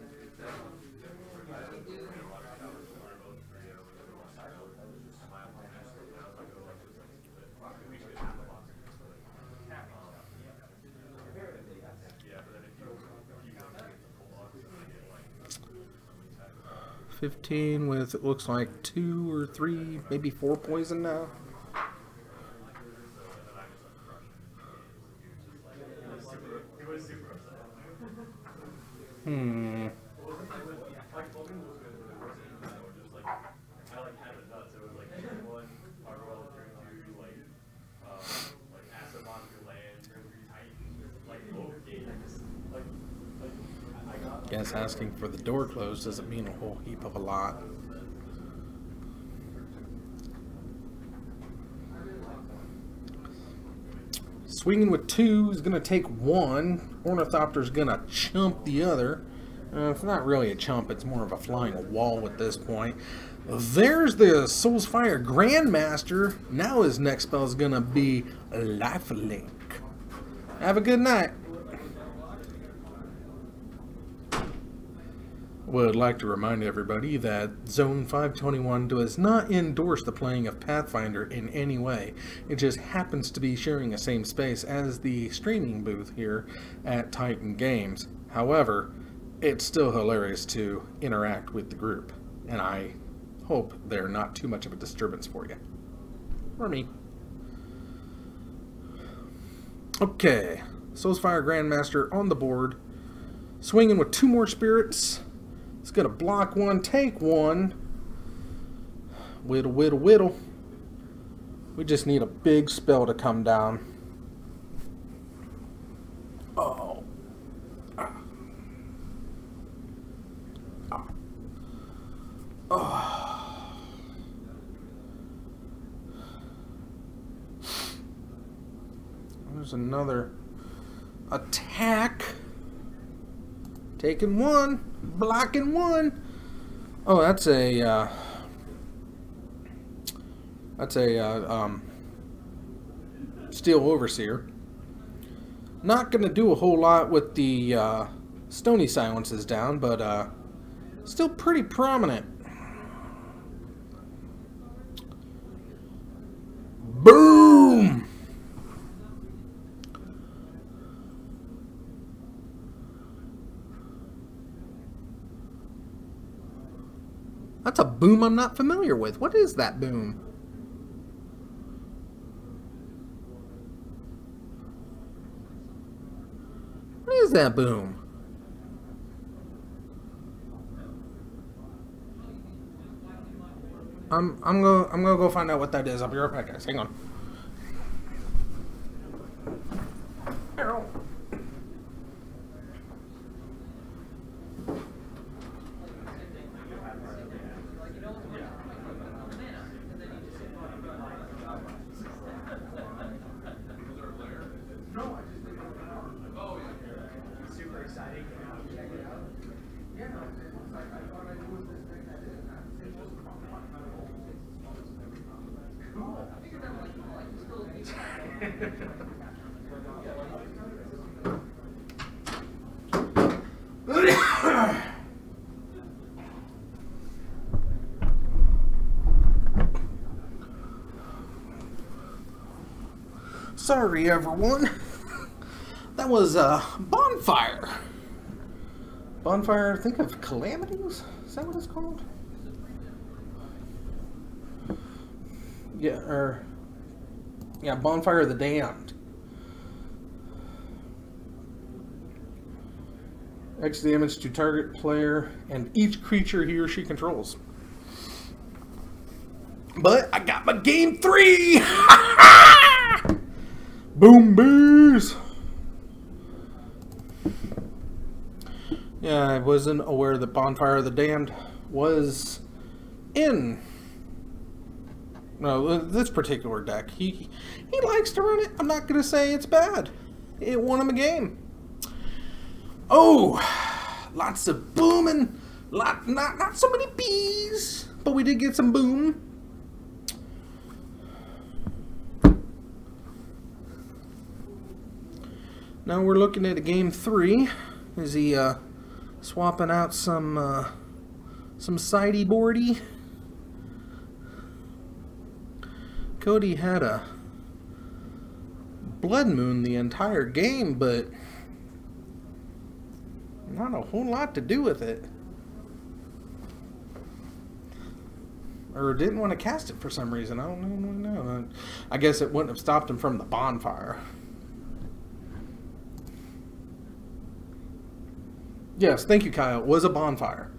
$15 with, it looks like 2 or 3, maybe 4 poison now. Guess asking for the door closed doesn't mean a whole heap of a lot. Swinging with 2 is going to take 1. Ornithopter's going to chump the other. It's not really a chump, it's more of a flying wall at this point. There's the Soulsfire Grandmaster. Now his next spell is going to be Lifelink. Have a good night. Would like to remind everybody that Zone 521 does not endorse the playing of Pathfinder in any way. It just happens to be sharing the same space as the streaming booth here at Titan Games. However, it's still hilarious to interact with the group, and I hope they're not too much of a disturbance for you. Or me. Okay, Soulsfire Grandmaster on the board. Swinging with 2 more spirits. It's going to block 1, take 1. Whittle, whittle, whittle. We just need a big spell to come down. Oh. Oh. There's another attack. Taking 1, blocking 1. Oh, that's a Steel Overseer. Not gonna do a whole lot with the Stony Silences down, but still pretty prominent. Boom! That's a boom I'm not familiar with. What is that boom? What is that boom? I'm gonna go find out what that is. I'll be right back, guys. Hang on. Ow. Sorry, everyone. That was Bonfire. Bonfire, think of Calamities? Is that what it's called? Yeah, yeah, Bonfire of the Damned. X damage to target player and each creature he or she controls. But I got my game 3! Boom bees! Yeah, I wasn't aware that Bonfire of the Damned was in this particular deck. He likes to run it. I'm not going to say it's bad. It won him a game. Oh, lots of booming. Not so many bees, but we did get some boom. Now we're looking at a game 3. Is he swapping out some sidey boardy? Cody had a Blood Moon the entire game, but not a whole lot to do with it. Or didn't want to cast it for some reason. I don't know. I guess it wouldn't have stopped him from the bonfire. Yes, thank you, Kyle. It was a bonfire.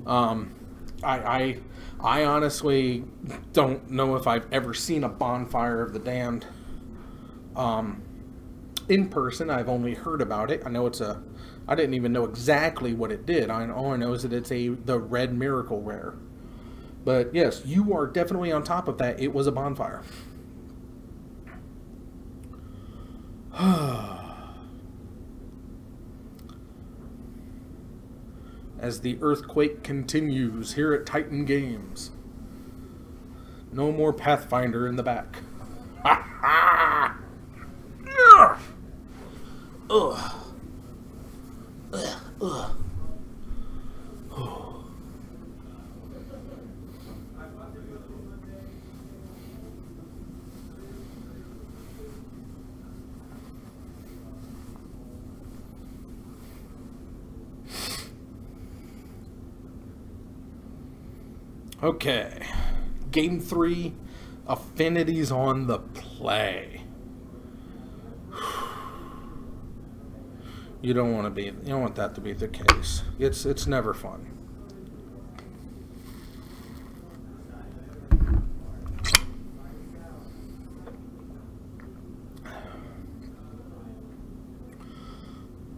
I honestly don't know if I've ever seen a Bonfire of the Damned in person. I've only heard about it. I know it's a. I didn't even know exactly what it did. All I know is that it's the Red Miracle Rare. But yes, you are definitely on top of that. It was a bonfire. As the earthquake continues here at Titan Games. No more Pathfinder in the back. Ha ha! Ugh. Ugh. Ugh. Oh. Okay, game 3, affinities on the play. You don't want that to be the case. It's never fun.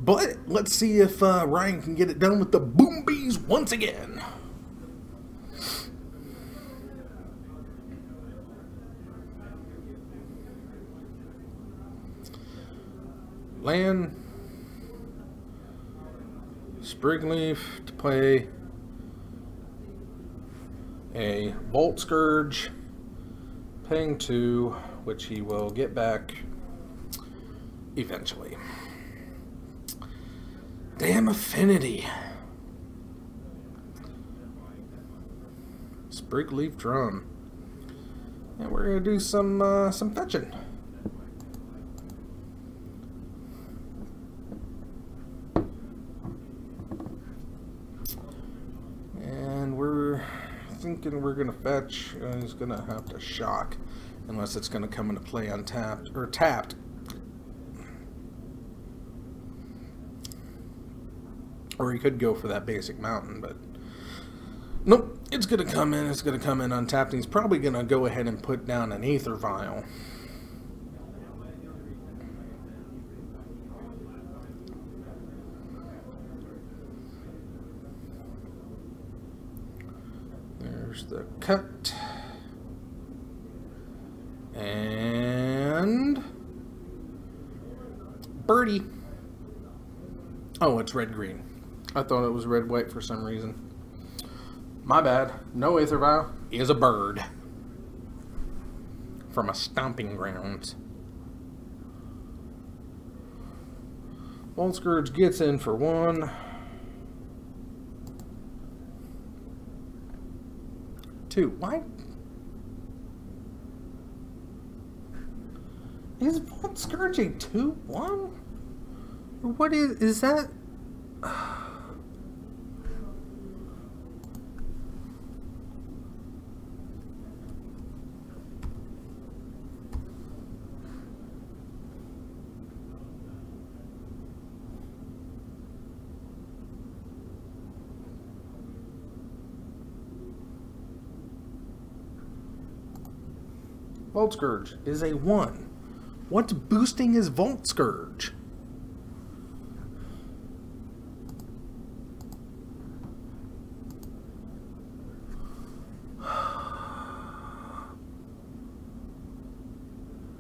But let's see if Ryan can get it done with the Boom Bees once again. Land, Sprigleaf to play a Bolt Scourge, paying 2, which he will get back eventually. Damn Affinity. Sprigleaf Drum. And we're gonna do some fetching. And we're thinking we're gonna fetch. He's gonna have to shock, unless it's gonna come into play untapped or tapped. Or he could go for that basic mountain, but nope, it's going to come in. It's going to come in untapped. And he's probably going to go ahead and put down an Aether Vial. There's the cut. And Birdie. Oh, it's red-green. I thought it was red-white for some reason. My bad. No Aether Vial is a bird. From a stomping grounds. Bolt Scourge gets in for 1. 2. Why? Is Bolt Scourge a 2/1? What is that? Volt Scourge is a 1. What's boosting his Volt Scourge?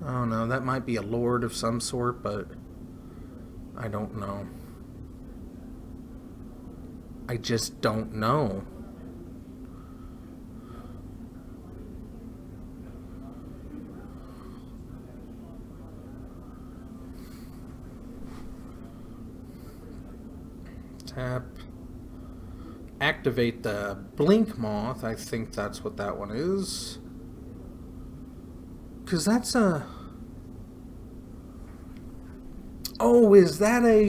Oh no, that might be a lord of some sort, but I don't know. I just don't know. Tap. Activate the Blink Moth. I think that's what that one is. Because that's a... Oh, is that a,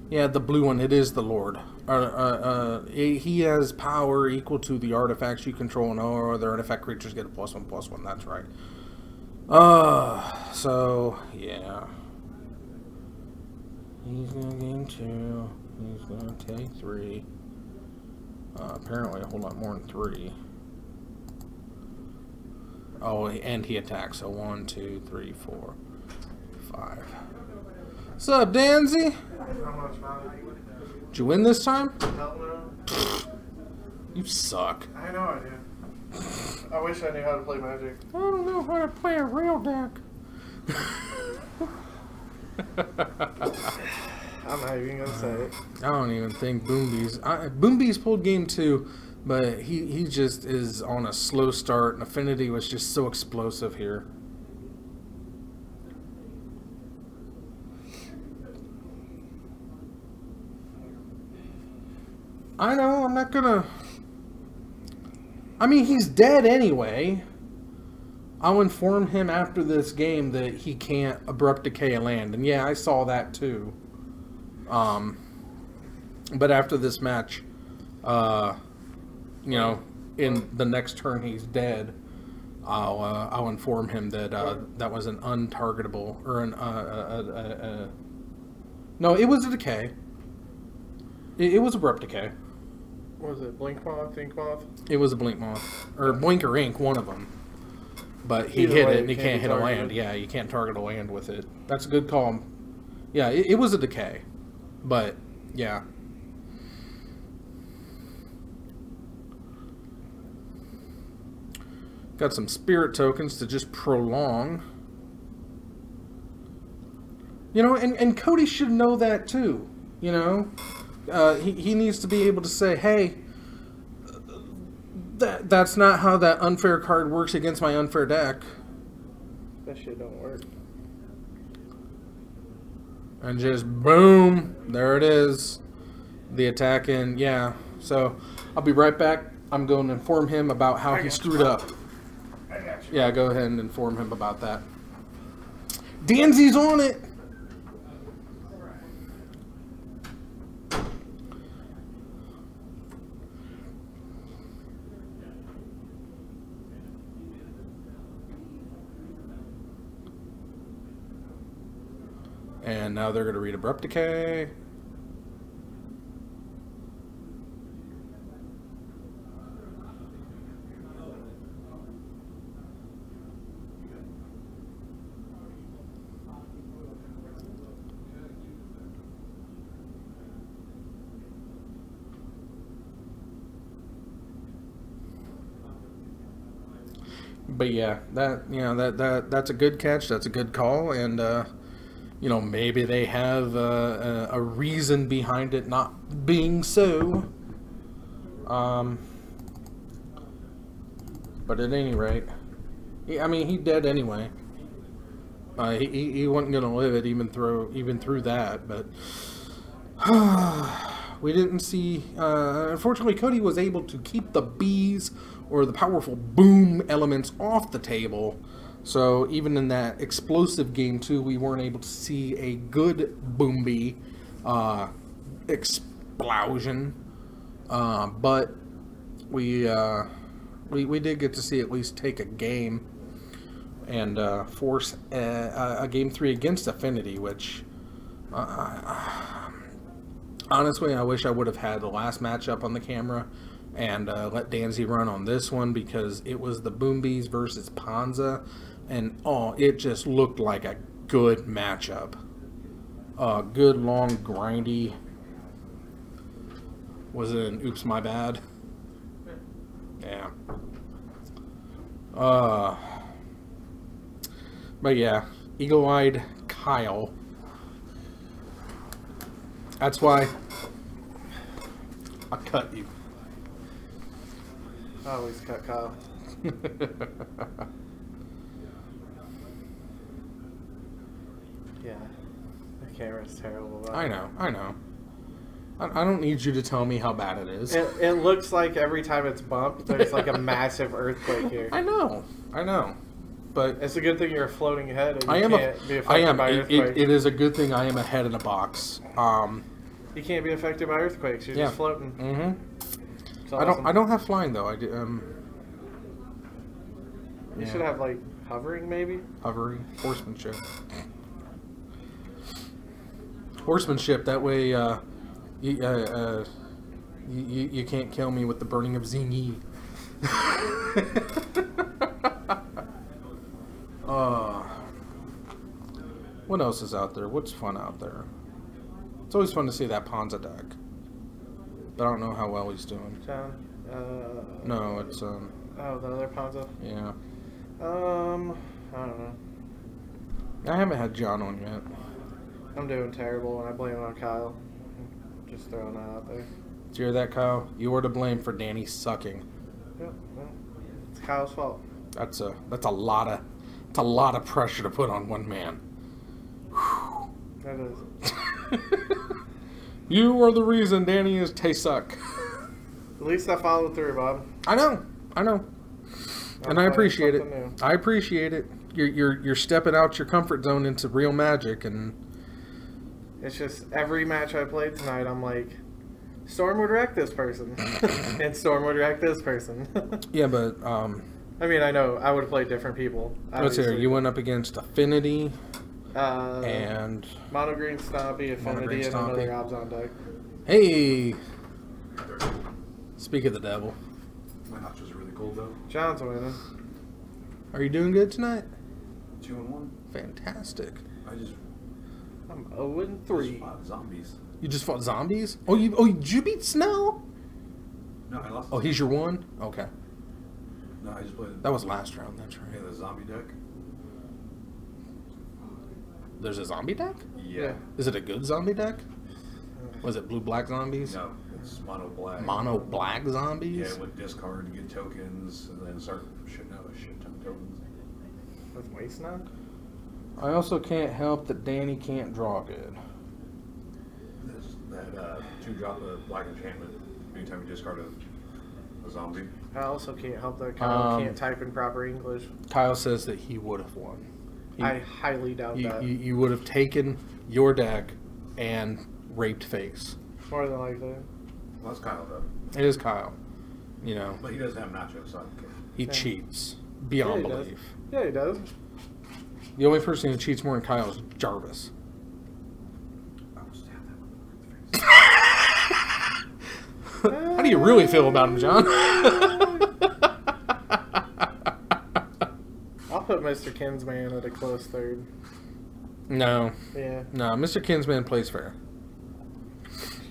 yeah, the blue one. It is the Lord. He has power equal to the artifacts you control, and all other artifact creatures get a +1/+1. That's right. So, yeah. He's gonna gain 2. He's gonna take 3. Apparently a whole lot more than 3. Oh, and he attacks. So 1, 2, 3, 4, 5. What's up, Danzy? How much, man? Did you win this time? Hell no. You suck. I know I do. I wish I knew how to play Magic. I don't know how to play a real deck. I'm not even gonna say it. I don't even think Boombees pulled game 2, but he just is on a slow start, and Affinity was just so explosive here. I know, I'm not gonna... I mean, he's dead anyway. I'll inform him after this game that he can't Abrupt Decay a land. And yeah, I saw that too. But after this match, you know, in the next turn he's dead. I'll inform him that that was an untargetable or an no, it was a decay. It was abrupt decay. What was it? Blink Moth, Ink Moth? It was a blink moth or blink or ink, one of them. But he Either hit way, it and he it can't can't hit be a targeted. land. Yeah, you can't target a land with it. That's a good call. Yeah, it was a decay, but yeah. Got some spirit tokens to just prolong. You know, and Cody should know that too. You know, he needs to be able to say, hey, that's not how that unfair card works against my unfair deck. That shit don't work. And just boom, there it is. The attack in, yeah. So I'll be right back. I'm going to inform him about how he screwed up. I got you. Yeah, go ahead and inform him about that. Danzy's on it. And now they're going to read Abrupt Decay. But yeah, that's a good catch. That's a good call, and you know, maybe they have a reason behind it not being so. But at any rate, I mean, he dead anyway. He wasn't gonna live it even through that, but we didn't see. Unfortunately, Cody was able to keep the bees or the powerful boom elements off the table. So even in that explosive game too, we weren't able to see a good boom bee explosion. But we did get to see at least take a game and force a game 3 against Affinity, which honestly I wish I would have had the last matchup on the camera and let Danzy run on this one, because it was the Boom Bees versus Panza, and it just looked like a good matchup. Good, long, grindy. Was it an oops, my bad? Yeah. But yeah, Eagle-Eyed Kyle. That's why I cut you. I always cut Kyle. Yeah. The camera's terrible. I know. I don't need you to tell me how bad it is. It looks like every time it's bumped, there's like a massive earthquake here. I know. But It's a good thing you're a floating head and you I am. can't be affected by earthquakes. It is a good thing I am a head in a box. You can't be affected by earthquakes. You're Yeah. just floating. Mm-hmm. It's I awesome. don't have flying though. I do. You Yeah. should have like hovering maybe. Hovering, horsemanship. Horsemanship. That way, you can't kill me with the burning of Zingy. What else is out there? What's fun out there? It's always fun to see that Panza deck, but I don't know how well he's doing. John. No, it's Oh, the other Panza. yeah. I don't know. I haven't had John on yet. I'm doing terrible, and I blame it on Kyle. Just throwing that out there. Did you hear that, Kyle? You are to blame for Danny sucking. Yep. Well, it's Kyle's fault. That's a lot of pressure to put on one man. Whew. That is. You are the reason Danny is suck. At least I followed through, Bob. I know, and I trying appreciate it. something new. I appreciate it. You're stepping out your comfort zone into real magic, and It's just every match I played tonight, I'm like, Storm would wreck this person, and Storm would wreck this person. yeah, but I mean, I know I would have played different people. Let's hear. obviously. You went up against Affinity And and Mono Green Stompy, Affinity, and Stompy. another Obs on deck. hey. Speak of the devil. My nachos are really cold though. John's winning. Are you doing good tonight? 2-1. Fantastic. I'm 0-3. Zombies. You just fought zombies? Oh, did you beat Snow? No, I lost. Oh, he's your one? Okay. No, I just played. That was last round, that's right. Yeah, the zombie deck. There's a zombie deck? Yeah. Is it a good zombie deck? Was it blue-black zombies? No, it's mono black. Mono-black zombies? Yeah, with discard to get tokens, and then start shitting out a shit ton of tokens. With Waste now? I also can't help that Danny can't draw good. That 2-drop of black enchantment. Anytime you discard a zombie. I also can't help that Kyle can't type in proper English. Kyle says that he would have won. I highly doubt that. You would have taken your deck and raped face. More than likely. Well, that's Kyle though. It is Kyle. You know, But he doesn't have nachos, so I don't care. he cheats beyond Yeah, he does. belief. Yeah, he does. The only person who cheats more than Kyle is Jarvis. I will stab that motherfucker in the face. How do you really feel about him, John? I'll put Mr. Kinsman at a close third. No. Yeah. No, Mr. Kinsman plays fair.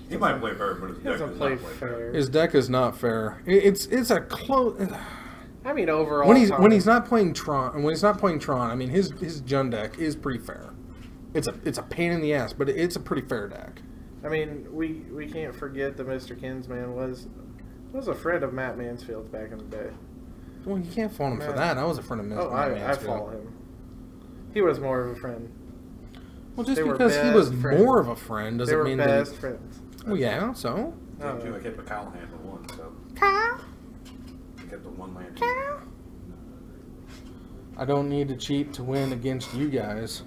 He might play fair, but his He deck doesn't does play not play fair. fair. His deck is not fair. It's a close. I mean, overall, When time. he's not playing Tron, I mean his Jund deck is pretty fair. It's a pain in the ass, but it's a pretty fair deck. I mean, we can't forget that Mr. Kinsman was a friend of Matt Mansfield's back in the day. Well, you can't fault him for that. I was a friend of Oh, Matt I Mansfield. follow him. He was more of a friend. Well, just They were because he was best friends. more of a friend They doesn't were mean best that. friends. Well, yeah. So. Same too, I kept a Kyle hand for one, so. Kyle. I kept the one land. Kyle. I don't need to cheat to win against you guys.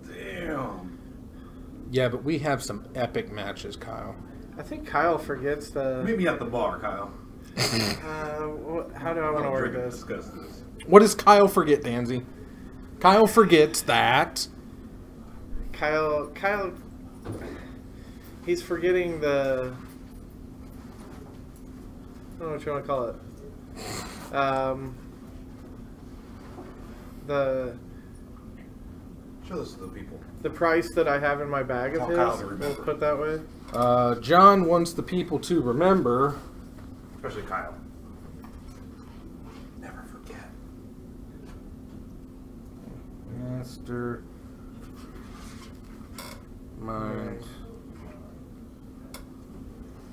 Damn. Yeah, but we have some epic matches, Kyle. I think Kyle forgets the. Meet me at the bar, Kyle. How do I want to word Drink and this? discuss this. What does Kyle forget, Danzy? Kyle forgets that. Kyle, he's forgetting the. I don't know what you want to call it. Show this to the people. The price that I have in my bag of Tell his. Kyle to We'll remember. put that way. John wants the people to remember. Especially Kyle. Never forget. Master Mind.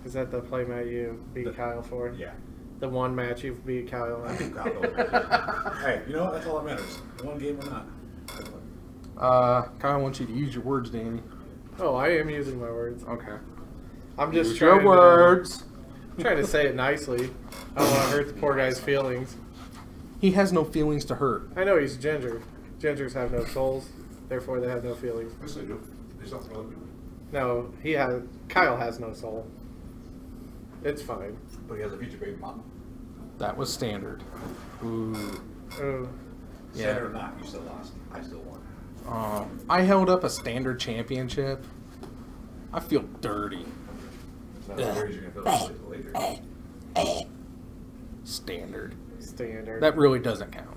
Is that the playmat you beat Kyle for? Yeah. The one match you've beat Kyle I in? think Kyle knows. Hey, you know what? That's all that matters. One game or not. Kyle wants you to use your words, Danny. Oh, I am using my words. Okay. I'm just Use trying your words. trying to say it nicely. I don't want to hurt the poor guy's feelings. He has no feelings to hurt. I know he's ginger. Gingers have no souls, therefore they have no feelings. Yes, they do. There's nothing wrong with it. No, Kyle has no soul. It's fine. But he has a future baby mama. That was standard. Ooh. Oh, Yeah. Standard or not, you still lost. I still won. I held up a standard championship. I feel dirty. It's not as weird as you're going to feel like later. Standard. standard. That really doesn't count.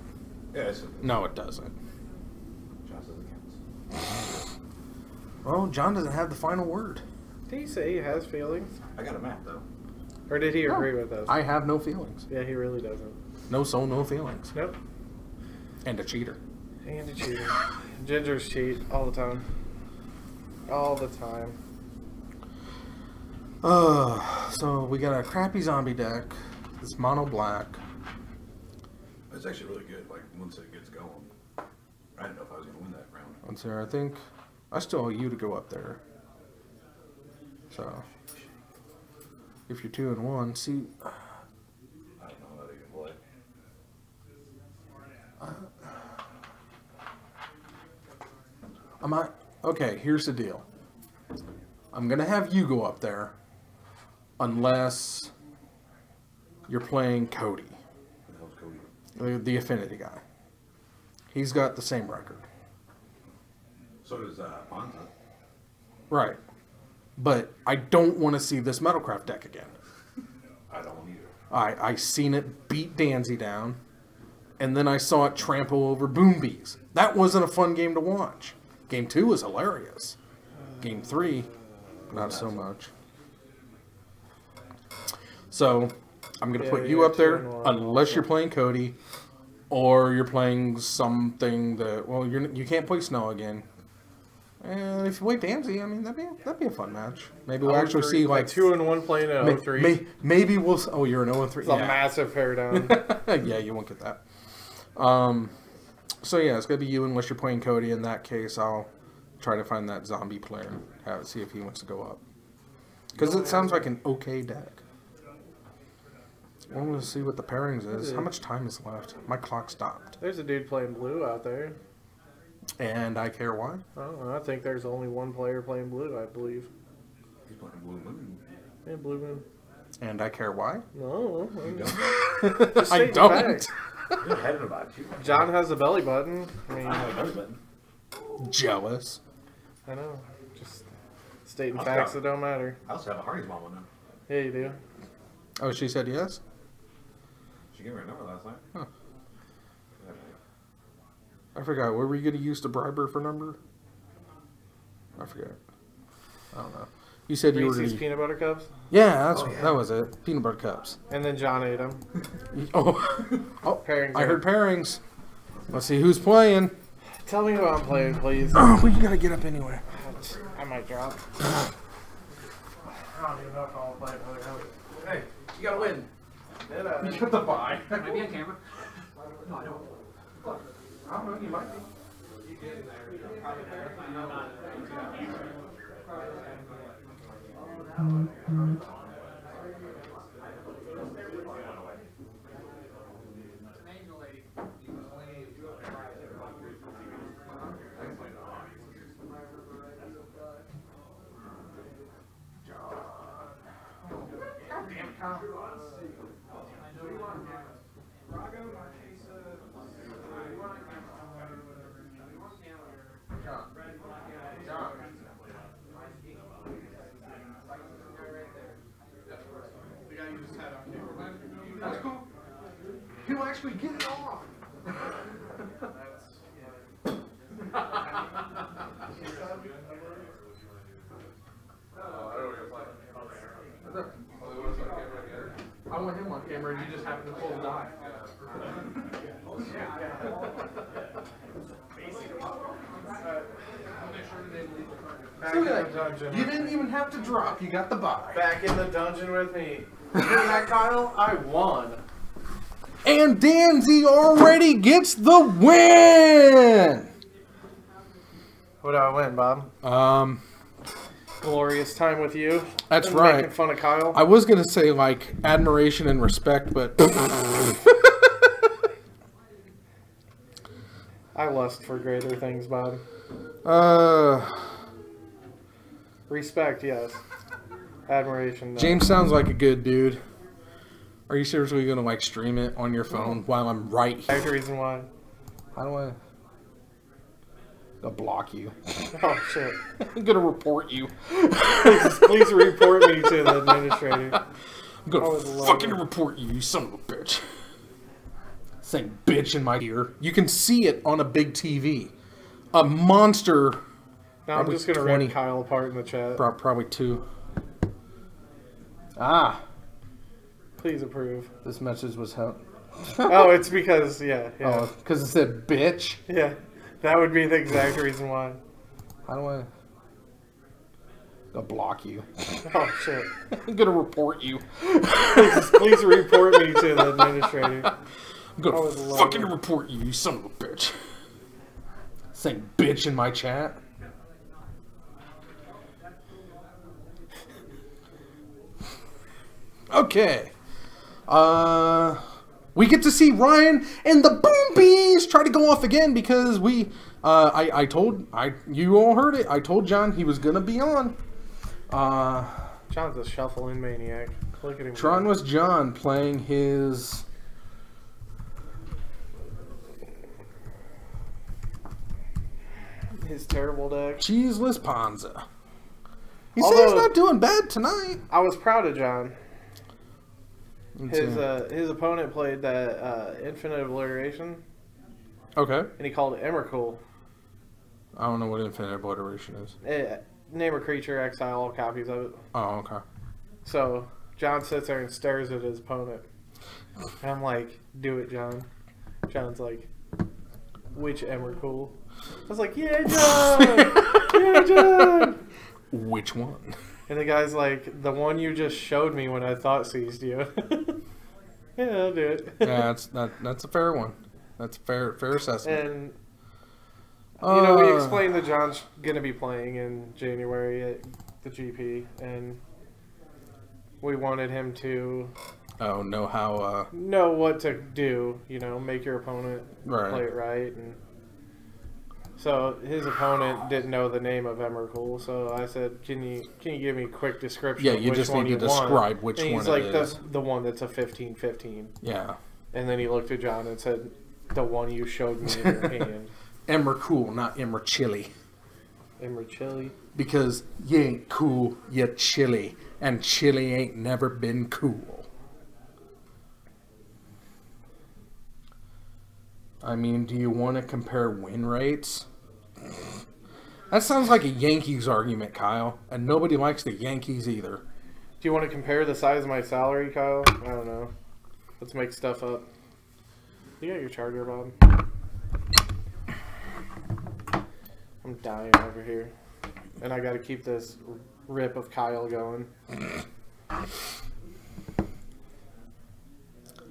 Yeah, it's No, it doesn't. John says it counts. Well, John doesn't have the final word. Did he say he has feelings? I got a map, though. Or did he agree with us? I have no feelings. Yeah, he really doesn't. No soul, no feelings. Nope. And a cheater. And a cheater. Gingers cheat all the time. All the time. So we got a crappy zombie deck. It's mono black. It's actually really good, like, once it gets going. I didn't know if I was going to win that round. Let's see, I think I still owe you to go up there. So if you're 2-1, see, I don't know how they can play. okay, here's the deal. I'm gonna have you go up there unless you're playing Cody. Who the hell's Cody? The affinity guy. He's got the same record. So does Bonza. Right. But I don't want to see this Metalcraft deck again. I don't either. I seen it beat Thurdsay down, and then I saw it trample over Boombees. That wasn't a fun game to watch. Game 2 was hilarious. Game 3, not so much. So, I'm going to put you up there, unless you're playing Cody, or you're playing something that, well, you can't play Snow again. And if you play Thurdsay, I mean, that'd be a fun match. Maybe we'll actually see, like... 2-1 playing an 0-3. Maybe we'll... Oh, you're an 0-3? It's a massive hair down. Yeah, you won't get that. So, yeah, it's going to be you unless you're playing Cody. In that case, I'll try to find that zombie player and see if he wants to go up. Because it sounds like an okay deck. I want to see what the pairings is. How much time is left? My clock stopped. There's a dude playing blue out there. And I care why? I think there's only one player playing blue, I believe. He's playing Blue Moon. Yeah, blue moon. And I care why? No, I don't. You're ahead about you. John has a belly button. I mean, I have a belly button. Jealous. I know. Just stating facts that don't matter. I also have a Hardy's mom one now. Yeah, you do. Oh, she said yes? She gave me her number last night. Huh. I forgot. What were you going to use to bribe her for number? I forget. I don't know. You said you were Reese's going to... peanut butter cups? Yeah, that was it. Peanut butter cups. And then John ate them. Oh, Pairings. I heard pairings. Let's see who's playing. Tell me who I'm playing, please. Oh, well, you got to get up anyway. I might drop. I don't even know if I'll play another round. Hey, you gotta win. You got the bye. Maybe on camera. No, I don't. I don't know, you might be. That's cool. He'll actually get it off. I want him on camera and you just happen to pull the die. Back in the dungeon. You didn't even have to drop. You got the buy. Back in the dungeon with me. You hear that, Kyle? I won. And Thurdsay already gets the win! What do I win, Bob? Glorious time with you. That's And right. Making fun of Kyle. I was going to say, like, admiration and respect, but... I lust for greater things, Bob. Respect, yes. Admiration, no. James sounds like a good dude. Are you seriously going to, like, stream it on your phone while I'm right here? That's the reason why. How do I... I'll block you. Oh, shit. I'm going to report you. Please report me to the administrator. I'm going to fucking report you, you son of a bitch. Saying bitch in my ear. You can see it on a big TV. A monster... Now I'm just going to rip Kyle apart in the chat. Probably 2. Ah. Please approve. This message was held. Oh, it's because, yeah. Oh, because it said bitch? Yeah. That would be the exact reason why. How do I... I'll block you. Oh, shit. I'm going to report you. Please report me to the administrator. I'm going to fucking report you, you son of a bitch. Saying bitch in my chat. Okay. We get to see Ryan and the Boom Bees try to go off again because we, you all heard it. I told John he was gonna be on. John's a shuffling maniac. Look at him. Tron was John playing his his terrible deck. Cheeseless Ponza. He says Although- he's not doing bad tonight. I was proud of John. Let's see. His opponent played that Infinite Obliteration, Okay. and he called it Emrakul. I don't know what Infinite Obliteration is. Name a creature, exile all copies of it. Oh, okay. So John sits there and stares at his opponent. And I'm like, do it, John. John's like, which Emrakul? I was like, yeah, John! Yeah, John! Which one? And the guy's like, the one you just showed me when I thought seized you. Yeah, I'll do it. Yeah, that's a fair one. That's a fair assessment. And you know, we explained that John's gonna be playing in January at the GP, and we wanted him to know how. know what to do. You know, make your opponent Right. play it right, and so his opponent didn't know the name of Emrakul. So I said, "Can you give me a quick description?" Yeah, of you which just one need to you want?" describe which and one he's it like, is. the one that's a 15/15. Yeah. And then he looked at John and said, "The one you showed me in your hand." Emrakul, not Emrachili. Emrachili. Because you ain't cool, you chilly. And chili ain't never been cool. I mean, do you want to compare win rates? That sounds like a Yankees argument, Kyle. And nobody likes the Yankees either. Do you want to compare the size of my salary, Kyle? I don't know. Let's make stuff up. You got your charger, Bob? I'm dying over here. And I gotta keep this rip of Kyle going.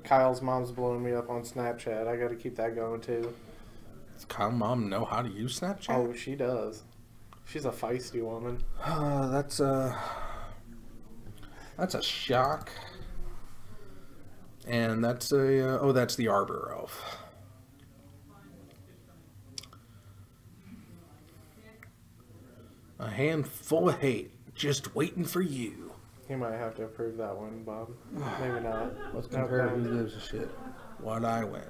Kyle's mom's blowing me up on Snapchat. I gotta keep that going too. Does Kyle's mom know how to use Snapchat? Oh, she does. She's a feisty woman. That's a shock. And that's that's the Arbor Elf. A handful of hate, just waiting for you. You might have to approve that one, Bob. Maybe not. Let's No, compare no. who gives a shit. What I win.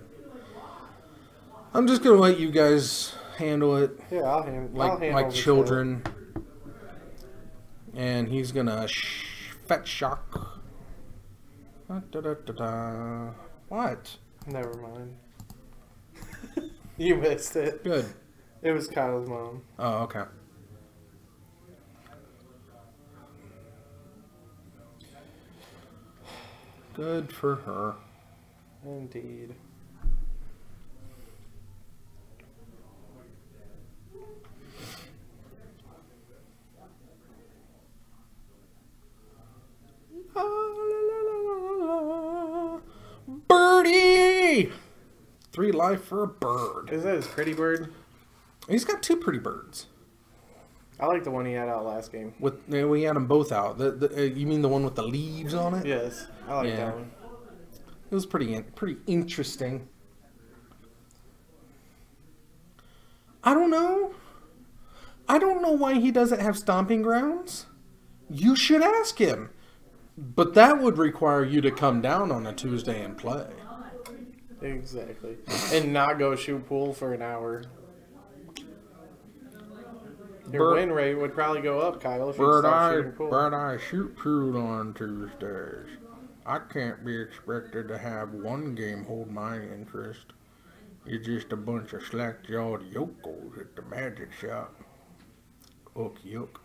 I'm just gonna let you guys handle it Yeah, I'll handle like this children. And he's gonna fetch shock. Da-da-da-da. What? stuff. Never mind. You missed it. Good. It was Kyle's mom. Oh, okay. Good for her. Indeed. Birdie! 3 life for a bird. Is that his pretty bird? He's got 2 pretty birds. I like the one he had out last game. We had them both out. You mean the one with the leaves on it? Yes, I like Yeah. that one. It was pretty interesting. I don't know. I don't know why he doesn't have stomping grounds. You should ask him. But that would require you to come down on a Tuesday and play. Exactly. And not go shoot pool for an hour. Your win rate would probably go up, Kyle, if you stopped shooting pool. But I shoot pool on Tuesdays. I can't be expected to have one game hold my interest. You're just a bunch of slack-jawed yokels at the magic shop. Oak yoke.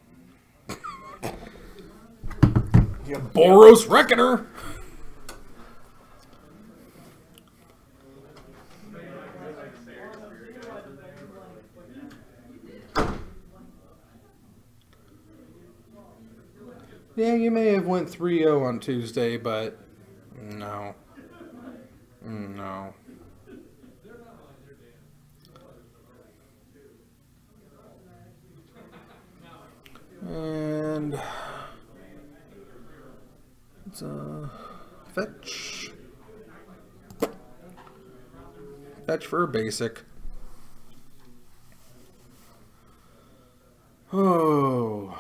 Boros Reckoner! Yeah, you may have went 3-0 on Tuesday, but no. No. And it's fetch. Fetch for a basic. Oh.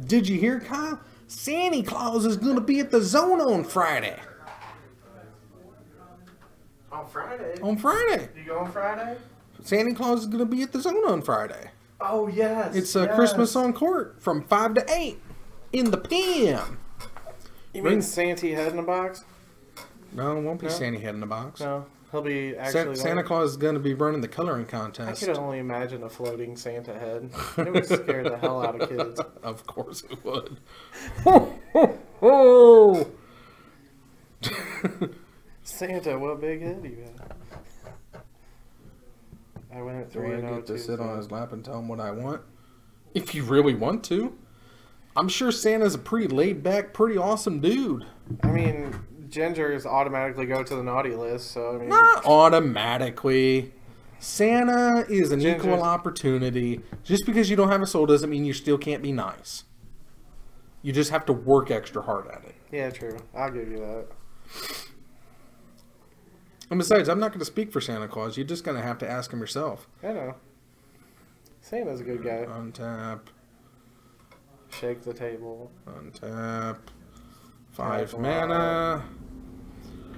Did you hear, Kyle? Santa Claus is gonna be at the Zone on Friday. On Friday? On Friday. You go on Friday? Santa Claus is gonna be at the Zone on Friday. Oh, yes. It's a Christmas on Court from 5 to 8 in the PM. You mean Santa head in a box? No, it won't be No? Santa head in the box. No. He'll be actually Santa Claus is going to be running the coloring I contest. could only imagine a floating Santa head. It would scare the hell out of kids. Of course it would. Ho, ho, ho! Santa, what big head you got? I went at Do 3-0. I get to sit on his lap and tell him what I want? If you really want to. I'm sure Santa's a pretty laid-back, pretty awesome dude. I mean, gingers automatically go to the naughty list, so I mean... Not automatically. Santa is an Gingers. equal opportunity. Just because you don't have a soul doesn't mean you still can't be nice. You just have to work extra hard at it. Yeah, true. I'll give you that. And besides, I'm not going to speak for Santa Claus. You're just going to have to ask him yourself. I know. Santa's a good guy. Untap. Shake the table. Untap. 5 Five mana.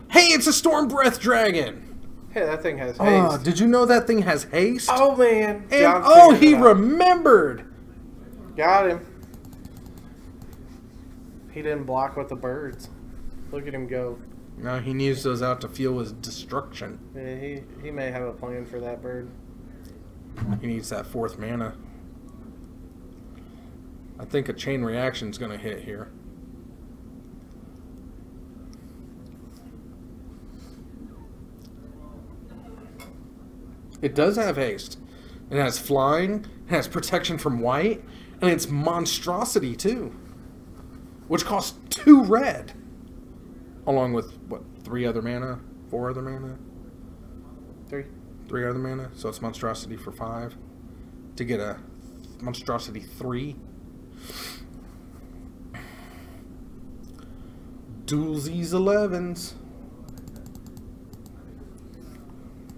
Hey, it's a Storm Breath Dragon! Hey, that thing has haste. Oh, did you know that thing has haste? Oh, man. And John oh, figured he it out. remembered! Got him. He didn't block with the birds. Look at him go. No, he needs those out to feel his destruction. Yeah, he may have a plan for that bird. He needs that 4th mana. I think a chain reaction's going to hit here. It does have haste. It has flying, it has protection from white, and it's monstrosity too. Which costs 2 red. Along with, what, 3 other mana? 4 other mana? 3 other mana, so it's monstrosity for 5. To get a monstrosity 3. Dualsies 11s.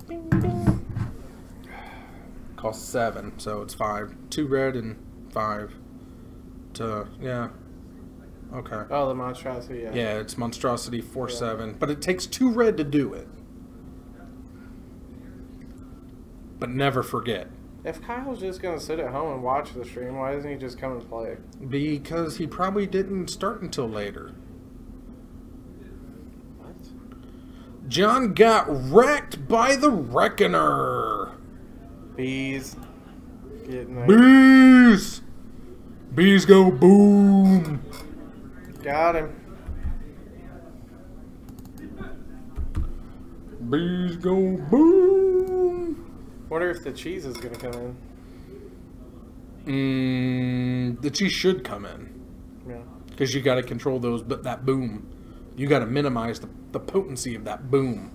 Bing, bing. Costs 7, so it's 5. 2 red and 5. Yeah. Okay. Oh, the monstrosity, yeah. Yeah, it's monstrosity 4/7, but it takes 2 red to do it. But never forget. If Kyle's just going to sit at home and watch the stream, why doesn't he just come and play? Because he probably didn't start until later. What? John got wrecked by the Reckoner. Bees. Getting there. Bees! Bees go boom! Got him. Bees go boom! Wonder if the cheese is going to come in. The cheese should come in. Yeah. Because you got to control those, but that boom. You got to minimize the potency of that boom.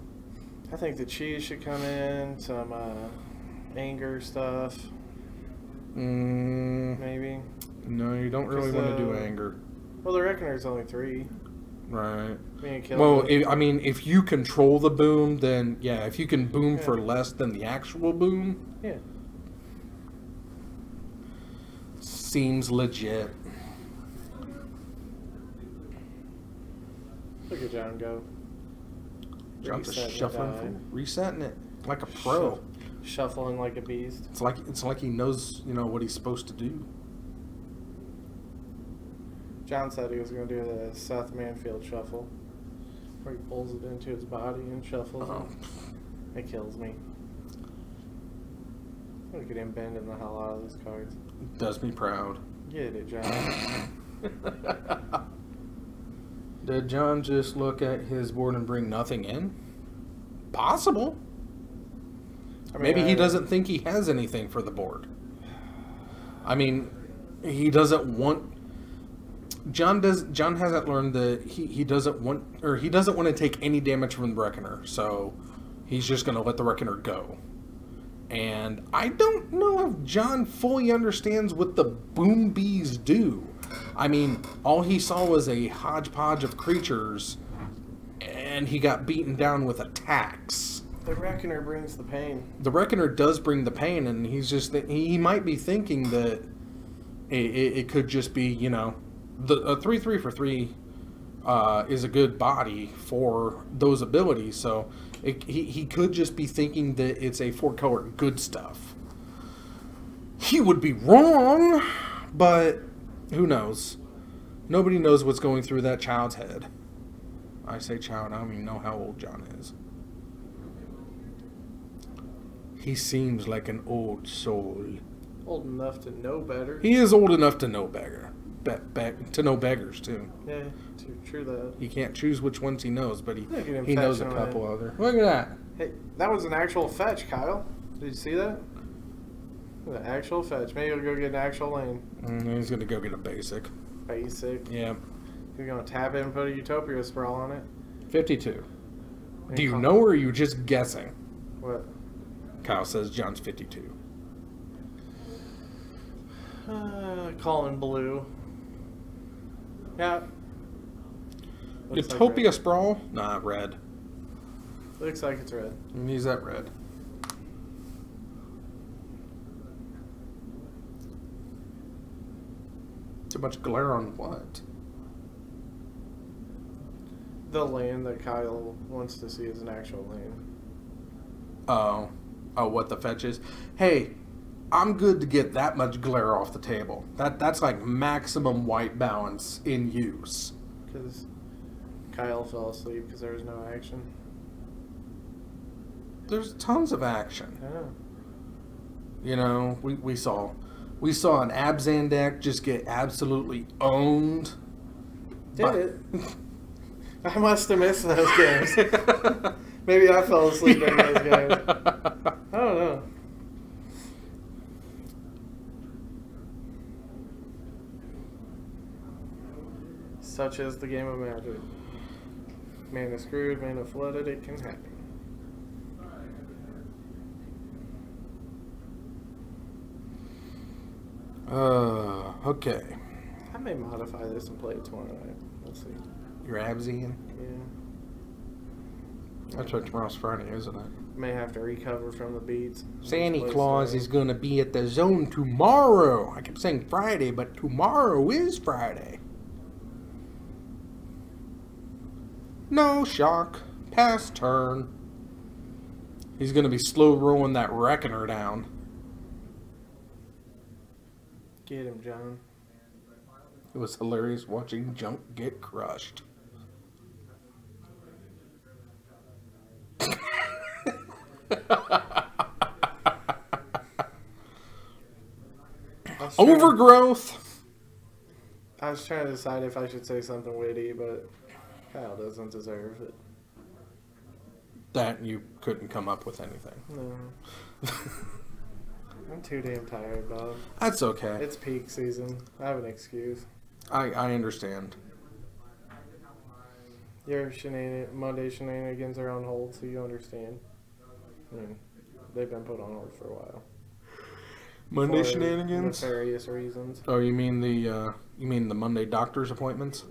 I think the cheese should come in. Some anger stuff. Maybe. No, you don't really want to do anger. Well, the Reckoner's only 3. Right. Well, if you control the boom, then yeah, if you can boom for less than the actual boom, yeah. Seems legit. Look at John go. John's just Resetting shuffling, the die. resetting it like a pro. Shuffling like a beast. It's like he knows, what he's supposed to do. John said he was going to do the Seth Manfield shuffle, where he pulls it into his body and shuffles it. It kills me. Look at him bending the hell out of those cards. Does me proud. Get it, John. Did John just look at his board and bring nothing in? Possible. I mean, Maybe he doesn't think he has anything for the board. I mean, he doesn't want. John hasn't learned that he doesn't want, or he doesn't want to take any damage from the Reckoner, so he's just going to let the Reckoner go. And I don't know if John fully understands what the boom bees do. I mean, all he saw was a hodgepodge of creatures, and he got beaten down with attacks. The Reckoner brings the pain. The Reckoner does bring the pain, and he's just he might be thinking that it could just be, the 3/3 for 3 is a good body for those abilities. So he could just be thinking that it's a 4-color good stuff. He would be wrong, but who knows? Nobody knows what's going through that child's head. I say child, I don't even know how old John is. He seems like an old soul. Old enough to know better. He is old enough to know beggar. To know beggars, too. Yeah, true that. He can't choose which ones he knows, but Look at him he knows a fetching couple away. other. Look at that. Hey, that was an actual fetch, Kyle. Did you see that? An actual fetch. Maybe he'll go get an actual lane. He's going to go get a basic. Basic. Yeah. He's going to tap it and put a Utopia Sprawl on it. 52. Do you know, or are you just guessing? What? Kyle says John's 52. Calling blue. Yeah. Looks like Utopia red. Sprawl? Nah, red. Looks like it's red. He's that red. Too much glare on what? The lane that Kyle wants to see is an actual lane. Oh, what the fetch is? Hey, I'm good to get that much glare off the table. That's like maximum white balance in use. Because Kyle fell asleep because there was no action. There's tons of action. I know. You know, we saw an Abzan deck just get absolutely owned. Did it? I must have missed those games. Maybe I fell asleep during those games. I don't know. Such is the game of Magic. Mana screwed, mana flooded, it can happen. Okay. I may modify this and play it tomorrow night. We'll see. Your Abzian? Yeah. That's what tomorrow's Friday, isn't it? May have to recover from the beats. Santa Play Claus tomorrow. is going to be at the zone tomorrow. I kept saying Friday, but tomorrow is Friday. No shock. Pass turn. He's going to be slow rolling that Reckoner down. Get him, John. It was hilarious watching Junk get crushed. Overgrowth. I was trying to decide if I should say something witty, but Kyle doesn't deserve it. That you couldn't come up with anything. No. I'm too damn tired, Bob. That's okay. It's peak season. I have an excuse. I understand. Your Monday shenanigans are on hold, so you understand. I mean, they've been put on hold for a while. Monday For shenanigans? Nefarious reasons. Oh, you mean the Monday doctor's appointments?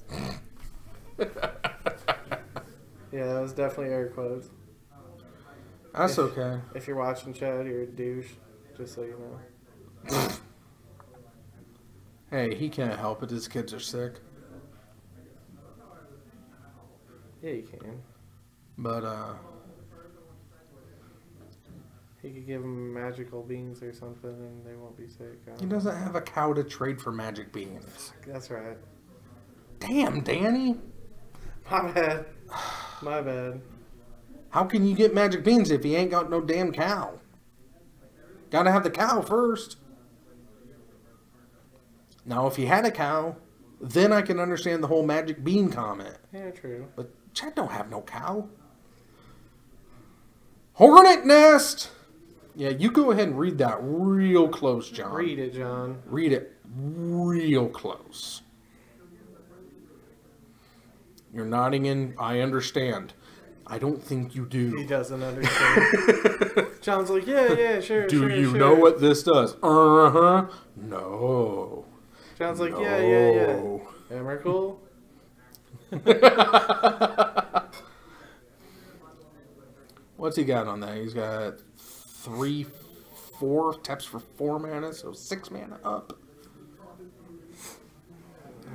Yeah. Yeah, that was definitely air quotes. That's okay. If you're watching Chad, you're a douche. Just so you know. Hey, he can't help it. His kids are sick. Yeah, you can. But, He could give them magical beans or something and they won't be sick. he doesn't have a cow to trade for magic beans. That's right. Damn, Danny. My bad. My bad. How can you get magic beans if he ain't got no damn cow? Gotta have the cow first. Now, if he had a cow, then I can understand the whole magic bean comment. Yeah, true. But Chad don't have no cow. Hornet nest! Yeah, you go ahead and read that real close, John. Read it, John. Read it real close. You're nodding in. I understand. I don't think you do. He doesn't understand. John's like, yeah, sure, Do sure, you sure. know what this does? Uh-huh. No. John's like, No. yeah. Emrakul? What's he got on that? He's got 4 taps for 4 mana, so 6 mana up.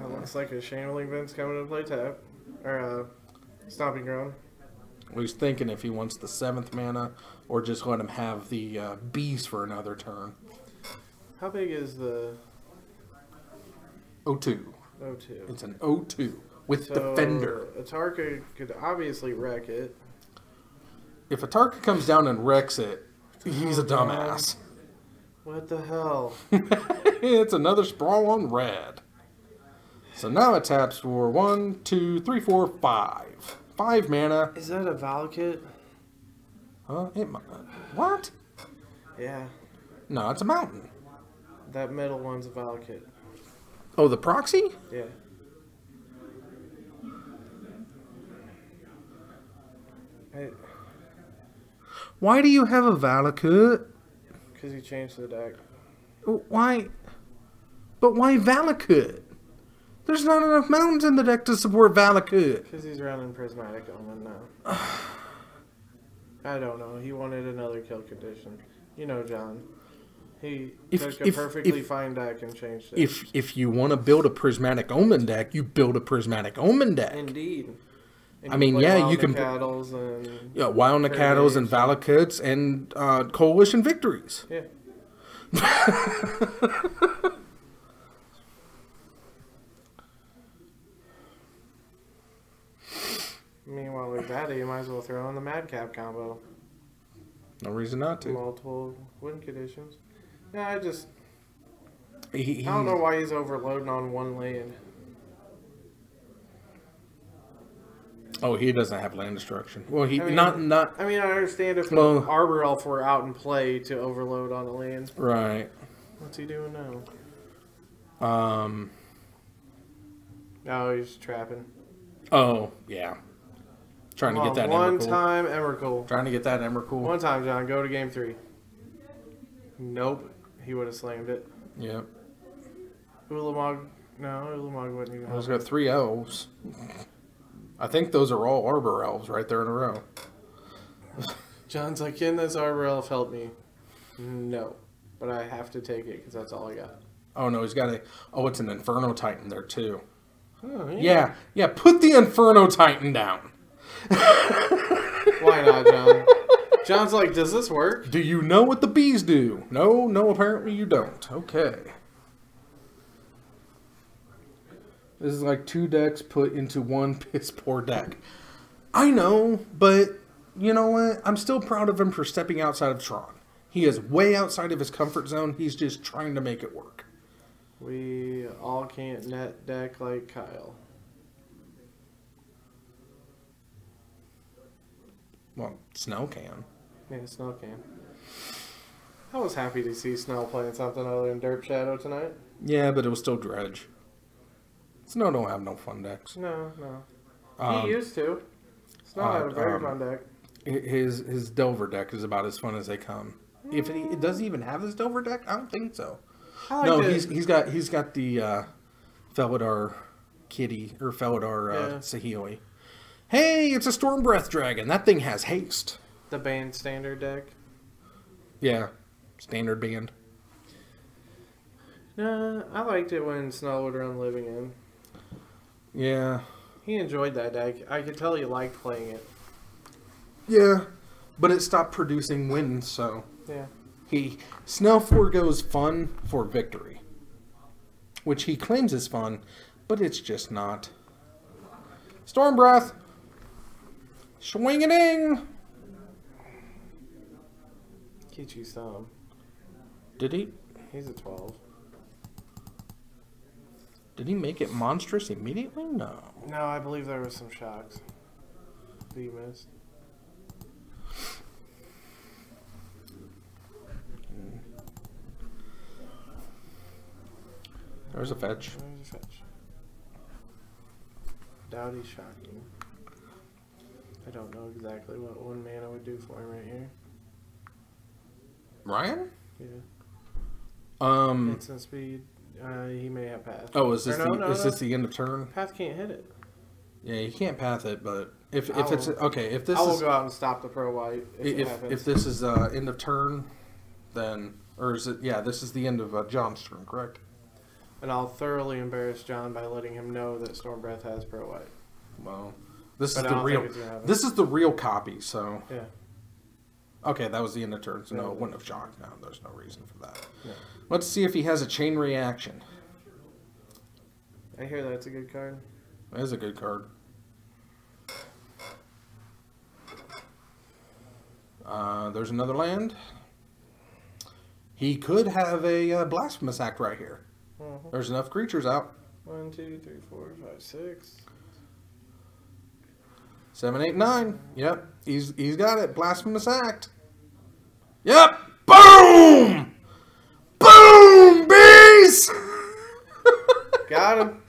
That looks like a channeling vent's coming to play tap. Or stomping ground. Well, he's thinking if he wants the 7th mana or just let him have the bees for another turn. How big is the 0-2. 0-2? It's an 0-2 with So Defender. Atarka could obviously wreck it. If Atarka comes down and wrecks it, he's a dumbass. What the hell? It's another sprawl on red. So now it taps for 1, 2, 3, 4, 5. 5 mana. Is that a Valakut? Huh? What? Yeah. No, it's a mountain. That middle one's a Valakut. Oh, the proxy? Yeah. Why do you have a Valakut? Because you changed the deck. Why? But why Valakut? There's not enough mountains in the deck to support Valakut. Because he's running Prismatic Omen now. I don't know. He wanted another kill condition. You know, John. He took a perfectly fine deck and changed it. If you want to build a Prismatic Omen deck, you build a Prismatic Omen deck. Indeed. And I mean, yeah, you can. Cattles and Wild Nakatos and Valakuts and Coalition Victories. Yeah. Meanwhile, with that, you might as well throw in the Madcap combo. No reason not to. Multiple win conditions. Yeah, I I don't know why he's overloading on one land. Oh, he doesn't have land destruction. Well, he I mean, not. I mean, I understand if Well, Arbor Elf were out in play to overload on a land. Right. What's he doing now? Oh, he's trapping. Oh, yeah. Trying to get that one Emrakul. time Emrakul. Trying to get that Emrakul. One time, John. Go to game 3. Nope. He would have slammed it. Yep. Ulamog. No, Ulamog wouldn't even. He's got 3 elves. I think those are all Arbor Elves right there in a row. John's like, can this Arbor Elf help me? No. But I have to take it because that's all I got. Oh, no, he's got a... Oh, it's an Inferno Titan there, too. Oh, Yeah, put the Inferno Titan down. Why not, John? John's like, does this work? Do you know what the bees do? No, apparently you don't. Okay. This is like 2 decks put into one piss poor deck. I know, but you know what? I'm still proud of him for stepping outside of Tron. He is way outside of his comfort zone. He's just trying to make it work. We all can't net deck like Kyle. Well, Snell can. Yeah, Snell can. I was happy to see Snell playing something other than Derp Shadow tonight. Yeah, but it was still Dredge. Snell don't have no fun decks. No. He used to. Snell had a very fun deck. His Delver deck is about as fun as they come. If it does he even have his Delver deck? I don't think so. He's got the Felidar Kitty or Felidar Saheeli. Hey, it's a Storm Breath Dragon. That thing has haste. The band standard deck. Yeah, standard band. Nah, I liked it when Snell would run Living In. Yeah. He enjoyed that deck. I could tell he liked playing it. Yeah, but it stopped producing wins, so... Yeah. Snell forgoes fun for victory. Which he claims is fun, but it's just not. Storm Breath! Swing-a-ding! Kichi's thumb. Did he? He's a 12. Did he make it monstrous immediately? No. No, I believe there was some shocks that you missed. There's a fetch. There's a fetch. Dowdy's shocking. I don't know exactly what 1 mana would do for him right here. Ryan? Yeah. Instant speed. He may have path. Oh, is this this the end of turn? Path can't hit it. Yeah, you can't path it, but if it's okay, if this I will is go out and stop the pro white if this is end of turn, then or is it? Yeah, this is the end of John's turn, correct? and I'll thoroughly embarrass John by letting him know that Stormbreath has Pro White. Well, this But is I the don't real. think it's gonna happen. This is the real copy. So Yeah. okay, that was the end of turn. So no, Yeah. it wouldn't have shocked. No, there's no reason for that. Yeah. Let's see if he has a chain reaction. I hear that's a good card. That is a good card. There's another land. He could have a Blasphemous Act right here. Mhm. There's enough creatures out. 1, 2, 3, 4, 5, 6. 7, 8, 9. Yep, he's got it. Blasphemous Act. Yep. Boom. Boom, bees. Got him.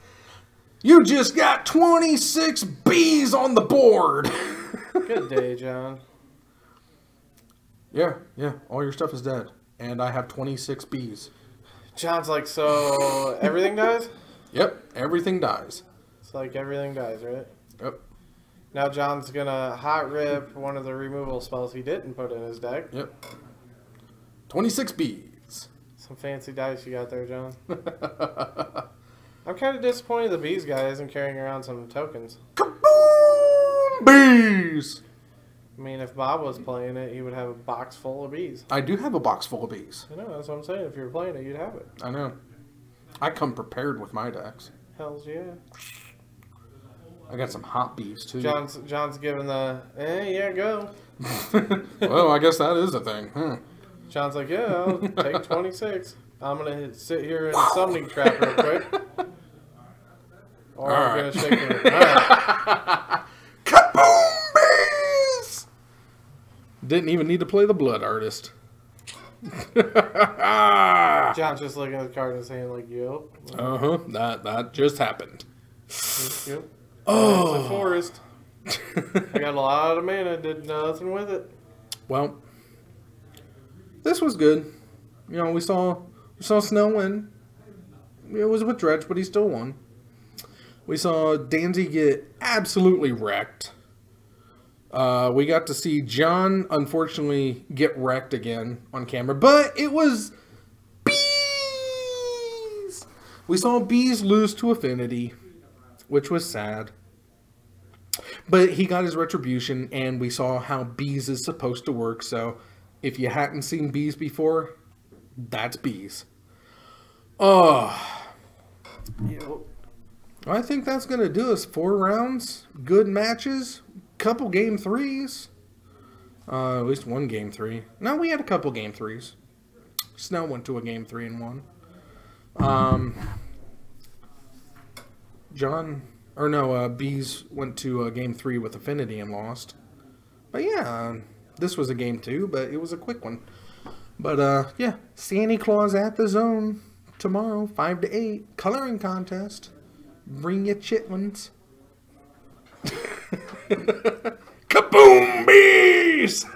You just got 26 bees on the board. Good day, John. Yeah. All your stuff is dead, and I have 26 bees. John's like, so everything dies? Yep, everything dies. It's like everything dies, right? Yep. Now John's gonna hot rip one of the removal spells he didn't put in his deck. Yep. 26 bees. Some fancy dice you got there, John. I'm kind of disappointed the bees guy isn't carrying around some tokens. Kaboom! Bees! I mean, if Bob was playing it, he would have a box full of bees. I do have a box full of bees. I know, that's what I'm saying. If you were playing it, you'd have it. I know. I come prepared with my decks. Hells yeah. I got some hot bees, too. John's giving the, yeah, go. Well, I guess that is a thing. John's like, yeah, I'll take 26. I'm going to sit here in a summoning trap real quick. Or I'm going to shake it. Alright. Kaboom! Bees! Didn't even need to play the Blood Artist. John's just looking at the card and saying, like, yo. Uh-huh. That just happened. Yep. Oh. It's a forest. I got a lot of mana, did nothing with it. Well, this was good. You know, we saw Snell win. It was with Dredge, but he still won. We saw Thurdsay get absolutely wrecked. We got to see John, unfortunately, get wrecked again on camera. But it was bees! We saw bees lose to Affinity, which was sad. But he got his retribution, and we saw how bees is supposed to work. So if you hadn't seen bees before, that's bees. Oh. I think that's going to do us. 4 rounds, good matches, couple game 3s. At least one game 3. No, we had a couple game 3s. Snell went to a game 3 and won. Bees went to game 3 with Affinity and lost. But yeah, this was a game 2, but it was a quick one. But yeah, Santa Claus at the Zone tomorrow, 5 to 8, coloring contest. Bring your chitlins. Kaboom bees!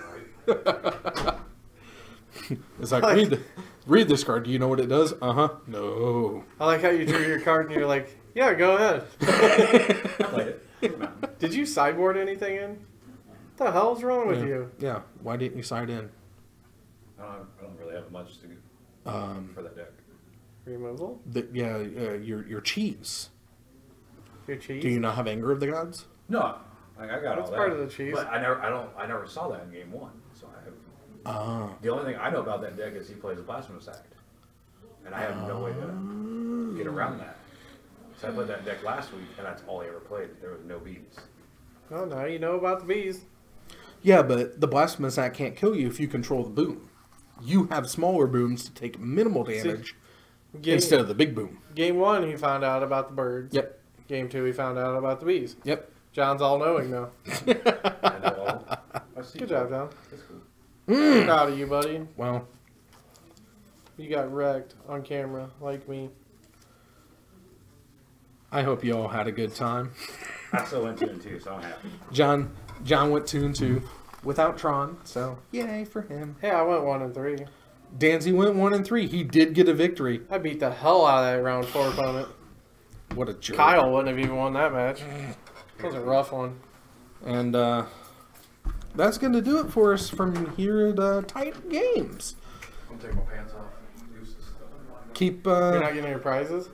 It's like, read this card. Do you know what it does? Uh-huh. No. I like how you drew your card and you're like, yeah, go ahead. I played it. Did you sideboard anything in? What the hell's wrong with you? Yeah. Why didn't you side in? I don't really have much to for that deck. Removal? Your cheese. Your cheese? Do you not have Anger of the Gods? No, I got all That's that. part of the cheese. But I never saw that in game 1. So I have. The only thing I know about that deck is he plays a Blasphemous Act, and I have no way to get around that. So I played that deck last week, and that's all he ever played. There was no bees. Oh, now you know about the bees. Yeah, but the Blasphemous Act can't kill you if you control the boom. You have smaller booms to take minimal damage instead of the big boom. Game 1, he found out about the birds. Yep. Game 2, he found out about the bees. Yep. John's all-knowing now. I know all. Good job, John. That's cool. Proud of you, buddy. Well, You got wrecked on camera, like me. I hope you all had a good time. I still went 2 and 2, so I'm happy. John went 2 and 2 without Tron, so yay for him. Hey, I went 1 and 3. Thurdsay went 1 and 3. He did get a victory. I beat the hell out of that round 4 opponent. What a jerk. Kyle wouldn't have even won that match. That was a rough one. And that's going to do it for us from here at Titan Games. I'm gonna take my pants off. Keep You're not getting your prizes?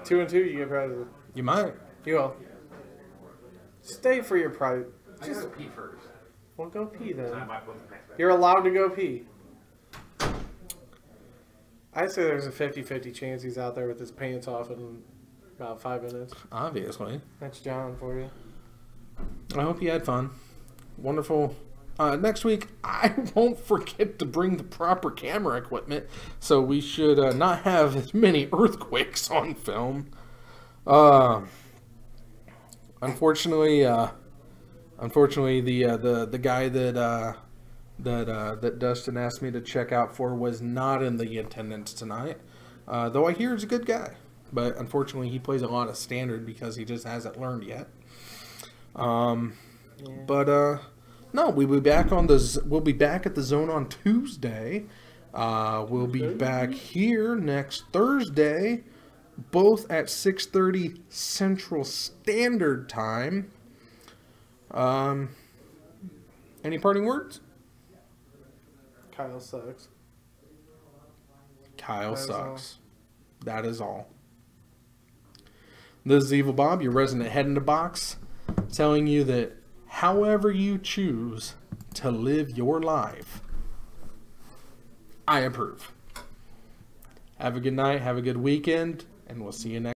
2 and 2, you get prizes. You might. You will. Stay for your prize. I gotta pee first. Well, go pee then. I might put the next back. You're allowed to go pee. I'd say there's a 50-50 chance he's out there with his pants off in about 5 minutes. Obviously. That's John for you. I hope you had fun. Wonderful. Next week, I won't forget to bring the proper camera equipment, so we should not have as many earthquakes on film. Unfortunately, the guy that Dustin asked me to check out for was not in the attendance tonight. Though I hear he's a good guy, but unfortunately he plays a lot of standard because he just hasn't learned yet. But no, we'll be back at the Zone on Tuesday. We'll be back here next Thursday, both at 6:30 Central Standard Time. Any parting words? Kyle sucks. Kyle sucks. That is all. This is Evil Bob, your resident head in the box, telling you that however you choose to live your life, I approve. Have a good night, have a good weekend, and we'll see you next